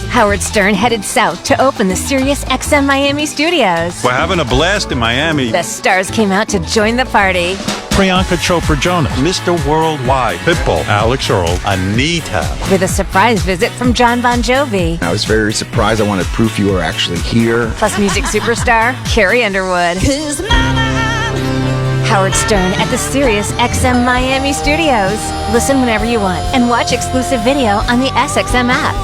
Howard Stern headed south to open the Sirius XM Miami studios. We're having a blast in Miami. The stars came out to join the party. Priyanka Chopra Jonas, Mr. Worldwide, Pitbull, Alex Earl, Anita. With a surprise visit from John Bon Jovi. I was very surprised. I wanted proof you were actually here. Plus music superstar Carrie Underwood. Howard Stern at the Sirius XM Miami studios. Listen whenever you want and watch exclusive video on the SXM app.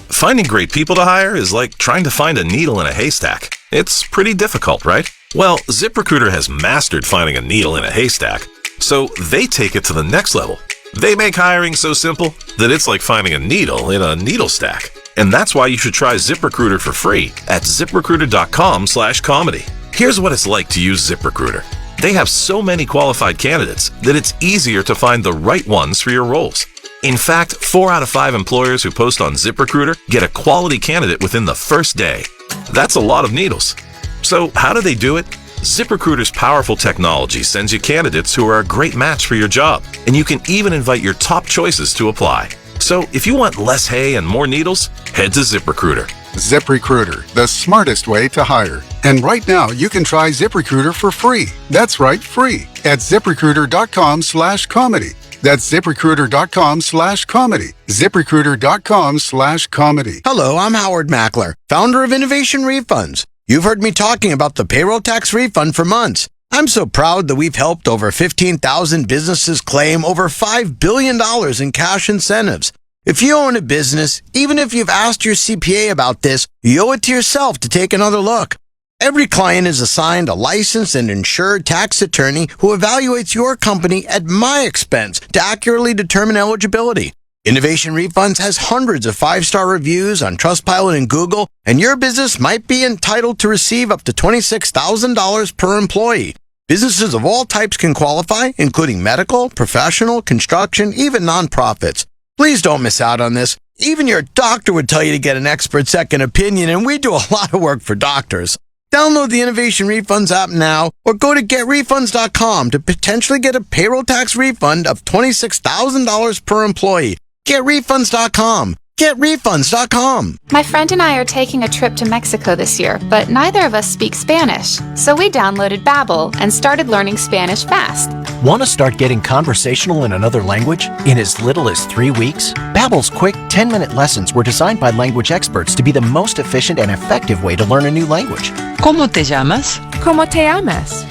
Finding great people to hire is like trying to find a needle in a haystack. It's pretty difficult, right? Well, ZipRecruiter has mastered finding a needle in a haystack, so they take it to the next level. They make hiring so simple that it's like finding a needle in a needle stack. And that's why you should try ZipRecruiter for free at ziprecruiter.com/comedy. Here's what it's like to use ZipRecruiter. They have so many qualified candidates that it's easier to find the right ones for your roles. In fact, 4 out of 5 employers who post on ZipRecruiter get a quality candidate within the first day. That's a lot of needles. So how do they do it? ZipRecruiter's powerful technology sends you candidates who are a great match for your job, and you can even invite your top choices to apply. So if you want less hay and more needles, head to ZipRecruiter. ZipRecruiter, the smartest way to hire. And right now, you can try ZipRecruiter for free. That's right, free at ZipRecruiter.com/comedy. That's ZipRecruiter.com/comedy. ZipRecruiter.com/comedy. Hello, I'm Howard Mackler, founder of Innovation Refunds. You've heard me talking about the payroll tax refund for months. I'm so proud that we've helped over 15,000 businesses claim over $5 billion in cash incentives. If you own a business, even if you've asked your CPA about this, you owe it to yourself to take another look. Every client is assigned a licensed and insured tax attorney who evaluates your company at my expense to accurately determine eligibility. Innovation Refunds has hundreds of 5-star reviews on Trustpilot and Google, and your business might be entitled to receive up to $26,000 per employee. Businesses of all types can qualify, including medical, professional, construction, even nonprofits. Please don't miss out on this. Even your doctor would tell you to get an expert second opinion, and we do a lot of work for doctors. Download the Innovation Refunds app now or go to getrefunds.com to potentially get a payroll tax refund of $26,000 per employee. Getrefunds.com. GetRefunds.com. My friend and I are taking a trip to Mexico this year, but neither of us speak Spanish. So we downloaded Babbel and started learning Spanish fast. Want to start getting conversational in another language in as little as 3 weeks? Babbel's quick 10-minute lessons were designed by language experts to be the most efficient and effective way to learn a new language. ¿Cómo te llamas? ¿Cómo te llamas?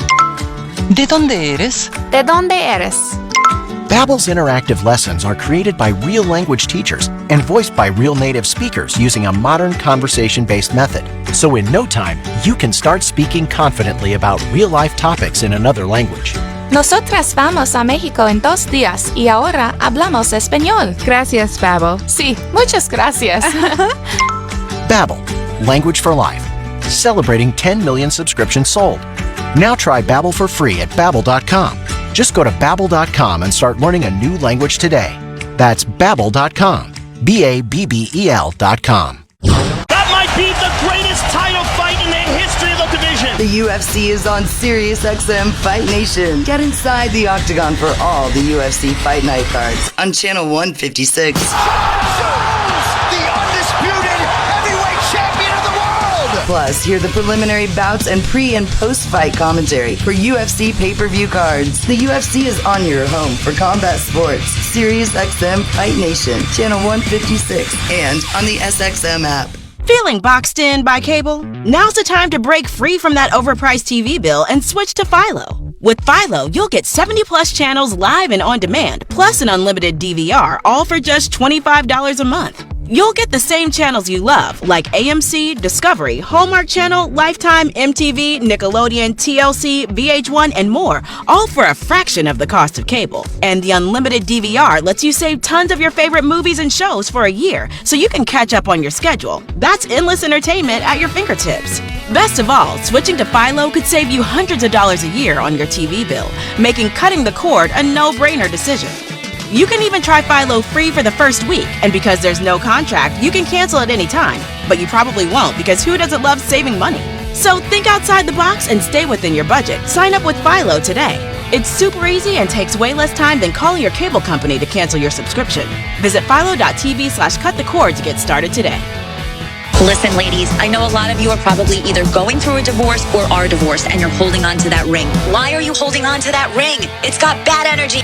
¿De dónde eres? ¿De dónde eres? Babbel's interactive lessons are created by real language teachers and voiced by real native speakers using a modern conversation-based method. So in no time, you can start speaking confidently about real-life topics in another language. Nosotras vamos a México en 2 días y ahora hablamos español. Gracias, Babbel. Sí, muchas gracias. Babbel, language for life. Celebrating 10 million subscriptions sold. Now try Babbel for free at Babbel.com. Just go to Babbel.com and start learning a new language today. That's Babbel.com. Babbel.com. That might be the greatest title fight in the history of the division. The UFC is on SiriusXM Fight Nation. Get inside the octagon for all the UFC Fight Night cards on Channel 156. Plus, hear the preliminary bouts and pre- and post-fight commentary for UFC pay-per-view cards. The UFC is on your home for combat sports. SiriusXM Fight Nation, Channel 156, and on the SXM app. Feeling boxed in by cable? Now's the time to break free from that overpriced TV bill and switch to Philo. With Philo, you'll get 70-plus channels live and on demand, plus an unlimited DVR, all for just $25 a month. You'll get the same channels you love, like AMC, Discovery, Hallmark Channel, Lifetime, MTV, Nickelodeon, TLC, VH1, and more, all for a fraction of the cost of cable. And the unlimited DVR lets you save tons of your favorite movies and shows for a year, so you can catch up on your schedule. That's endless entertainment at your fingertips. Best of all, switching to Philo could save you hundreds of dollars a year on your TV bill, making cutting the cord a no-brainer decision. You can even try Philo free for the first week, and because there's no contract, you can cancel at any time. But you probably won't, because who doesn't love saving money? So think outside the box and stay within your budget. Sign up with Philo today. It's super easy and takes way less time than calling your cable company to cancel your subscription. Visit philo.tv/cutthecord to get started today. Listen, ladies, I know a lot of you are probably either going through a divorce or are divorced, and you're holding on to that ring. Why are you holding on to that ring? It's got bad energy.